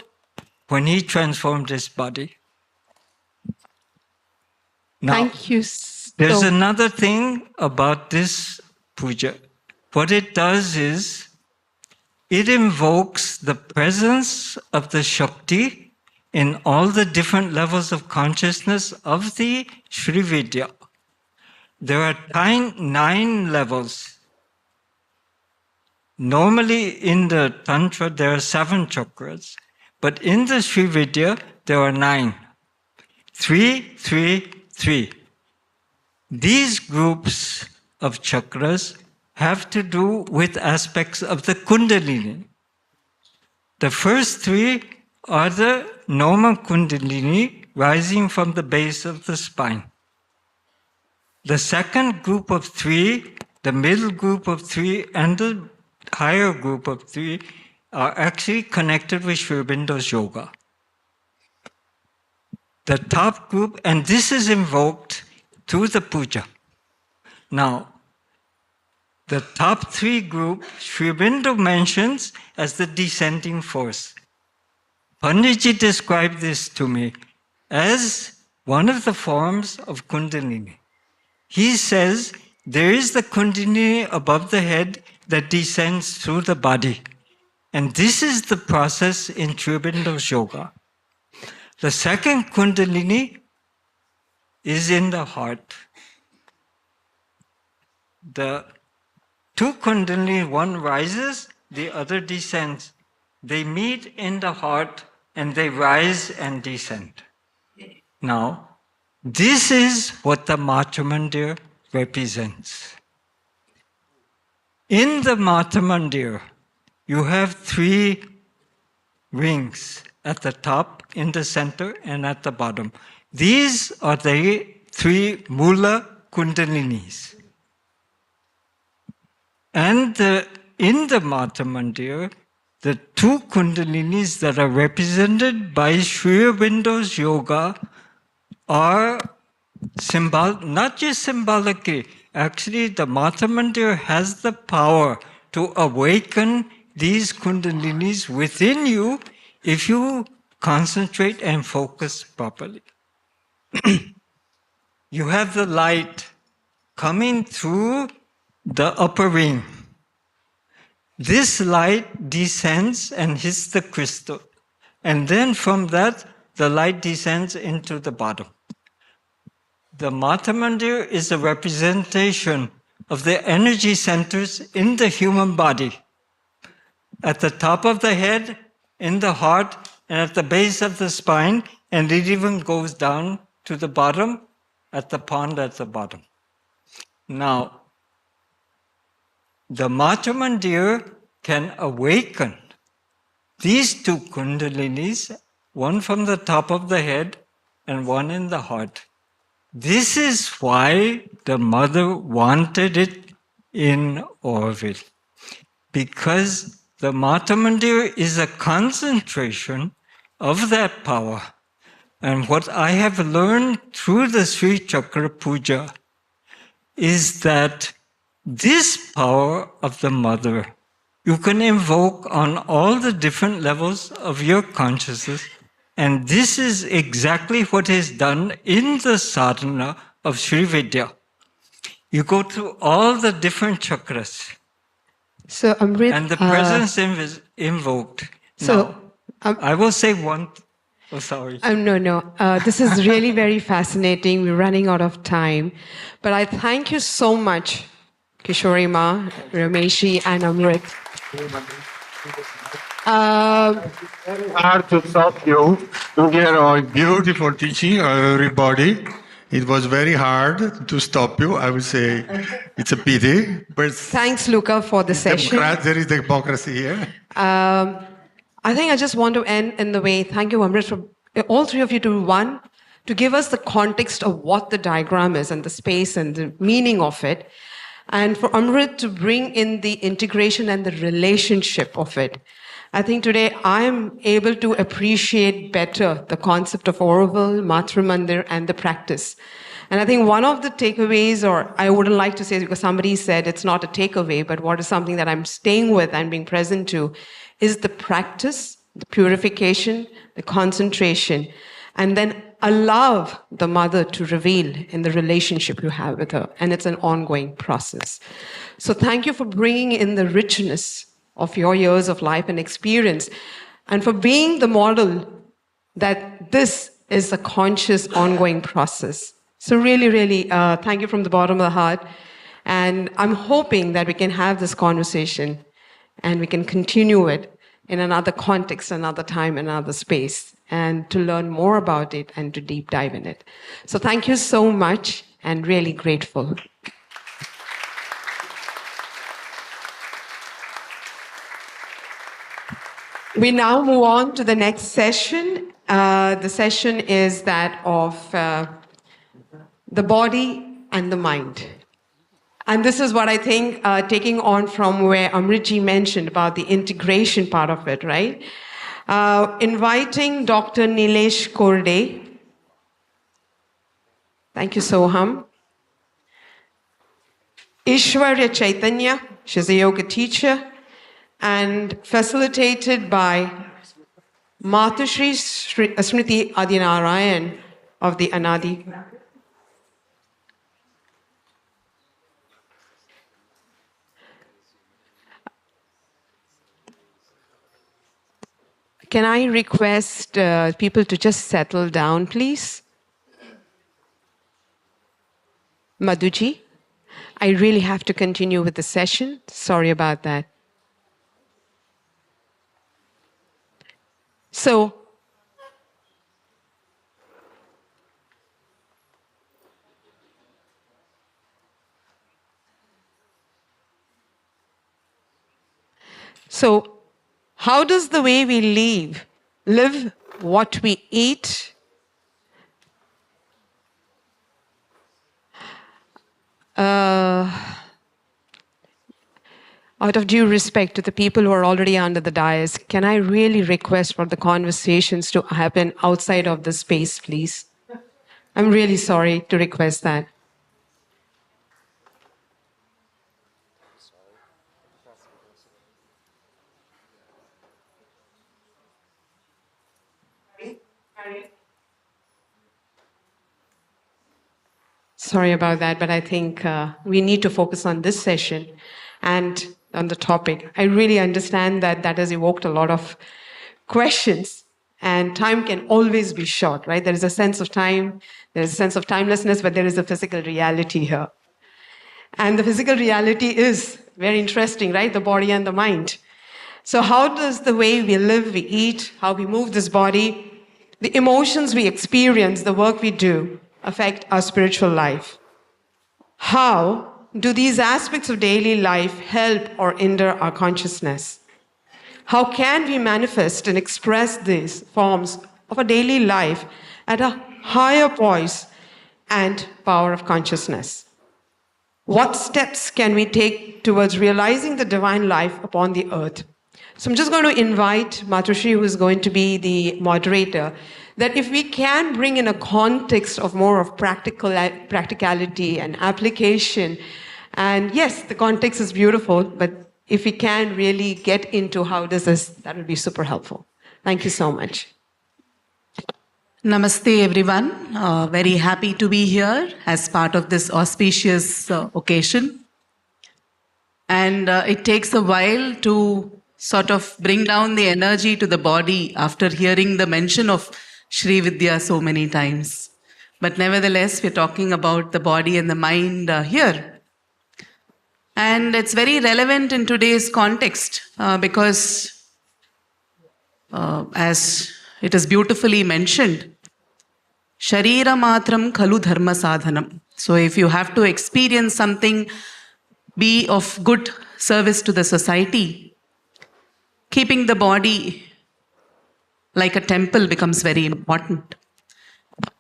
when he transformed his body. Now, Thank you. There's another thing about this puja. What it does is, it invokes the presence of the Shakti in all the different levels of consciousness of the Sri Vidya. There are 9 levels. Normally in the Tantra there are 7 chakras, but in the Sri Vidya there are 9. 3, 3, 3. These groups of chakras have to do with aspects of the Kundalini. The first 3 are the normal Kundalini rising from the base of the spine. The second group of 3, the middle group of 3, and the higher group of 3 are actually connected with Sri Aurobindo's yoga. The top group, and this is invoked through the puja. Now, the top three group, Sri Aurobindo mentions as the descending force. Panditji described this to me as one of the forms of Kundalini. He says there is the Kundalini above the head that descends through the body. And this is the process in Sri Aurobindo's yoga. The second Kundalini is in the heart. The two Kundalini, one rises, the other descends. They meet in the heart and they rise and descend. Now, this is what the Matra Mandir represents. In the Matra Mandir, you have three rings at the top, in the center, and at the bottom. These are the three Mula Kundalinis. And in the Matra Mandir, the two Kundalinis that are represented by Sri Aurobindo's yoga are not just symbolically. Actually, the Matra Mandir has the power to awaken these Kundalinis within you if you concentrate and focus properly. You have the light coming through the upper ring. This light descends and hits the crystal. And then from that, the light descends into the bottom. The Matra Mandir is a representation of the energy centers in the human body. At the top of the head, in the heart, and at the base of the spine, and it even goes down to the bottom, at the pond at the bottom. Now, the Matra Mandir can awaken these two Kundalinis, one from the top of the head and one in the heart. This is why the mother wanted it in Auroville, because the Matra Mandir is a concentration of that power. And what I have learned through the Sri Chakra Puja is that this power of the mother you can invoke on all the different levels of your consciousness. And this is exactly what is done in the sadhana of Sri Vidya. You go through all the different chakras. So, Amrit, and the presence is invoked. So, now, I will say one. Oh, sorry. No. This is really very fascinating. We're running out of time. But I thank you so much, Kishori Ma, Rameshi, and Amrit. Very hard to stop you to hear our beautiful teaching, everybody. It was very hard to stop you. I would say it's a pity. But thanks, Luca, for the session. There is democracy here. I think I just want to end in the way, thank you, Amrit, for all three of you to give us the context of what the diagram is and the space and the meaning of it. And for Amrit to bring in the integration and the relationship of it. I think today I'm able to appreciate better the concept of Auroville, Matra Mandir, and the practice. And I think one of the takeaways, or I wouldn't like to say because somebody said it's not a takeaway, but what is something that I'm staying with and being present to is the practice, the purification, the concentration, and then allow the mother to reveal in the relationship you have with her. And it's an ongoing process. So thank you for bringing in the richness of your years of life and experience, and for being the model that this is a conscious, ongoing process. So really, really, thank you from the bottom of the heart. And I'm hoping that we can have this conversation and we can continue it in another context, another time, another space, and to learn more about it and to deep dive in it. So thank you so much, and really grateful. We now move on to the next session. The session is that of the body and the mind. And this is what I think, taking on from where Amritji mentioned about the integration part of it, right? Inviting Dr. Nilesh Korde. Thank you, Soham. Ishwarya Chaitanya, she's a yoga teacher, and facilitated by Matashri Smriti Adinarayan of the Anadi. Can I request people to just settle down, please? Madhuji, I really have to continue with the session. Sorry about that. So, how does the way we live, what we eat, out of due respect to the people who are already under the dais, can I really request for the conversations to happen outside of the space, please? I'm really sorry to request that. Sorry about that, but I think we need to focus on this session and on the topic. I really understand that that has evoked a lot of questions, and time can always be short, right? There is a sense of time, there is a sense of timelessness, but there is a physical reality here. And the physical reality is very interesting, right? The body and the mind. So, how does the way we live, we eat, how we move this body, the emotions we experience, the work we do, affect our spiritual life? How do these aspects of daily life help or hinder our consciousness? How can we manifest and express these forms of a daily life at a higher poise and power of consciousness? What steps can we take towards realizing the divine life upon the earth? So I'm just going to invite Matushri, who is going to be the moderator, that if we can bring in a context of more of practicality and application, and yes, the context is beautiful, but if we can really get into how does this, that would be super helpful. Thank you so much. Namaste everyone. Very happy to be here as part of this auspicious occasion. And it takes a while to sort of bring down the energy to the body after hearing the mention of Sri Vidya so many times. But nevertheless, we're talking about the body and the mind here. And it's very relevant in today's context because as it is beautifully mentioned, Sharira matram khalu dharma sadhanam. So if you have to experience something, be of good service to the society, keeping the body like a temple becomes very important.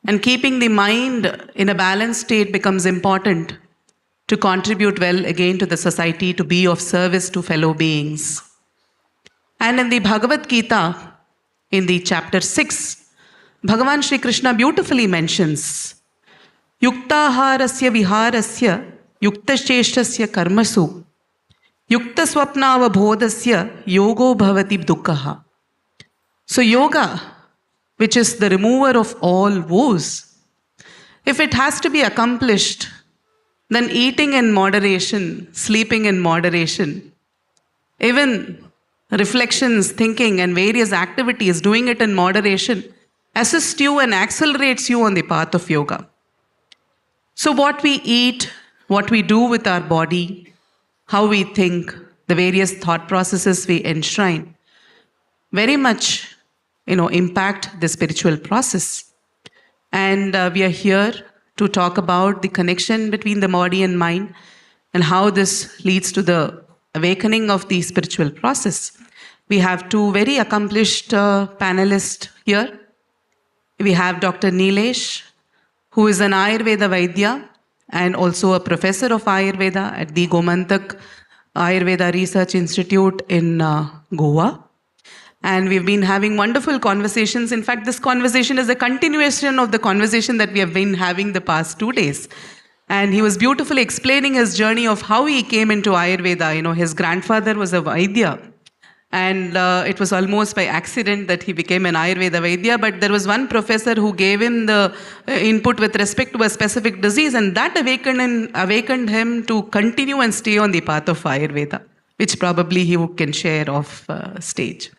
And keeping the mind in a balanced state becomes important to contribute well again to the society, to be of service to fellow beings. And in the Bhagavad Gita, in the chapter 6, Bhagavan Shri Krishna beautifully mentions Yuktaharasya viharasya yuktasheshtasya karmasu yuktaswapnavabodhasya yogo bhavati dukkaha. So yoga, which is the remover of all woes, if it has to be accomplished, then eating in moderation, sleeping in moderation, even reflections, thinking, and various activities, doing it in moderation, assists you and accelerates you on the path of yoga. So what we eat, what we do with our body, how we think, the various thought processes we enshrine, very much, impact the spiritual process. And we are here to talk about the connection between the body and mind and how this leads to the awakening of the spiritual process. We have two very accomplished panelists here. We have Dr. Nilesh, who is an Ayurveda Vaidya and also a professor of Ayurveda at the Gomantak Ayurveda Research Institute in Goa. And we've been having wonderful conversations. In fact, this conversation is a continuation of the conversation that we have been having the past 2 days. And he was beautifully explaining his journey of how he came into Ayurveda. You know, his grandfather was a Vaidya. And it was almost by accident that he became an Ayurveda Vaidya. But there was one professor who gave him the input with respect to a specific disease, and that awakened him to continue and stay on the path of Ayurveda, which probably he can share off stage.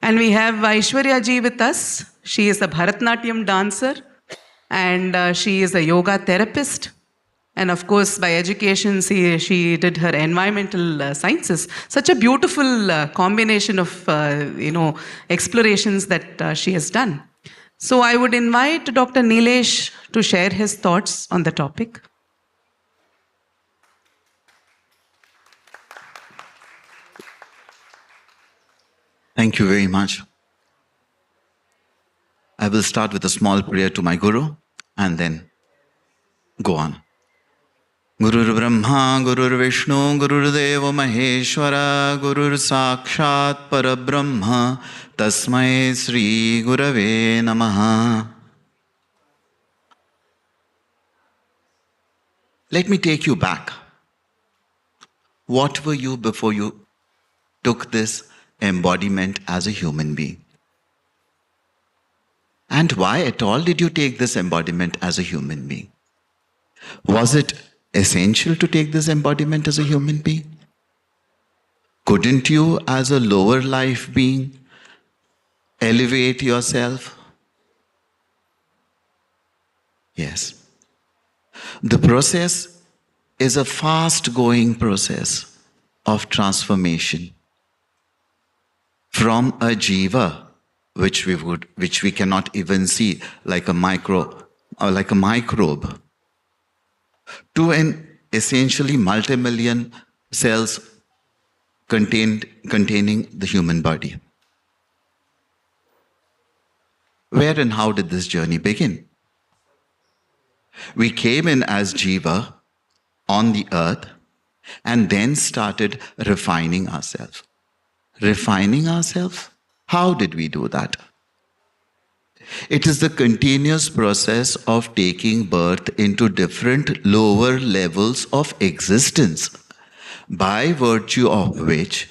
And we have Aishwarya Ji with us. She is a Bharatnatyam dancer, and she is a yoga therapist. And of course, by education, she did her environmental sciences. Such a beautiful combination of, explorations that she has done. So I would invite Dr. Nilesh to share his thoughts on the topic. Thank you very much. I will start with a small prayer to my Guru and then go on. Gurur Brahma, Gurur Vishnu, Gurur Deva Maheshwara, Gurur Sakshat Parabrahma, Tasmai Sri Gurave Namaha. Let me take you back. What were you before you took this embodiment as a human being? And why at all did you take this embodiment as a human being? Was it essential to take this embodiment as a human being? Couldn't you, as a lower life being, elevate yourself? Yes. The process is a fast-going process of transformation from a jiva, which we cannot even see, like a microbe, to an essentially multi-million cells containing the human body. Where and how did this journey begin? We came in as jiva on the earth and then started refining ourselves. Refining ourselves? How did we do that? It is the continuous process of taking birth into different lower levels of existence, by virtue of which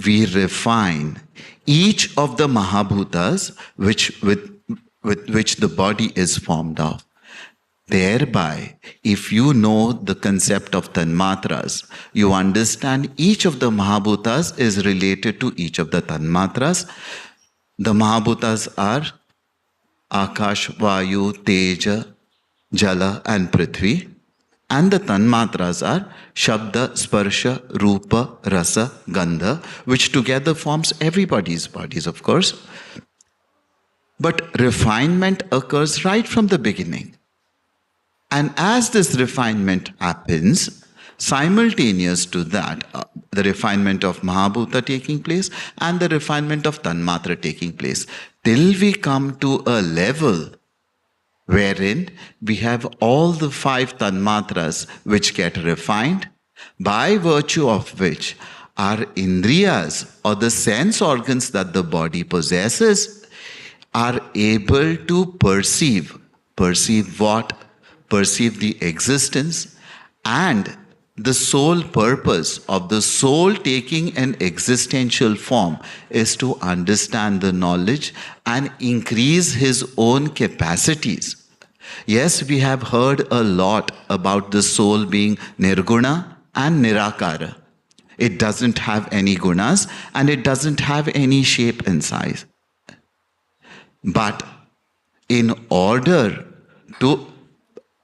we refine each of the Mahabhutas with which the body is formed of. Thereby, if you know the concept of Tanmatras, you understand each of the Mahabhutas is related to each of the Tanmatras. The Mahabhutas are Akash, Vayu, Teja, Jala and Prithvi. And the Tanmatras are Shabda, Sparsha, Rupa, Rasa, Gandha, which together forms everybody's bodies, of course. But refinement occurs right from the beginning. And as this refinement happens, simultaneous to that, the refinement of Mahabhuta taking place and the refinement of Tanmatra taking place, till we come to a level wherein we have all the 5 Tanmatras which get refined, by virtue of which our Indriyas, or the sense organs that the body possesses, are able to perceive. Perceive what? Perceive the existence, and the sole purpose of the soul taking an existential form is to understand the knowledge and increase his own capacities. Yes, we have heard a lot about the soul being nirguna and nirakara. It doesn't have any gunas and it doesn't have any shape and size. But in order to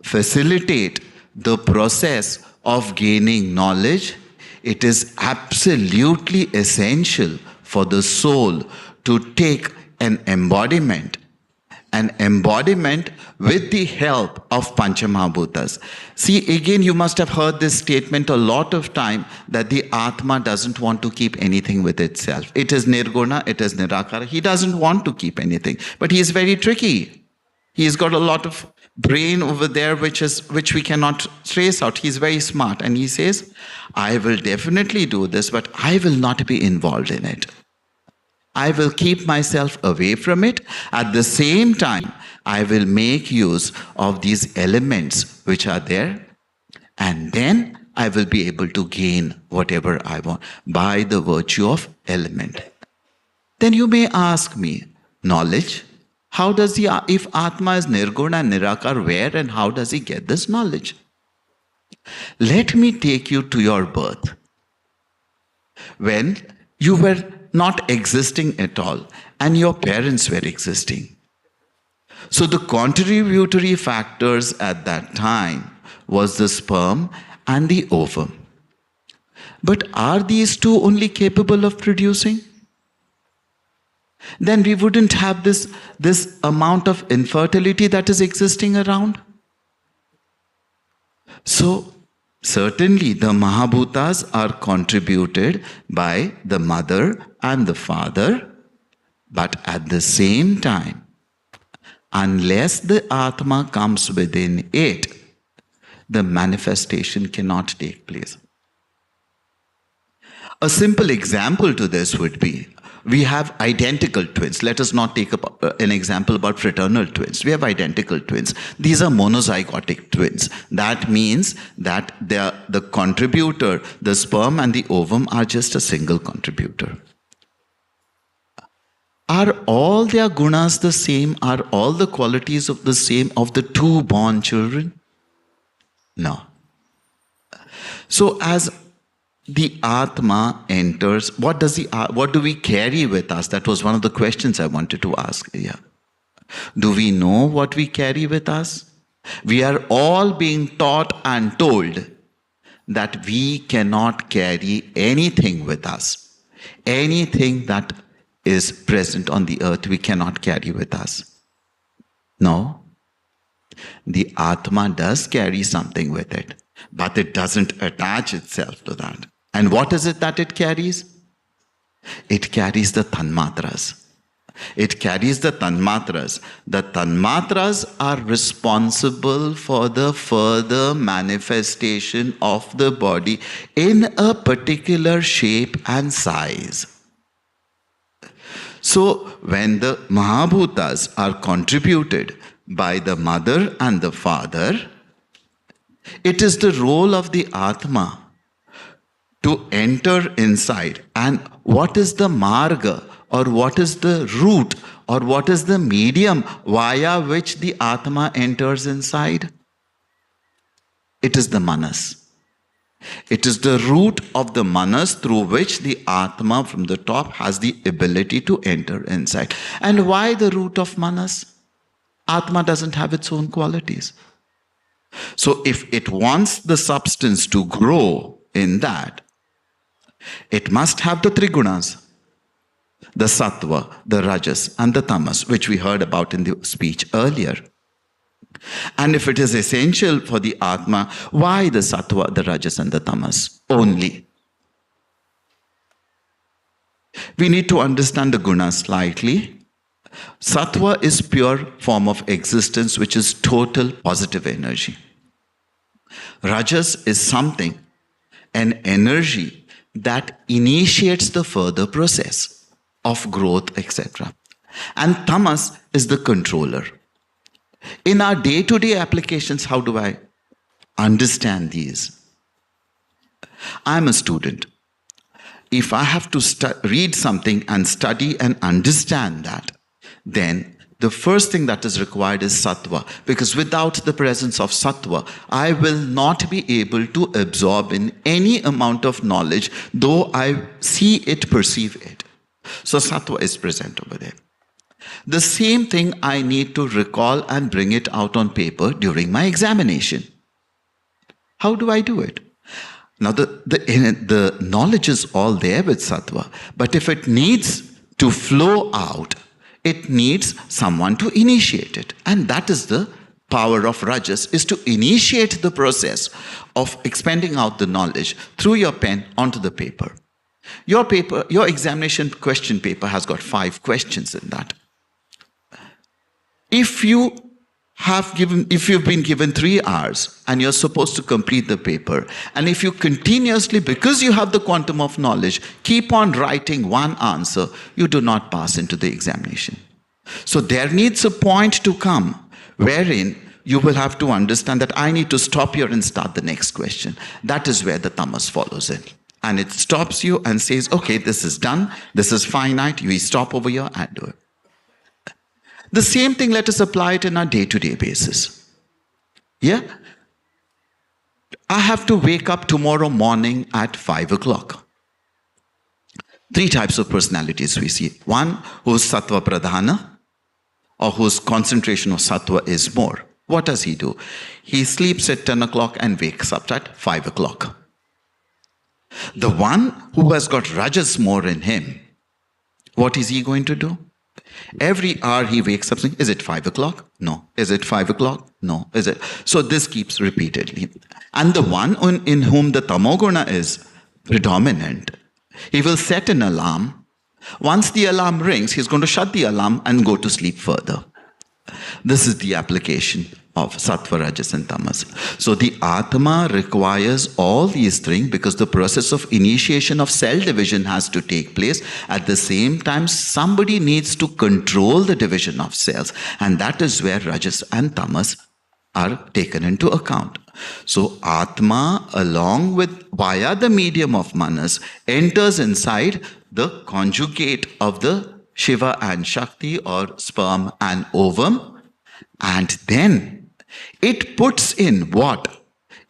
facilitate the process of gaining knowledge, it is absolutely essential for the soul to take an embodiment with the help of Panchamahabhutas. See, again, you must have heard this statement a lot of time, that the Atma doesn't want to keep anything with itself. It is Nirguna, it is Nirakara. He doesn't want to keep anything, but he is very tricky. He's got a lot of brain over there which we cannot trace out. He's very smart, and he says, I will definitely do this, but I will not be involved in it. I will keep myself away from it. At the same time, I will make use of these elements which are there, And then I will be able to gain whatever I want by the virtue of element. Then you may ask me, knowledge? How does he, if Atma is Nirguna and Nirakar, where and how does he get this knowledge? Let me take you to your birth. When you were not existing at all and your parents were existing. So the contributory factors at that time was the sperm and the ovum. But are these two only capable of producing? Then we wouldn't have this amount of infertility that is existing around. So certainly the Mahabhutas are contributed by the mother and the father, but at the same time, unless the Atma comes within it, the manifestation cannot take place. A simple example to this would be, we have identical twins. Let us not take an example about fraternal twins. We have identical twins. These are monozygotic twins. That means that the contributor, the sperm and the ovum, are just a single contributor. Are all their gunas the same? Are all the qualities of the same of the two born children? No. So as the Atma enters, what do we carry with us? That was one of the questions I wanted to ask here. Do we know what we carry with us? We are all being taught and told that we cannot carry anything with us. Anything that is present on the earth, we cannot carry with us. No. The Atma does carry something with it, but it doesn't attach itself to that. And what is it that it carries? It carries the tanmatras. It carries the tanmatras. The tanmatras are responsible for the further manifestation of the body in a particular shape and size. So when the Mahabhutas are contributed by the mother and the father, it is the role of the Atma to enter inside. And what is the marga, or what is the route, or what is the medium via which the Atma enters inside? It is the manas. It is the route of the manas through which the Atma from the top has the ability to enter inside. And why the route of manas? Atma doesn't have its own qualities. So if it wants the substance to grow in that, it must have the three gunas, the sattva, the rajas and the tamas, which we heard about in the speech earlier. And if it is essential for the Atma, why the sattva, the rajas and the tamas only? We need to understand the gunas slightly. Sattva is pure form of existence, which is total positive energy. Rajas is something, an energy that initiates the further process of growth, etc. And tamas is the controller. In our day-to-day applications, how do I understand these? I'm a student. If I have to read something and study and understand that, then the first thing that is required is sattva, because without the presence of sattva, I will not be able to absorb in any amount of knowledge, though I see it, perceive it. So sattva is present over there. The same thing I need to recall and bring it out on paper during my examination. How do I do it? Now the knowledge is all there with sattva, but if it needs to flow out, it needs someone to initiate it. And that is the power of rajas, is to initiate the process of expending out the knowledge through your pen onto the paper. Your examination question paper has got 5 questions in that. If you've been given 3 hours and you're supposed to complete the paper, and if you continuously, because you have the quantum of knowledge, keep on writing one answer, you do not pass into the examination. So there needs a point to come wherein you will have to understand that I need to stop here and start the next question. That is where the tamas follows in. And it stops you and says, okay, this is done, this is finite, we stop over here and do it. The same thing, let us apply it in our day-to-day basis. Yeah? I have to wake up tomorrow morning at 5 o'clock. 3 types of personalities we see. One who's sattva pradhana, or whose concentration of sattva is more. What does he do? He sleeps at 10 o'clock and wakes up at 5 o'clock. The one who has got rajas more in him, what is he going to do? Every hour he wakes up saying, is it 5 o'clock? No. Is it 5 o'clock? No. Is it? So this keeps repeatedly. And the one in whom the tamoguna is predominant, he will set an alarm. Once the alarm rings, he's going to shut the alarm and go to sleep further. This is the application of sattva, rajas and tamas. So the Atma requires all these things because the process of initiation of cell division has to take place. At the same time, somebody needs to control the division of cells, and that is where rajas and tamas are taken into account. So Atma, along with via the medium of manas, enters inside the conjugate of the Shiva and Shakti, or sperm and ovum, and then it puts in what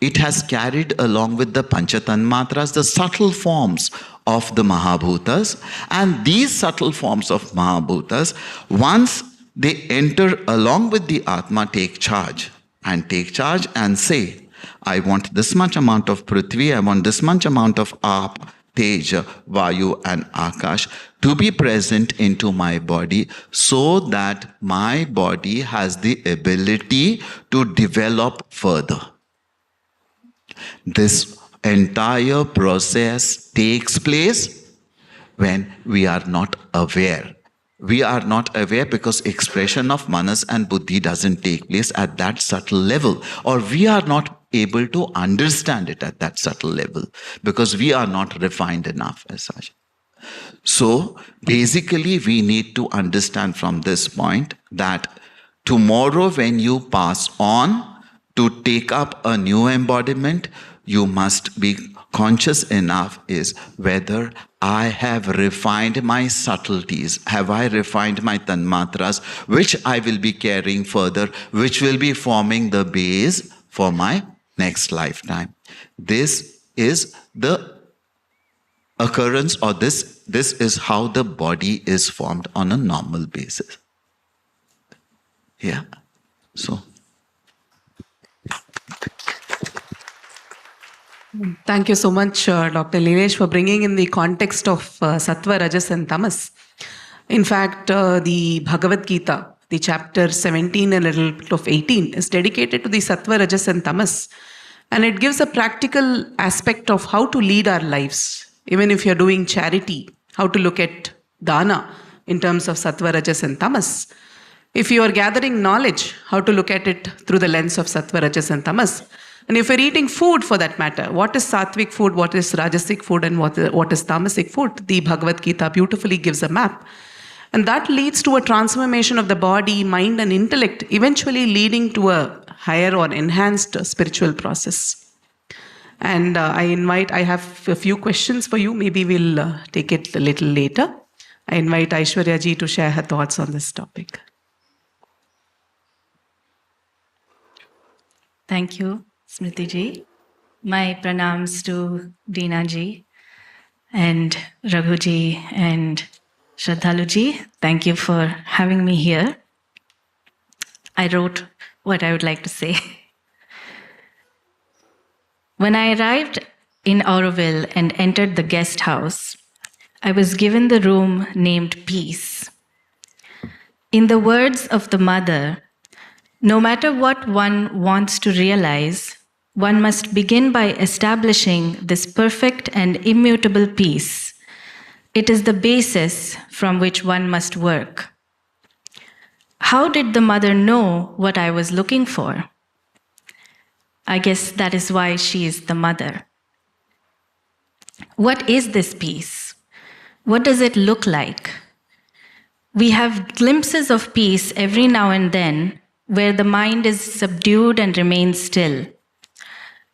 it has carried along with the Panchatanmatras, the subtle forms of the Mahabhutas. And these subtle forms of Mahabhutas, once they enter along with the Atma, take charge and say, I want this much amount of Prithvi, I want this much amount of Aap, Teja, Vayu and Akash to be present into my body, so that my body has the ability to develop further. This entire process takes place when we are not aware. We are not aware because expression of manas and buddhi doesn't take place at that subtle level, or we are not able to understand it at that subtle level because we are not refined enough as such. So basically we need to understand from this point that tomorrow when you pass on to take up a new embodiment, you must be conscious enough is whether I have refined my subtleties, have I refined my tanmatras, which I will be carrying further, which will be forming the base for my next lifetime. This is the occurrence, or this is how the body is formed on a normal basis. Yeah. So. Thank you so much, Dr. Leelesh, for bringing in the context of Sattva, Rajas and Tamas. In fact, the Bhagavad Gita, the chapter 17 and a little bit of 18 is dedicated to the Sattva, Rajas and Tamas. And it gives a practical aspect of how to lead our lives. Even if you're doing charity, how to look at dana in terms of Sattva, Rajas and Tamas. If you are gathering knowledge, how to look at it through the lens of Sattva, Rajas and Tamas. And if you're eating food for that matter, what is sattvic food, what is rajasic food, and what is tamasic food? The Bhagavad Gita beautifully gives a map. And that leads to a transformation of the body, mind, and intellect, eventually leading to a higher or enhanced spiritual process. And I have a few questions for you. Maybe we'll take it a little later. I invite Aishwarya ji to share her thoughts on this topic. Thank you, Smriti ji. My pranams to Deena ji and Raghu ji and Shraddhalu ji. Thank you for having me here. I wrote what I would like to say. When I arrived in Aurobindo and entered the guest house, I was given the room named Peace. In the words of the mother, no matter what one wants to realize, one must begin by establishing this perfect and immutable peace. It is the basis from which one must work. How did the mother know what I was looking for? I guess that is why she is the mother. What is this peace? What does it look like? We have glimpses of peace every now and then, where the mind is subdued and remains still.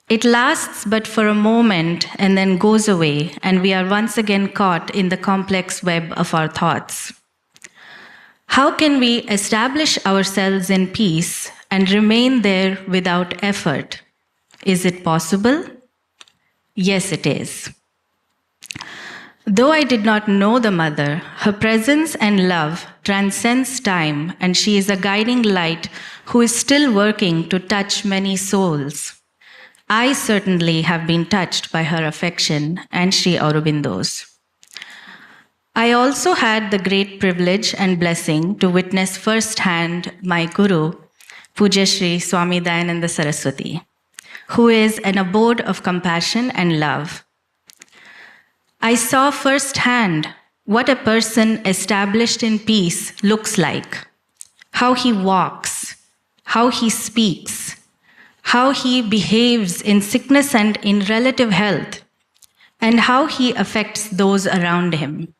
It lasts but for a moment and then goes away, and we are once again caught in the complex web of our thoughts. How can we establish ourselves in peace and remain there without effort? Is it possible? Yes, it is. Though I did not know the mother, her presence and love transcends time, and she is a guiding light who is still working to touch many souls. I certainly have been touched by her affection and Sri Aurobindo's. I also had the great privilege and blessing to witness firsthand my Guru, Pujya Sri Swami Dayananda Saraswati, who is an abode of compassion and love. I saw firsthand what a person established in peace looks like, how he walks, how he speaks, how he behaves in sickness and in relative health, and how he affects those around him.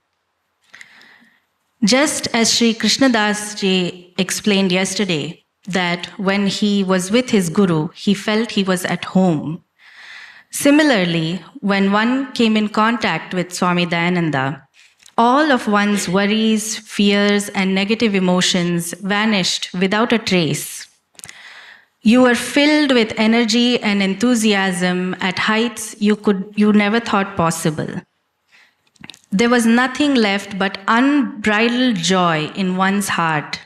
Just as Sri Krishnadas Ji explained yesterday, that when he was with his Guru, he felt he was at home. Similarly, when one came in contact with Swami Dayananda, all of one's worries, fears, and negative emotions vanished without a trace. You were filled with energy and enthusiasm at heights you never thought possible. There was nothing left but unbridled joy in one's heart.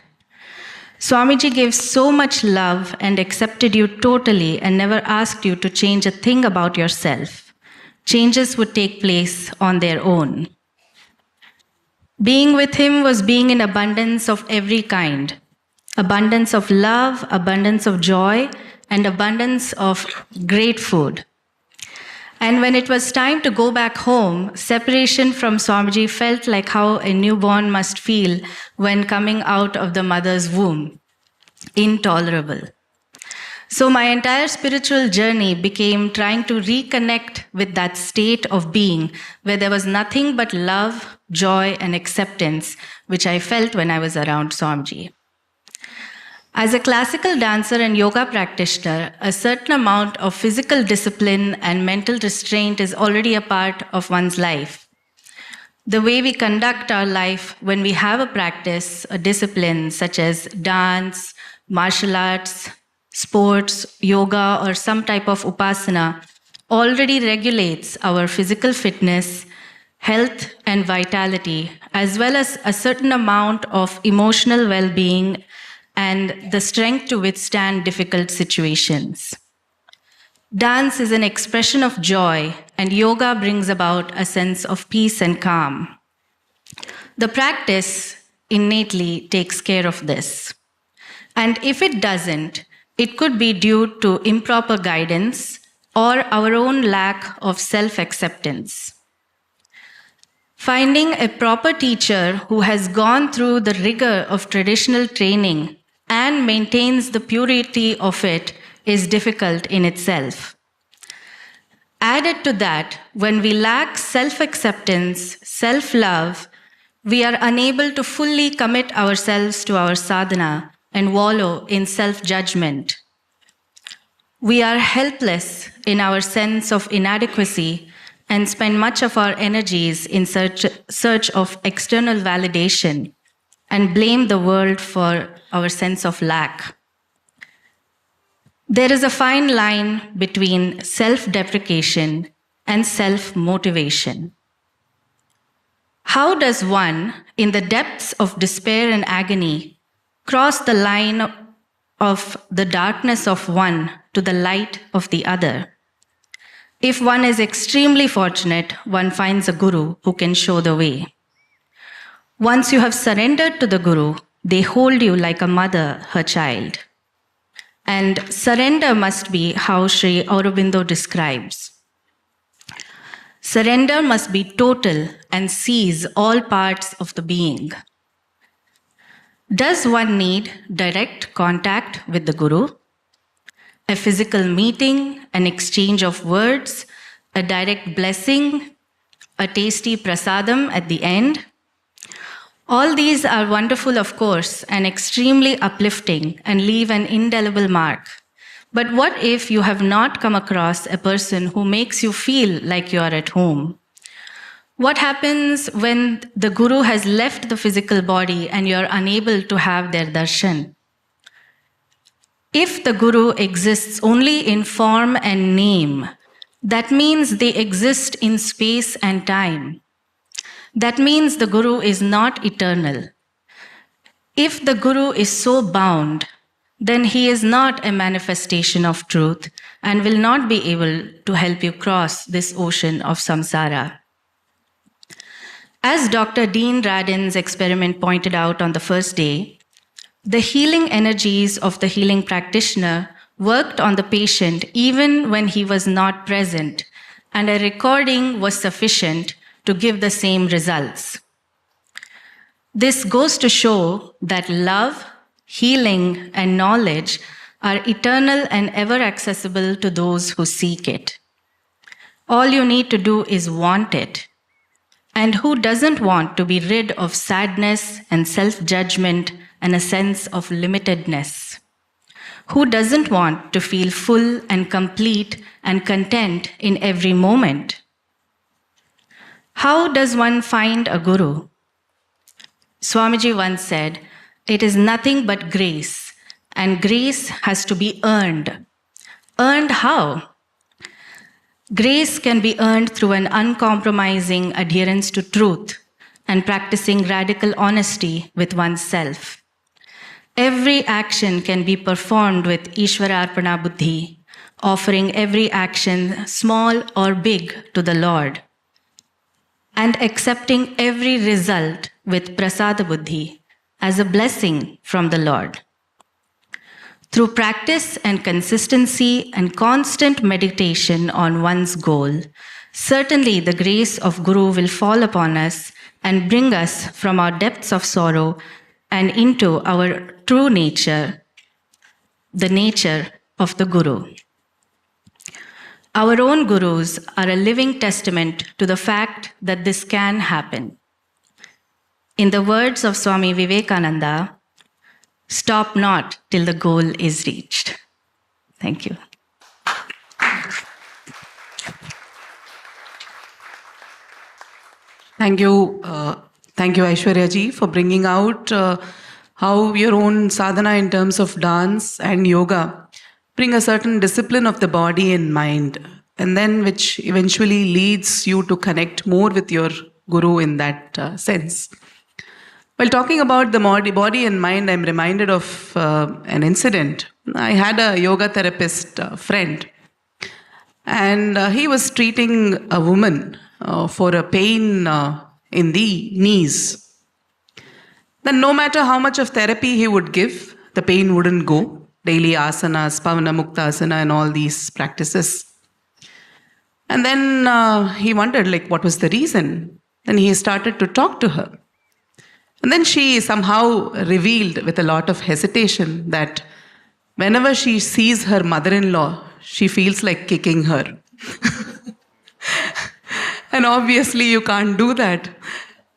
Swamiji gave so much love and accepted you totally and never asked you to change a thing about yourself. Changes would take place on their own. Being with him was being in abundance of every kind. Abundance of love, abundance of joy, and abundance of great food. And when it was time to go back home, separation from Swamiji felt like how a newborn must feel when coming out of the mother's womb. Intolerable. So my entire spiritual journey became trying to reconnect with that state of being where there was nothing but love, joy, and acceptance, which I felt when I was around Swamiji. As a classical dancer and yoga practitioner, a certain amount of physical discipline and mental restraint is already a part of one's life. The way we conduct our life when we have a practice, a discipline such as dance, martial arts, sports, yoga, or some type of upasana already regulates our physical fitness, health, and vitality, as well as a certain amount of emotional well-being and the strength to withstand difficult situations. Dance is an expression of joy, and yoga brings about a sense of peace and calm. The practice innately takes care of this. And if it doesn't, it could be due to improper guidance or our own lack of self-acceptance. Finding a proper teacher who has gone through the rigor of traditional training and maintains the purity of it is difficult in itself. Added to that, when we lack self-acceptance, self-love, we are unable to fully commit ourselves to our sadhana and wallow in self-judgment. We are helpless in our sense of inadequacy and spend much of our energies in search of external validation and blame the world for our sense of lack. There is a fine line between self-deprecation and self-motivation. How does one, in the depths of despair and agony, cross the line of the darkness of one to the light of the other? If one is extremely fortunate, one finds a guru who can show the way. Once you have surrendered to the guru, they hold you like a mother her child. And surrender must be how Sri Aurobindo describes. Surrender must be total and seize all parts of the being. Does one need direct contact with the guru? A physical meeting, an exchange of words, a direct blessing, a tasty prasadam at the end? All these are wonderful, of course, and extremely uplifting and leave an indelible mark. But what if you have not come across a person who makes you feel like you are at home? What happens when the guru has left the physical body and you are unable to have their darshan? If the guru exists only in form and name, that means they exist in space and time. That means the guru is not eternal. If the guru is so bound, then he is not a manifestation of truth and will not be able to help you cross this ocean of samsara. As Dr. Dean Radin's experiment pointed out on the first day, the healing energies of the healing practitioner worked on the patient even when he was not present, and a recording was sufficient to give the same results. This goes to show that love, healing, and knowledge are eternal and ever accessible to those who seek it. All you need to do is want it. And who doesn't want to be rid of sadness and self-judgment and a sense of limitedness? Who doesn't want to feel full and complete and content in every moment? How does one find a guru? Swamiji once said, "It is nothing but grace, and grace has to be earned." Earned how? Grace can be earned through an uncompromising adherence to truth and practicing radical honesty with oneself. Every action can be performed with Ishwararpana Buddhi, offering every action, small or big, to the Lord, and accepting every result with Prasada Buddhi as a blessing from the Lord. Through practice and consistency and constant meditation on one's goal, certainly the grace of Guru will fall upon us and bring us from our depths of sorrow and into our true nature, the nature of the Guru. Our own Gurus are a living testament to the fact that this can happen. In the words of Swami Vivekananda, "Stop not till the goal is reached." Thank you. Thank you, Aishwarya ji, for bringing out how your own sadhana in terms of dance and yoga bring a certain discipline of the body and mind, and then which eventually leads you to connect more with your guru in that sense. While talking about the body and mind, I'm reminded of an incident. I had a yoga therapist friend, and he was treating a woman for a pain in the knees. Then no matter how much of therapy he would give, the pain wouldn't go. Daily asanas, pavana mukta asana, and all these practices. And then he wondered, what was the reason? Then he started to talk to her. And then she somehow revealed with a lot of hesitation that whenever she sees her mother-in-law, she feels like kicking her. And obviously you can't do that.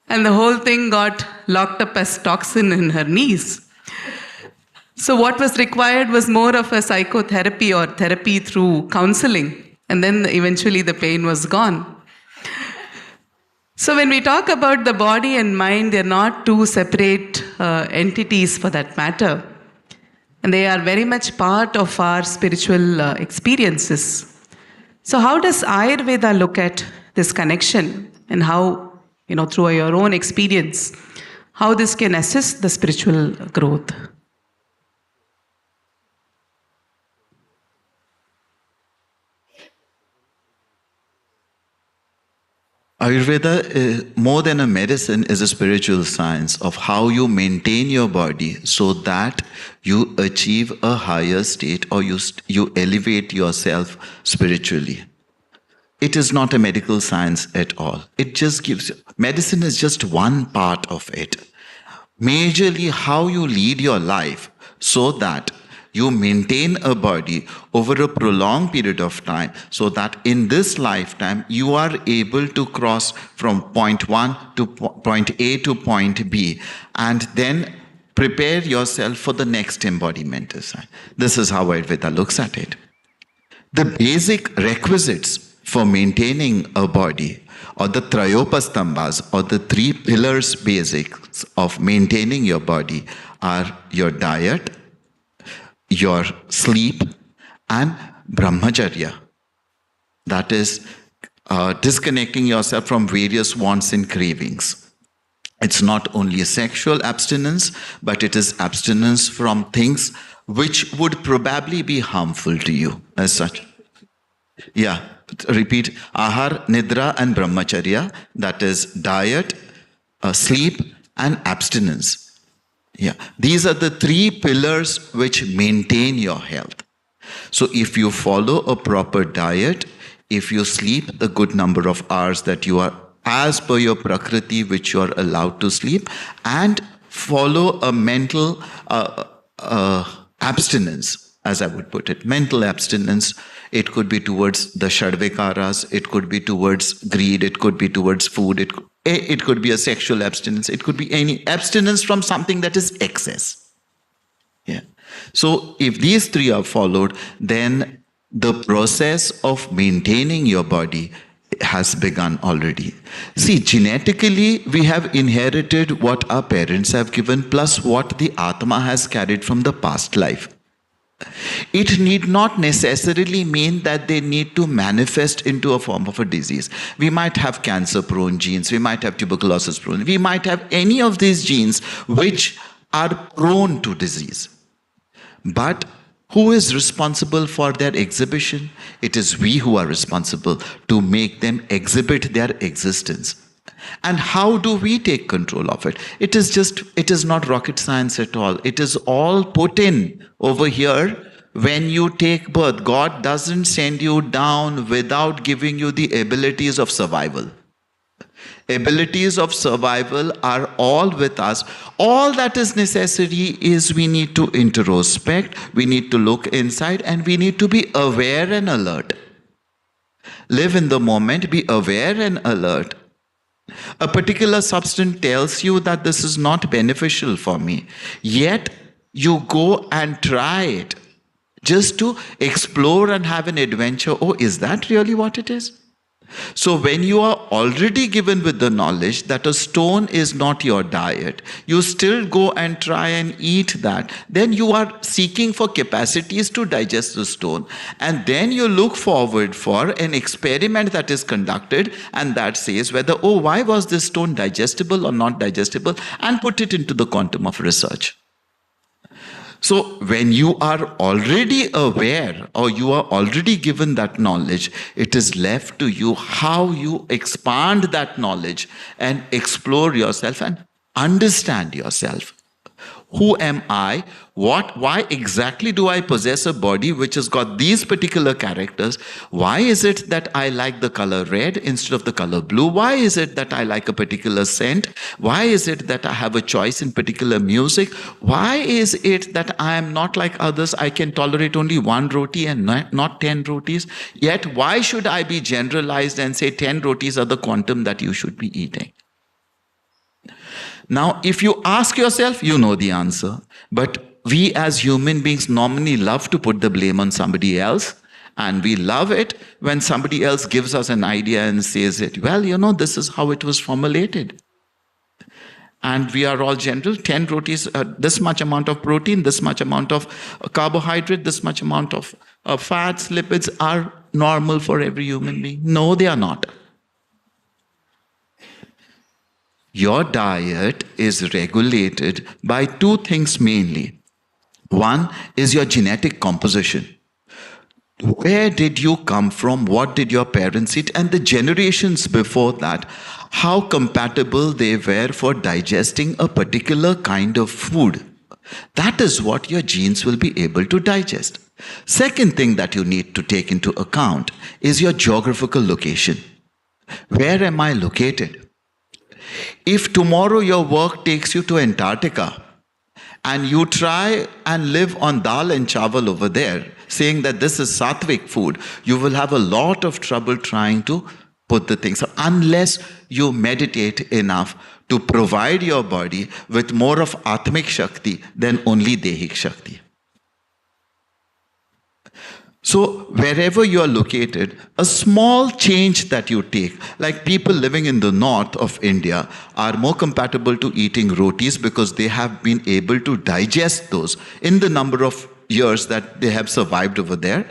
And the whole thing got locked up as toxin in her knees. So what was required was more of a psychotherapy or therapy through counseling. And then eventually the pain was gone. So when we talk about the body and mind, they're not two separate entities for that matter. And they are very much part of our spiritual experiences. So how does Ayurveda look at this connection, and how, through your own experience, how this can assist the spiritual growth? Ayurveda, more than a medicine, is a spiritual science of how you maintain your body so that you achieve a higher state, or you elevate yourself spiritually. It is not a medical science at all. It just gives you, medicine is just one part of it. Majorly how you lead your life so that You maintain a body over a prolonged period of time so that in this lifetime you are able to cross from point 1 to point A to point B and then prepare yourself for the next embodiment. This is how Ayurveda looks at it. The basic requisites for maintaining a body, or the Trayopastambhas, or the 3 pillars basics of maintaining your body, are your diet, your sleep, and brahmacharya. That is disconnecting yourself from various wants and cravings. It's not only a sexual abstinence, but it is abstinence from things which would probably be harmful to you as such. Yeah, repeat. Ahar, Nidra and Brahmacharya. That is diet, sleep and abstinence. Yeah, these are the 3 pillars which maintain your health. So if you follow a proper diet, if you sleep the good number of hours that you are as per your prakriti which you are allowed to sleep, and follow a mental abstinence, as I would put it, mental abstinence. It could be towards the Shadvikaras, it could be towards greed, it could be towards food, it could be a sexual abstinence, it could be any abstinence from something that is excess. Yeah. So if these 3 are followed, then the process of maintaining your body has begun already. See, genetically, we have inherited what our parents have given plus what the Atma has carried from the past life. It need not necessarily mean that they need to manifest into a form of a disease. We might have cancer-prone genes, we might have tuberculosis-prone, we might have any of these genes which are prone to disease. But who is responsible for their exhibition? It is we who are responsible to make them exhibit their existence. And how do we take control of it? It is not rocket science at all. It is all put in over here when you take birth. God doesn't send you down without giving you the abilities of survival. Abilities of survival are all with us. All that is necessary is we need to introspect, we need to look inside, and we need to be aware and alert. Live in the moment, be aware and alert. A particular substance tells you that this is not beneficial for me, yet you go and try it just to explore and have an adventure. Oh, is that really what it is? So when you are already given with the knowledge that a stone is not your diet, you still go and try and eat that, then you are seeking for capacities to digest the stone. And then you look forward for an experiment that is conducted and that says whether, oh, why was this stone digestible or not digestible, and put it into the quantum of research. So when you are already aware or you are already given that knowledge, it is left to you how you expand that knowledge and explore yourself and understand yourself. Who am I? Why exactly do I possess a body which has got these particular characters? Why is it that I like the color red instead of the color blue? Why is it that I like a particular scent? Why is it that I have a choice in particular music? Why is it that I am not like others? I can tolerate only 1 roti and not 10 rotis. Yet why should I be generalized and say 10 rotis are the quantum that you should be eating? Now, if you ask yourself, you know the answer. But we as human beings normally love to put the blame on somebody else. And we love it when somebody else gives us an idea and says it. Well, you know, this is how it was formulated. And we are all general. 10 rotis, this much amount of protein, this much amount of carbohydrate, this much amount of fats, lipids are normal for every human being. No, they are not. Your diet is regulated by 2 things mainly. One is your genetic composition. Where did you come from? What did your parents eat? And the generations before that, how compatible they were for digesting a particular kind of food. That is what your genes will be able to digest. Second thing that you need to take into account is your geographical location. Where am I located? If tomorrow your work takes you to Antarctica and you try and live on dal and chawal over there, saying that this is sattvic food, you will have a lot of trouble trying to put the things, unless you meditate enough to provide your body with more of atmic shakti than only dehik shakti. So wherever you are located, a small change that you take, like people living in the north of India are more compatible to eating rotis because they have been able to digest those in the number of years that they have survived over there.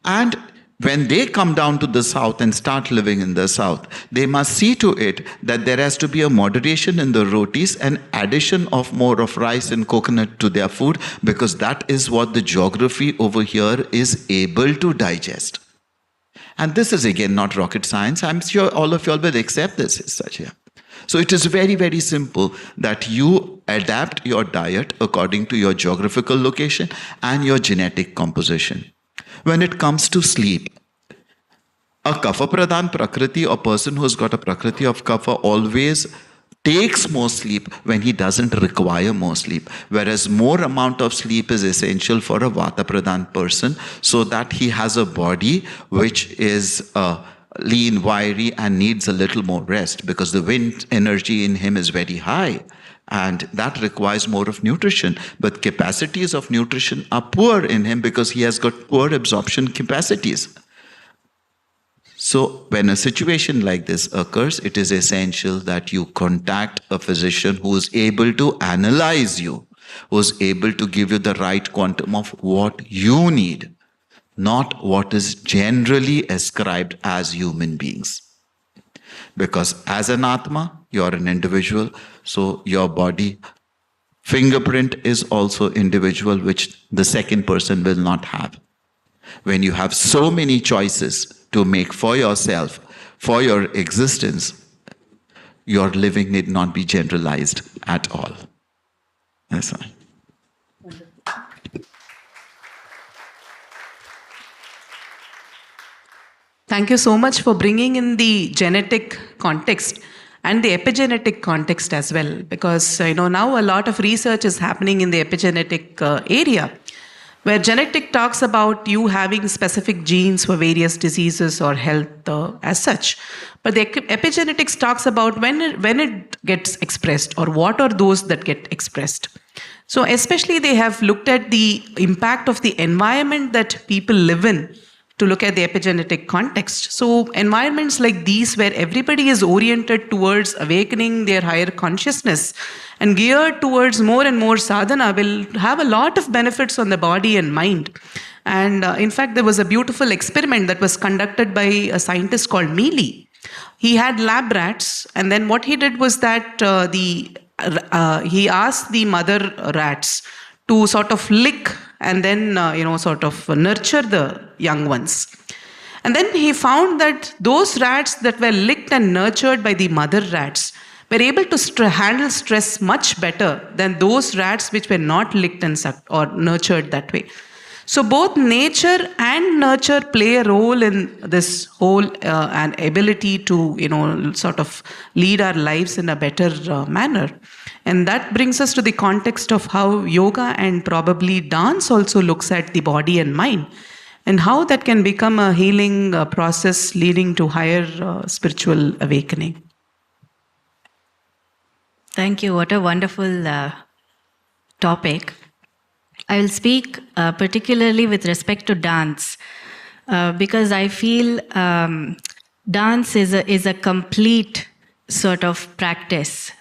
And when they come down to the south and start living in the south, they must see to it that there has to be a moderation in the rotis and addition of more of rice and coconut to their food, because that is what the geography over here is able to digest. And this is again not rocket science. I'm sure all of you all will accept this as such here. So it is very, very simple that you adapt your diet according to your geographical location and your genetic composition. When it comes to sleep, a kapha pradhan prakriti, or person who's got a prakriti of kapha, always takes more sleep when he doesn't require more sleep, whereas more amount of sleep is essential for a vata pradhan person, so that he has a body which is lean, wiry, and needs a little more rest, because the wind energy in him is very high. And that requires more of nutrition. But capacities of nutrition are poor in him because he has got poor absorption capacities. So when a situation like this occurs, it is essential that you contact a physician who is able to analyze you, who is able to give you the right quantum of what you need, not what is generally ascribed as human beings. Because as an Atma, you're an individual, so your body fingerprint is also individual, which the second person will not have. When you have so many choices to make for yourself, for your existence, your living need not be generalized at all. That's all. Thank you so much for bringing in the genetic context and the epigenetic context as well, because now a lot of research is happening in the epigenetic area, where genetic talks about you having specific genes for various diseases or health as such. But the epigenetics talks about when it gets expressed, or what are those that get expressed. So especially they have looked at the impact of the environment that people live in to look at the epigenetic context. So environments like these, where everybody is oriented towards awakening their higher consciousness and geared towards more and more sadhana, will have a lot of benefits on the body and mind. And in fact, there was a beautiful experiment that was conducted by a scientist called Mealy. He had lab rats, and then what he did was that he asked the mother rats to sort of lick and then sort of nurture the young ones. And then he found that those rats that were licked and nurtured by the mother rats were able to handle stress much better than those rats which were not licked and sucked or nurtured that way. So both nature and nurture play a role in this whole and ability to sort of lead our lives in a better manner. And that brings us to the context of how yoga and probably dance also looks at the body and mind, and how that can become a healing process leading to higher spiritual awakening. Thank you. What a wonderful topic. I will speak particularly with respect to dance, because I feel dance is a complete sort of practice.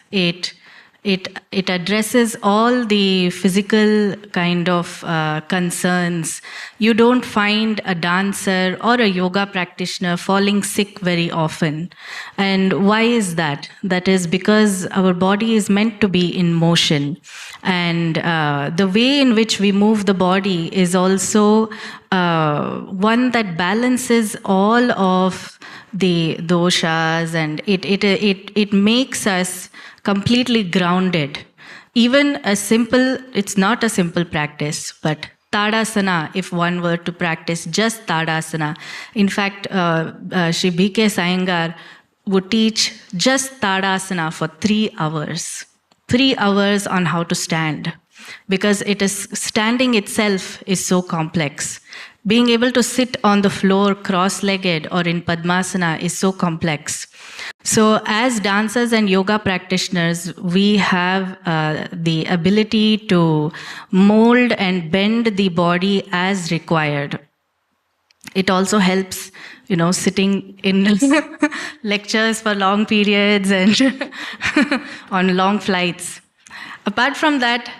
It addresses all the physical kind of concerns. You don't find a dancer or a yoga practitioner falling sick very often. And why is that? That is because our body is meant to be in motion. And the way in which we move the body is also one that balances all of the doshas, and it makes us completely grounded. Even it's not a simple practice, but Tadasana, if one were to practice just Tadasana. In fact, Sri B.K. Sayangar would teach just Tadasana for 3 hours. 3 hours on how to stand. because it is standing itself is so complex. Being able to sit on the floor cross-legged or in Padmasana is so complex. So as dancers and yoga practitioners, we have the ability to mold and bend the body as required. It also helps, sitting in lectures for long periods and on long flights. Apart from that,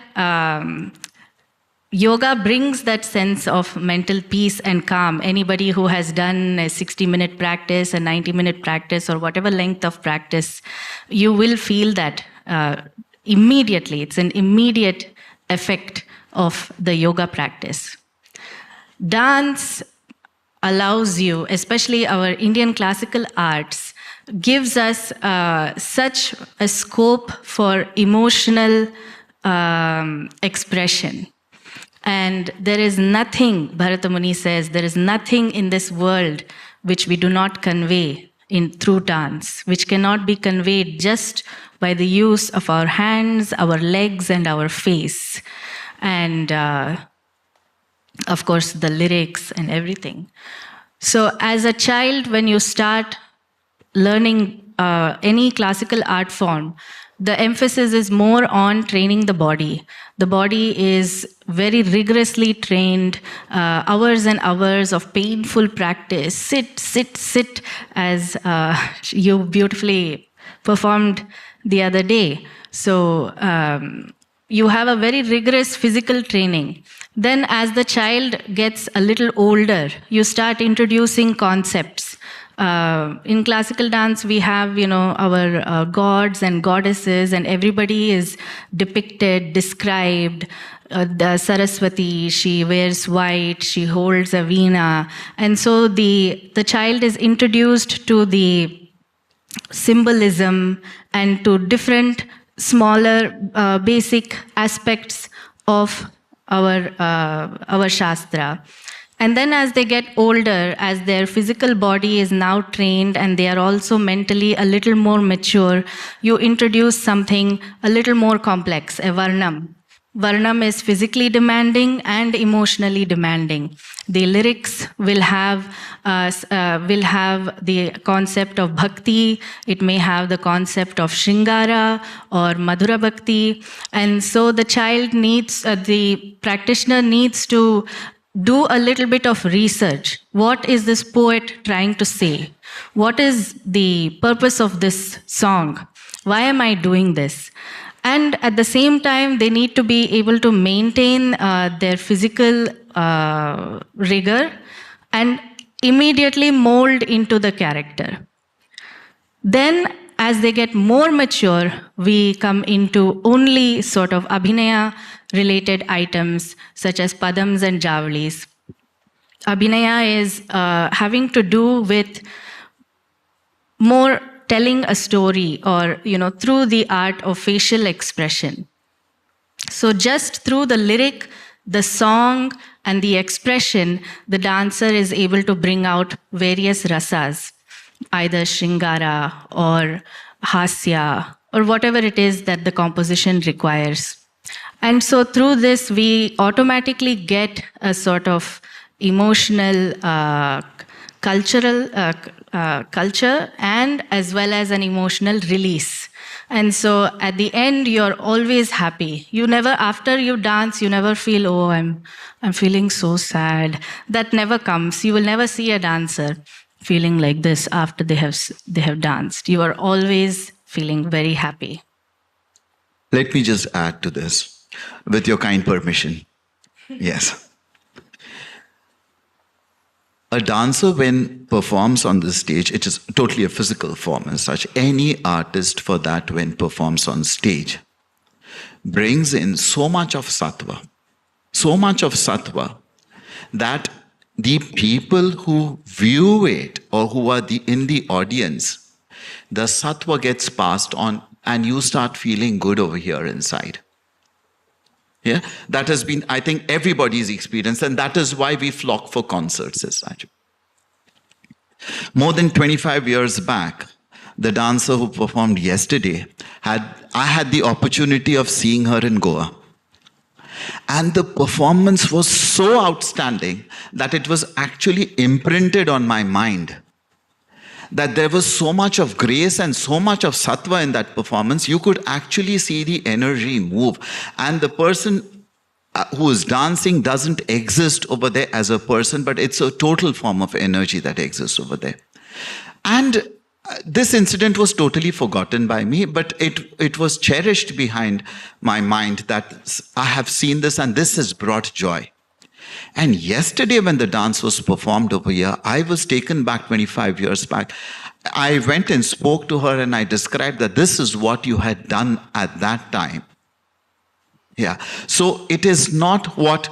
yoga brings that sense of mental peace and calm. Anybody who has done a 60-minute practice, a 90-minute practice, or whatever length of practice, you will feel that immediately. It's an immediate effect of the yoga practice. Dance allows you, especially our Indian classical arts, gives us such a scope for emotional expression. And there is nothing, Bharata Muni says, there is nothing in this world which we do not convey through dance, which cannot be conveyed just by the use of our hands, our legs, and our face. And of course, the lyrics and everything. So as a child, when you start learning any classical art form, the emphasis is more on training the body. The body is very rigorously trained, hours and hours of painful practice. Sit, sit, sit, as you beautifully performed the other day. So you have a very rigorous physical training. Then as the child gets a little older, you start introducing concepts. In classical dance, we have, our gods and goddesses, and everybody is depicted, described. The Saraswati, she wears white, she holds a veena. And so the child is introduced to the symbolism and to different smaller basic aspects of our Shastra. And then as they get older, as their physical body is now trained and they are also mentally a little more mature, you introduce something a little more complex, a Varnam. Varnam is physically demanding and emotionally demanding. The lyrics will have the concept of bhakti. It may have the concept of shringara or madhura bhakti. And so the child needs, the practitioner needs to do a little bit of research. What is this poet trying to say? What is the purpose of this song? Why am I doing this? And at the same time, they need to be able to maintain their physical rigor and immediately mold into the character. Then, as they get more mature, we come into only sort of abhinaya-related items, such as padams and javalis. Abhinaya is having to do with more telling a story or, through the art of facial expression. So just through the lyric, the song, and the expression, the dancer is able to bring out various rasas, either shringara or hasya, or whatever it is that the composition requires. And so through this, we automatically get a sort of emotional, culture and as well as an emotional release. And so at the end, you're always happy. You never, after you dance, you never feel, oh, I'm feeling so sad. That never comes. You will never see a dancer feeling like this after they have danced. You are always feeling very happy. Let me just add to this, with your kind permission. Yes. A dancer, when performs on the stage, it is totally a physical form as such. Any artist, for that, when performs on stage, brings in so much of sattva that the people who view it or who are in the audience, the sattva gets passed on and you start feeling good over here inside. Yeah, that has been, I think, everybody's experience, and that is why we flock for concerts as such. More than 25 years back, the dancer who performed yesterday, I had the opportunity of seeing her in Goa. And the performance was so outstanding that it was actually imprinted on my mind. That there was so much of grace and so much of sattva in that performance, you could actually see the energy move. And the person who is dancing doesn't exist over there as a person, but it's a total form of energy that exists over there. And this incident was totally forgotten by me, but it was cherished behind my mind that I have seen this and this has brought joy. And yesterday when the dance was performed over here, I was taken back 25 years back. I went and spoke to her and I described that this is what you had done at that time. Yeah. So it is not what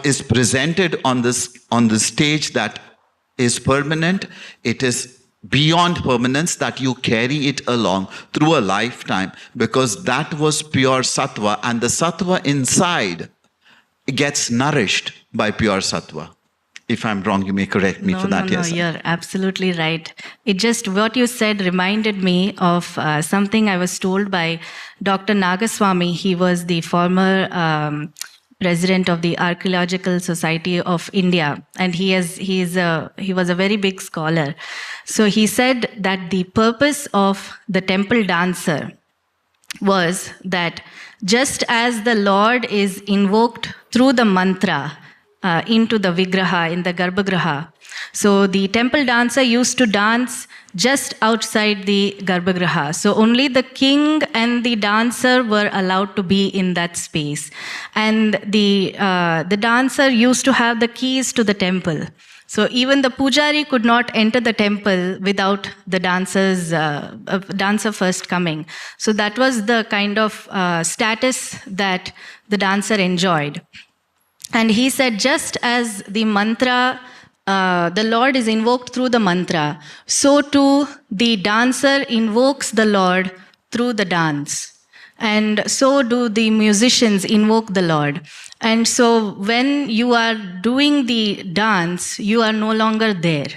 is presented on the stage that is permanent. It is beyond permanence that you carry it along through a lifetime, because that was pure sattva, and the sattva inside gets nourished by pure sattva. If I'm wrong, you may correct me for that. No, you're absolutely right. It just, what you said reminded me of something I was told by Dr. Nagaswamy. He was the former president of the Archaeological Society of India, and he was a very big scholar. So he said that the purpose of the temple dancer was that just as the Lord is invoked through the mantra into the vigraha, in the garbhagriha, so the temple dancer used to dance just outside the garbhagriha. So only the king and the dancer were allowed to be in that space. And the dancer used to have the keys to the temple. So even the pujari could not enter the temple without the dancer first coming. So that was the kind of status that the dancer enjoyed. And he said, just as the mantra, the Lord is invoked through the mantra, so too the dancer invokes the Lord through the dance. And so do the musicians invoke the Lord. And so when you are doing the dance, you are no longer there.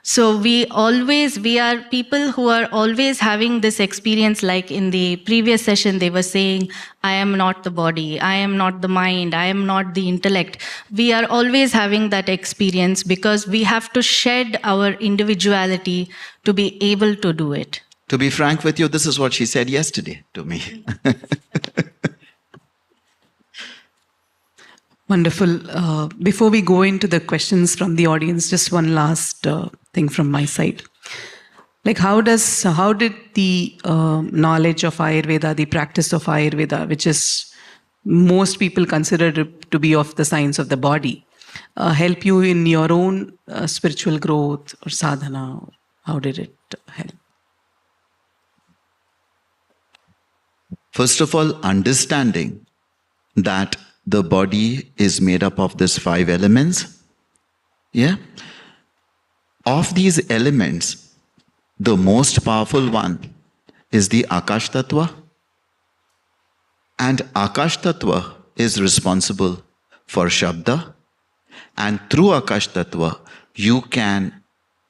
So we are people who are always having this experience, like in the previous session, they were saying, I am not the body, I am not the mind, I am not the intellect. We are always having that experience because we have to shed our individuality to be able to do it. To be frank with you, this is what she said yesterday to me. Wonderful. Before we go into the questions from the audience, just one last thing from my side. Like how did the knowledge of Ayurveda, the practice of Ayurveda, which is most people consider to be of the science of the body, help you in your own spiritual growth or sadhana? How did it help? First of all, understanding that the body is made up of these 5 elements. Yeah? Of these elements, the most powerful one is the Akash Tattva. And Akash Tattva is responsible for Shabda. And through Akash Tattva, you can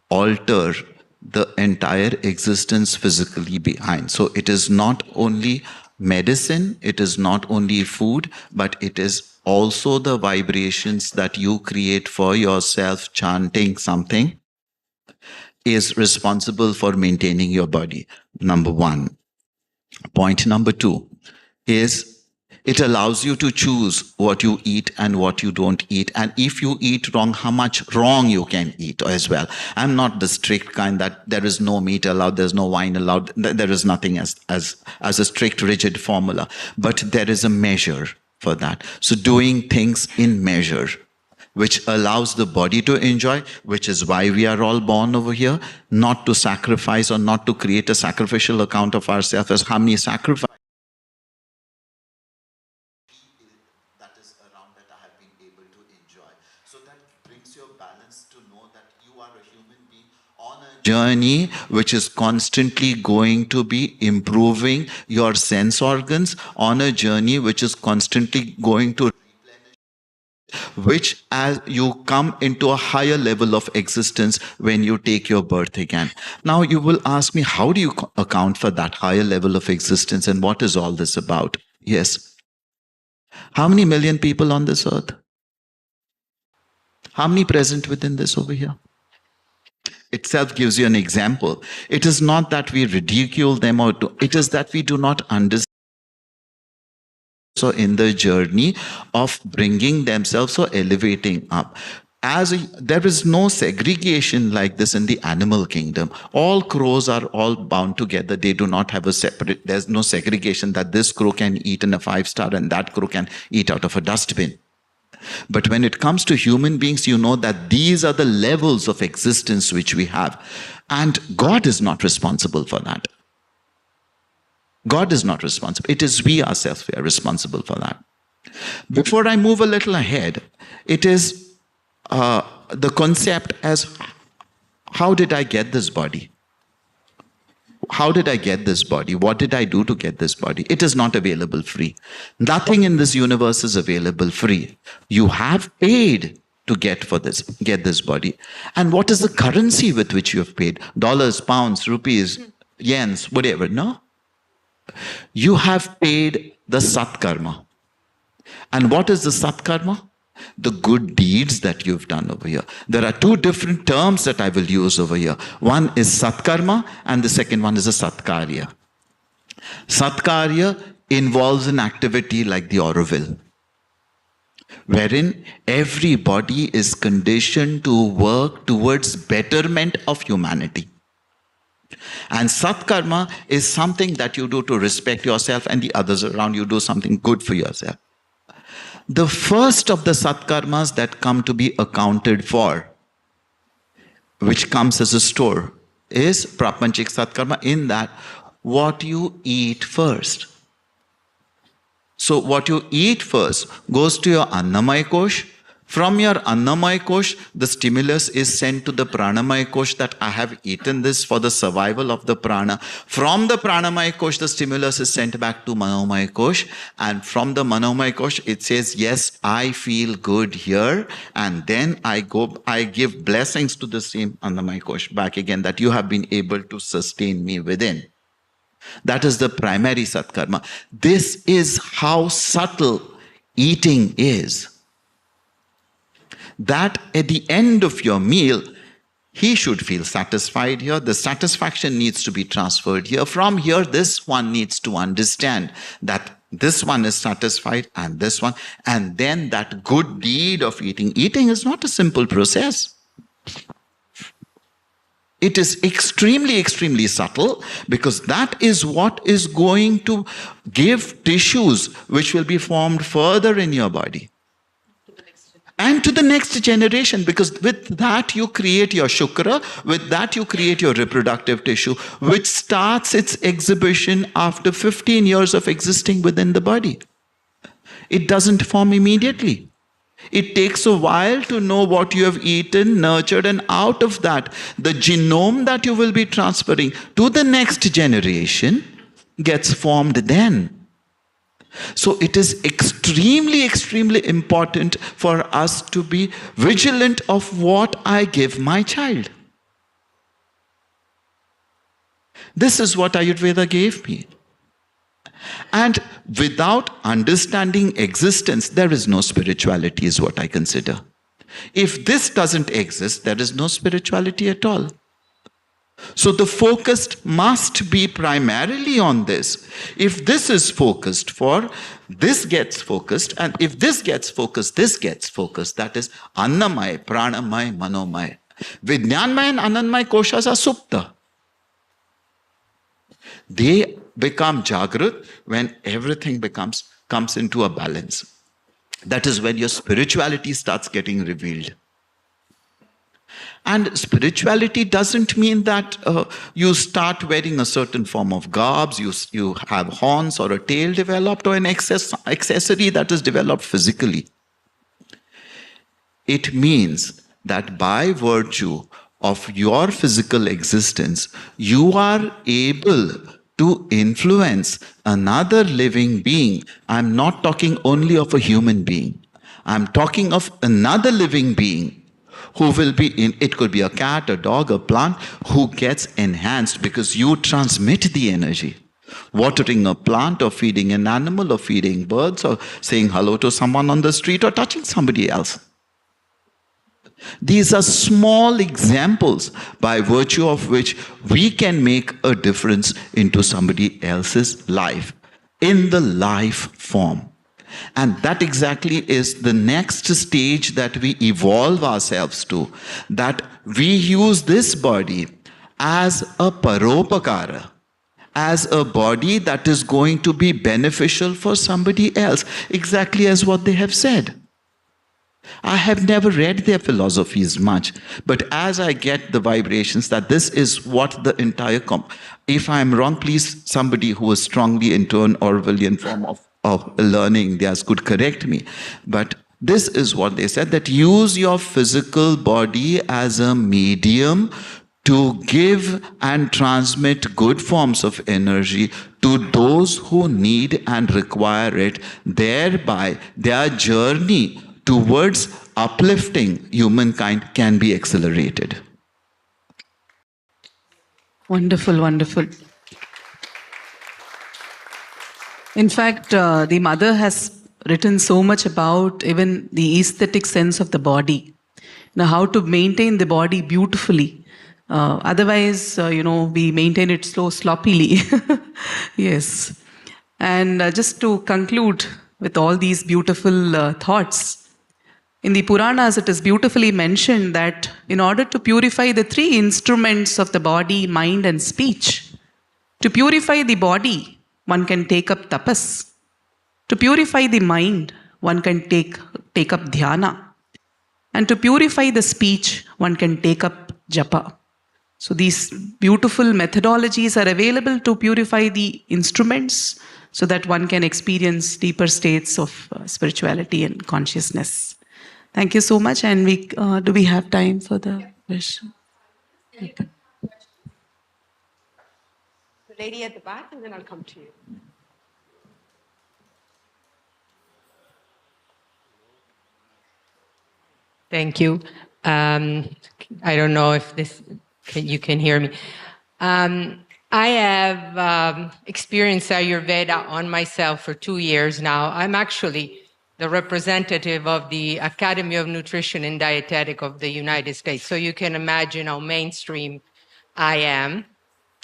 alter the entire existence physically behind. So it is not only medicine, it is not only food, but it is also the vibrations that you create for yourself. Chanting something is responsible for maintaining your body. Number 1. Point number 2 is it allows you to choose what you eat and what you don't eat. And if you eat wrong, how much wrong you can eat as well. I'm not the strict kind that there is no meat allowed, there's no wine allowed. There is nothing as a strict, rigid formula. But there is a measure for that. So doing things in measure, which allows the body to enjoy, which is why we are all born over here, not to sacrifice or not to create a sacrificial account of ourselves as how many sacrifices that is around that I have been able to enjoy. So that brings your balance to know that you are a human being on a journey which is constantly going to be improving your sense organs, on a journey which is constantly going to which as you come into a higher level of existence when you take your birth again. Now you will ask me, how do you account for that higher level of existence and what is all this about? Yes. How many million people on this earth? How many present within this over here? Itself gives you an example. It is not that we ridicule them it is that we do not understand. So in the journey of bringing themselves or elevating up. There is no segregation like this in the animal kingdom. All crows are all bound together. They do not have a separate, there's no segregation that this crow can eat in a 5-star and that crow can eat out of a dustbin. But when it comes to human beings, you know that these are the levels of existence which we have. And God is not responsible for that. God is not responsible. It is we ourselves who are responsible for that. Before I move a little ahead, it is the concept as how did I get this body? How did I get this body? What did I do to get this body? It is not available free. Nothing in this universe is available free. You have paid to get this body. And what is the currency with which you have paid? Dollars, pounds, rupees, yens, whatever. No. You have paid the satkarma. And what is the satkarma? The good deeds that you've done over here. There are two different terms that I will use over here. One is satkarma and the second one is a satkarya. Satkarya involves an activity like the Aurobindo, wherein everybody is conditioned to work towards betterment of humanity. And satkarma is something that you do to respect yourself and the others around you, do something good for yourself. The first of the satkarmas that come to be accounted for, which comes as a store, is prapanchik satkarma, in that what you eat first. So what you eat first goes to your annamaya kosh. From your annamaya kosh, the stimulus is sent to the pranamaya kosh, that I have eaten this for the survival of the prana. From the pranamaya kosh, the stimulus is sent back to manomaya kosh. And from the manomaya kosh, it says, yes, I feel good here. And then I give blessings to the same annamaya kosh back again, that you have been able to sustain me within. That is the primary satkarma. This is how subtle eating is. That at the end of your meal, he should feel satisfied here. The satisfaction needs to be transferred here. From here, this one needs to understand that this one is satisfied and this one. And then that good deed of eating. Eating is not a simple process. It is extremely, extremely subtle, because that is what is going to give tissues which will be formed further in your body. And to the next generation, because with that you create your shukra, with that you create your reproductive tissue, which starts its exhibition after 15 years of existing within the body. It doesn't form immediately. It takes a while to know what you have eaten, nurtured, and out of that, the genome that you will be transferring to the next generation gets formed then. So it is extremely, extremely important for us to be vigilant of what I give my child. This is what Ayurveda gave me. And without understanding existence, there is no spirituality, is what I consider. If this doesn't exist, there is no spirituality at all. So the focus must be primarily on this. If this is focused for, this gets focused, and if this gets focused, this gets focused. That is Annamaya, Pranamaya, Manomaya. Vijnanmaya and Anandmaya koshas are supta. They become Jagrat when everything comes into a balance. That is when your spirituality starts getting revealed. And spirituality doesn't mean that you start wearing a certain form of garbs, you have horns or a tail developed, or an accessory that is developed physically. It means that by virtue of your physical existence, you are able to influence another living being. I'm not talking only of a human being. I'm talking of another living being who will be in, it could be a cat, a dog, a plant, who gets enhanced because you transmit the energy. Watering a plant or feeding an animal or feeding birds or saying hello to someone on the street or touching somebody else. These are small examples by virtue of which we can make a difference into somebody else's life in the life form. And that exactly is the next stage that we evolve ourselves to, that we use this body as a paropakara, as a body that is going to be beneficial for somebody else, exactly as what they have said. I have never read their philosophies much, but as I get the vibrations that this is what the entire if I'm wrong, please, somebody who is strongly into an Orwellian form of learning, theirs could correct me. But this is what they said, that use your physical body as a medium to give and transmit good forms of energy to those who need and require it. Thereby, their journey towards uplifting humankind can be accelerated. Wonderful, wonderful. In fact, the mother has written so much about even the aesthetic sense of the body. How to maintain the body beautifully. Otherwise, we maintain it sloppily. Yes. And just to conclude with all these beautiful thoughts, in the Puranas, it is beautifully mentioned that in order to purify the three instruments of the body, mind, and speech, to purify the body, one can take up tapas. To purify the mind, one can take up dhyana. And to purify the speech, one can take up japa. So these beautiful methodologies are available to purify the instruments so that one can experience deeper states of spirituality and consciousness. Thank you so much. And do we have time for the question? Okay. The lady at the back, and then I'll come to you. Thank you. I don't know if you can hear me. I have experienced Ayurveda on myself for 2 years now. I'm actually the representative of the Academy of Nutrition and Dietetic of the United States. So you can imagine how mainstream I am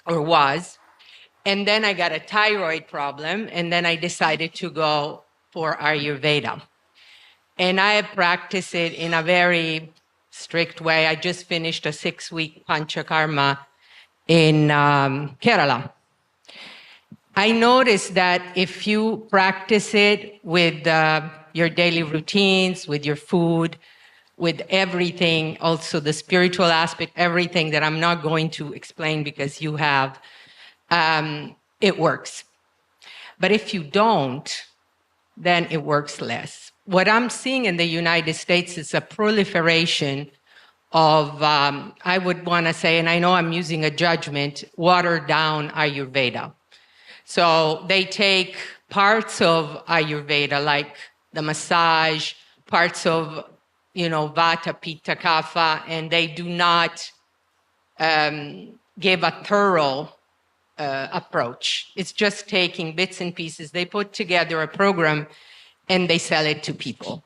or was. And then I got a thyroid problem, and then I decided to go for Ayurveda. And I have practiced it in a very strict way. I just finished a 6-week Panchakarma in Kerala. I noticed that if you practice it with your daily routines, with your food, with everything, also the spiritual aspect, everything that I'm not going to explain because you have, it works. But if you don't, then it works less. What I'm seeing in the United States is a proliferation of, I would want to say, and I know I'm using a judgment, watered down Ayurveda. So they take parts of Ayurveda, like the massage, parts of, Vata, Pitta, Kapha, and they do not give a thorough approach. It's just taking bits and pieces. They put together a program and they sell it to people.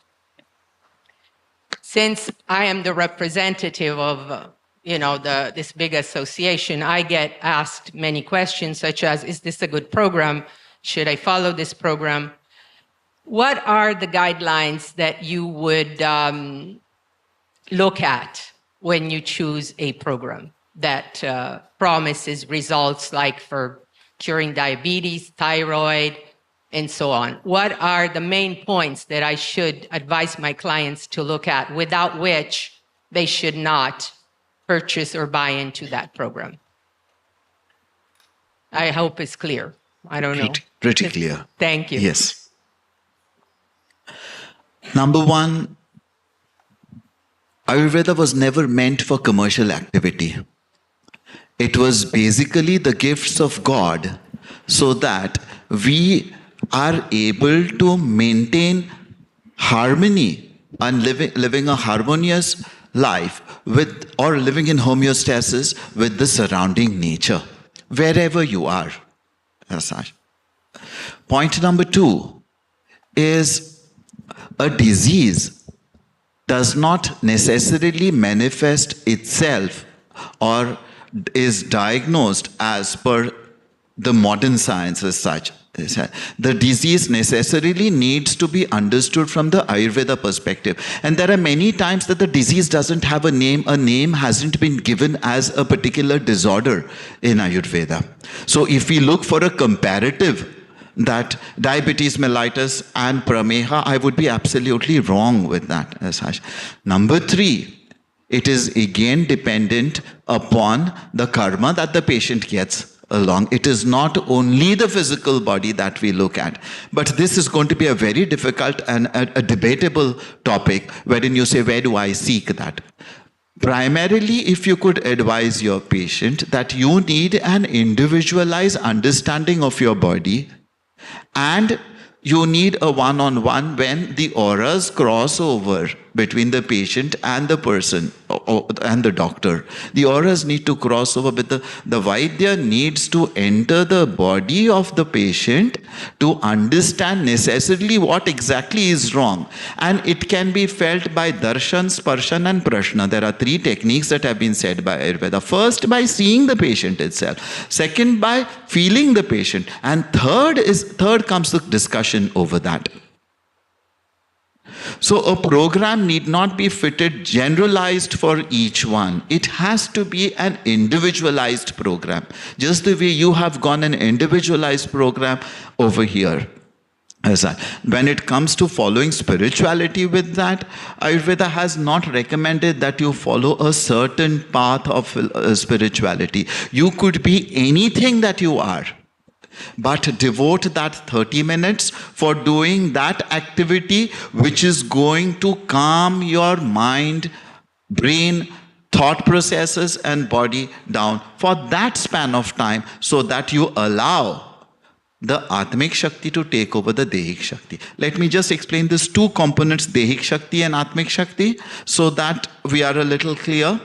Since I am the representative of, this big association, I get asked many questions such as, is this a good program? Should I follow this program? What are the guidelines that you would look at when you choose a program that promises results like for curing diabetes, thyroid, and so on? What are the main points that I should advise my clients to look at, without which they should not purchase or buy into that program? I hope it's clear. I don't know. Pretty clear. Thank you. Yes. Number one, Ayurveda was never meant for commercial activity. It was basically the gifts of God so that we are able to maintain harmony and living a harmonious life or living in homeostasis with the surrounding nature, wherever you are. as such. Point number 2 is a disease does not necessarily manifest itself or is diagnosed as per the modern science as such. The disease necessarily needs to be understood from the Ayurveda perspective. And there are many times that the disease doesn't have a name. A name hasn't been given as a particular disorder in Ayurveda. So if we look for a comparative, that diabetes mellitus and prameha, I would be absolutely wrong with that as such. Number 3, it is again dependent upon the karma that the patient gets along. It is not only the physical body that we look at, but this is going to be a very difficult and a debatable topic wherein you say, where do I seek that? Primarily, if you could advise your patient that you need an individualized understanding of your body, and you need a one-on-one when the auras cross over between the patient and the person and the doctor. The auras need to cross over, but the Vaidya needs to enter the body of the patient to understand necessarily what exactly is wrong. And it can be felt by darshan, sparshan and prashna. There are 3 techniques that have been said by Ayurveda. First, by seeing the patient itself. Second, by feeling the patient. And third comes the discussion over that. So a program need not be fitted generalized for each one. It has to be an individualized program. Just the way you have gone an individualized program over here. When it comes to following spirituality with that, Ayurveda has not recommended that you follow a certain path of spirituality. You could be anything that you are, but devote that 30 minutes for doing that activity which is going to calm your mind, brain, thought processes and body down for that span of time, so that you allow the Atmik Shakti to take over the Dehik Shakti. Let me just explain these 2 components, Dehik Shakti and Atmik Shakti, so that we are a little clear.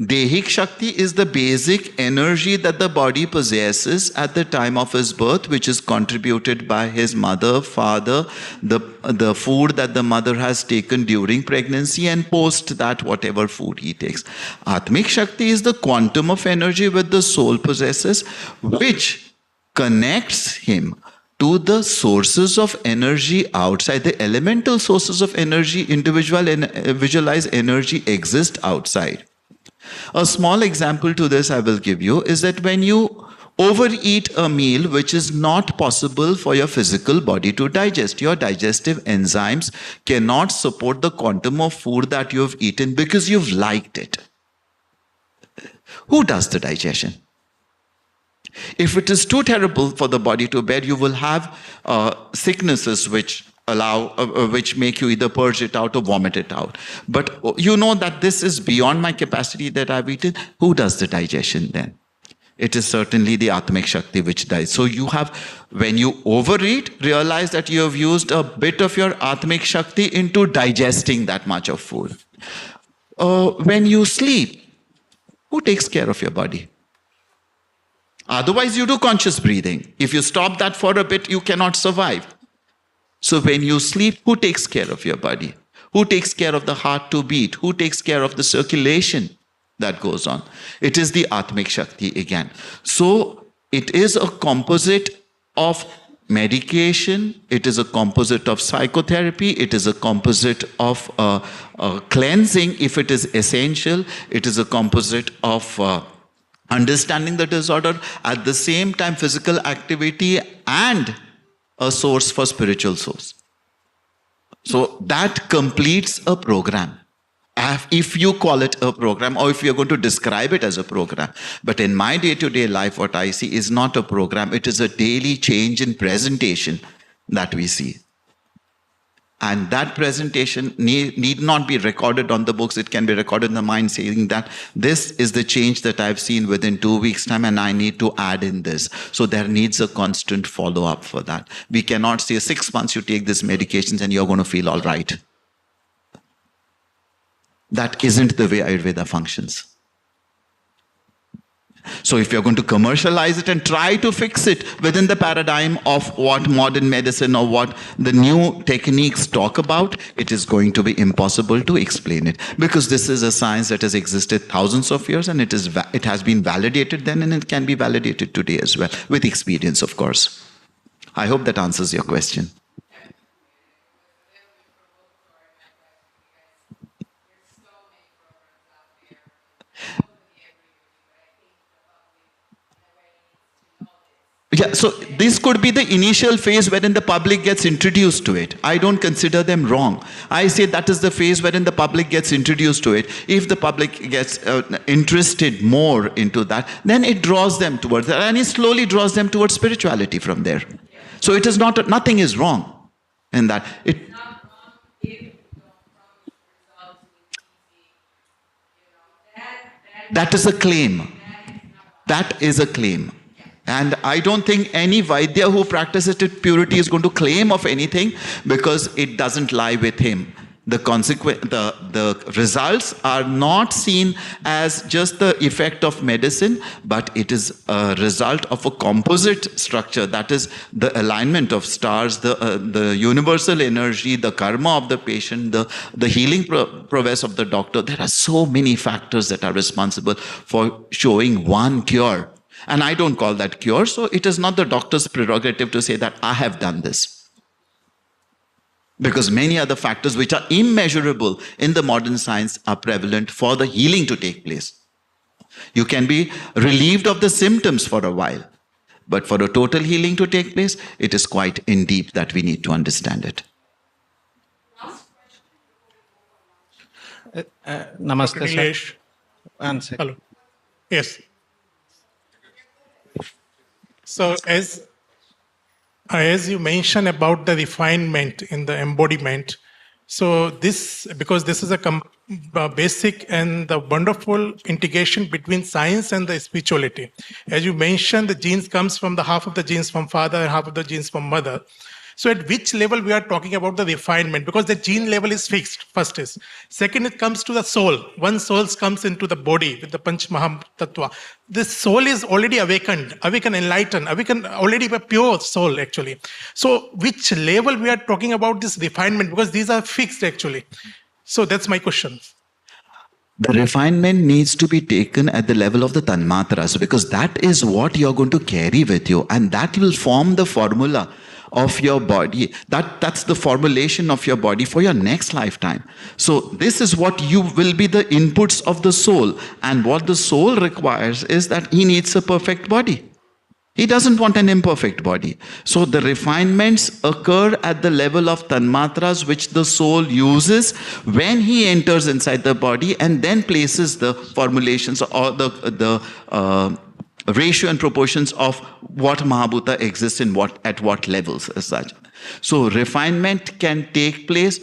Dehik Shakti is the basic energy that the body possesses at the time of his birth, which is contributed by his mother, father, the food that the mother has taken during pregnancy, and post that whatever food he takes. Atmik Shakti is the quantum of energy which the soul possesses, which connects him to the sources of energy outside. The elemental sources of energy, visualized energy, exist outside. A small example to this I will give you is that when you overeat a meal which is not possible for your physical body to digest, your digestive enzymes cannot support the quantum of food that you have eaten because you've liked it. Who does the digestion? If it is too terrible for the body to bear, you will have sicknesses which which make you either purge it out or vomit it out. But you know that this is beyond my capacity that I've eaten. Who does the digestion then? It is certainly the Atmik Shakti which dies. So you have, when you overeat, realize that you have used a bit of your Atmik Shakti into digesting that much of food. When you sleep, who takes care of your body? Otherwise, you do conscious breathing. If you stop that for a bit, you cannot survive. So when you sleep, who takes care of your body? Who takes care of the heart to beat? Who takes care of the circulation that goes on? It is the Atmik Shakti again. So it is a composite of medication, it is a composite of psychotherapy, it is a composite of cleansing if it is essential, it is a composite of understanding the disorder, at the same time physical activity and a source for spiritual source. So that completes a program. If you call it a program, or if you're going to describe it as a program. But in my day-to-day life, what I see is not a program, it is a daily change in presentation that we see. And that presentation need not be recorded on the books. It can be recorded in the mind, saying that this is the change that I've seen within 2 weeks' time and I need to add in this. So there needs a constant follow-up for that. We cannot say 6 months you take these medications and you're going to feel all right. That isn't the way Ayurveda functions. So if you're going to commercialize it and try to fix it within the paradigm of what modern medicine or what the new techniques talk about, it is going to be impossible to explain it, because this is a science that has existed thousands of years, and it has been validated then, and it can be validated today as well, with experience, of course. I hope that answers your question. Yeah, so this could be the initial phase wherein the public gets introduced to it. I don't consider them wrong. I say that is the phase wherein the public gets introduced to it. If the public gets interested more into that, then it draws them towards that, and it slowly draws them towards spirituality from there. So it is not, nothing is wrong in that. That is a claim. That is a claim. And I don't think any Vaidya who practices it purity is going to claim of anything, because it doesn't lie with him. The results are not seen as just the effect of medicine, but it is a result of a composite structure. That is the alignment of stars, the universal energy, the karma of the patient, the healing prowess of the doctor. There are so many factors that are responsible for showing one cure. And I don't call that cure, so it is not the doctor's prerogative to say that I have done this. Because many other factors which are immeasurable in the modern science are prevalent for the healing to take place. You can be relieved of the symptoms for a while, but for a total healing to take place, it is quite in deep that we need to understand it. Namaste, Nilesh. sir. One second. Hello. Yes. So as you mentioned about the refinement in the embodiment, so this, because this is a basic and the wonderful integration between science and the spirituality. As you mentioned, the genes comes from the half of the genes from father and half of the genes from mother. So at which level we are talking about the refinement? Because the gene level is fixed, first is. Second, it comes to the soul. One soul comes into the body with the Panch Mahatattva. This soul is already awakened, enlightened, already a pure soul actually. So which level we are talking about this refinement? Because these are fixed actually. So that's my question. The refinement needs to be taken at the level of the tanmatras, because that is what you're going to carry with you, and that will form the formula of your body. That's the formulation of your body for your next lifetime. So this is what you will be the inputs of the soul, and what the soul requires is that he needs a perfect body. He doesn't want an imperfect body. So the refinements occur at the level of tanmatras, which the soul uses when he enters inside the body, and then places the formulations or the ratio and proportions of what Mahabhuta exists in at what levels as such. So refinement can take place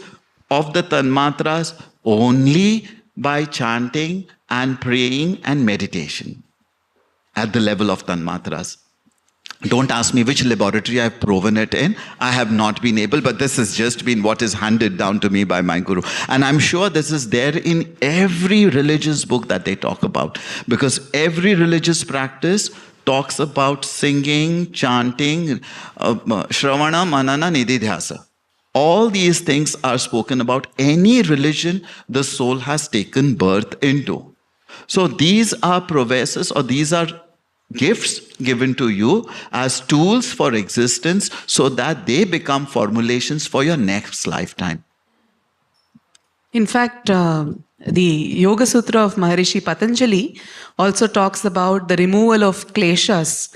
of the tanmatras only by chanting and praying and meditation at the level of tanmatras. Don't ask me which laboratory I've proven it in. I have not been able, but this has just been what is handed down to me by my guru. And I'm sure this is there in every religious book that they talk about, because every religious practice talks about singing, chanting, shravana, manana, nididhyasa. All these things are spoken about. Any religion the soul has taken birth into. So these are prowesses, or these are gifts given to you as tools for existence, so that they become formulations for your next lifetime. In fact, the Yoga Sutra of Maharishi Patanjali also talks about the removal of kleshas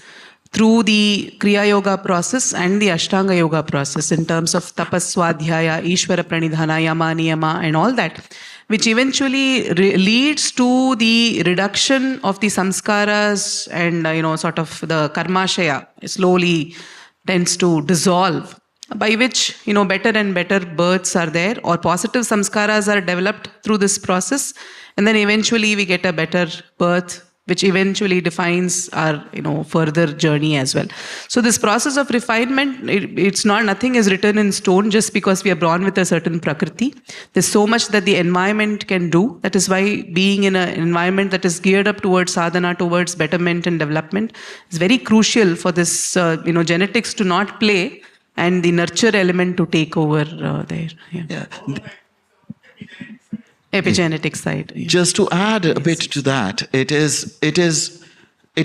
through the Kriya Yoga process and the Ashtanga Yoga process in terms of tapas, swadhyaya, Ishvara pranidhana, yama, niyama and all that, which eventually leads to the reduction of the samskaras and, sort of the karmashaya slowly tends to dissolve, by which, better and better births are there, or positive samskaras are developed through this process, and then eventually we get a better birth which eventually defines our further journey as well. So this process of refinement, it's not, nothing is written in stone just because we are born with a certain prakriti. There's so much that the environment can do. That is why being in an environment that is geared up towards sadhana, towards betterment and development, is very crucial for this genetics to not play and the nurture element to take over there. Yeah. Epigenetic side. Yeah. Just to add a bit to that, it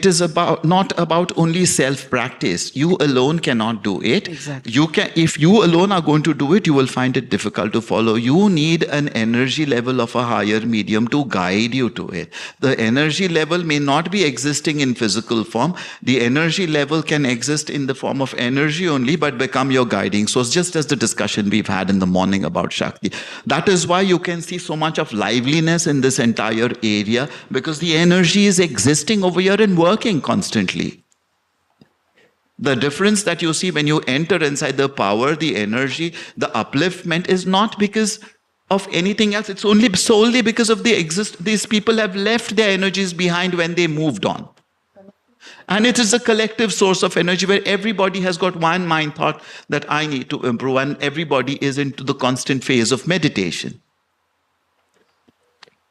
is about not about only self-practice. You alone cannot do it. Exactly. You can, if you alone are going to do it, you will find it difficult to follow. You need an energy level of a higher medium to guide you to it. The energy level may not be existing in physical form. The energy level can exist in the form of energy only, but become your guiding source, just as the discussion we've had in the morning about Shakti. That is why you can see so much of liveliness in this entire area, because the energy is existing over here and working constantly. The difference that you see when you enter inside the power, the energy, the upliftment is not because of anything else. It's only solely because of these people have left their energies behind when they moved on. And it is a collective source of energy where everybody has got one mind thought that I need to improve, and everybody is into the constant phase of meditation.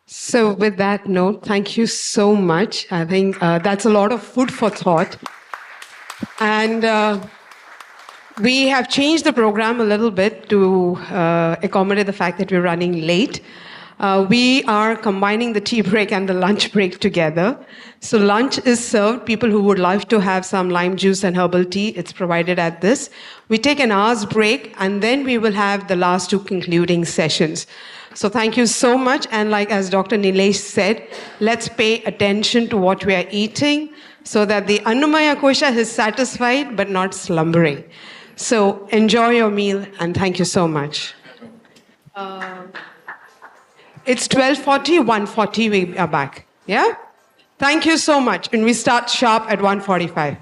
So, with that note, thank you so much. I think that's a lot of food for thought. And we have changed the program a little bit to accommodate the fact that we're running late. We are combining the tea break and the lunch break together. So lunch is served. People who would like to have some lime juice and herbal tea, it's provided at this. We take an hour's break, and then we will have the last two concluding sessions. So thank you so much. And like as Dr. Nilesh said, let's pay attention to what we are eating so that the Annamaya Kosha is satisfied but not slumbering. So enjoy your meal, and thank you so much. It's 12:40, 1:40 we are back. Yeah? Thank you so much. And we start sharp at 1:45.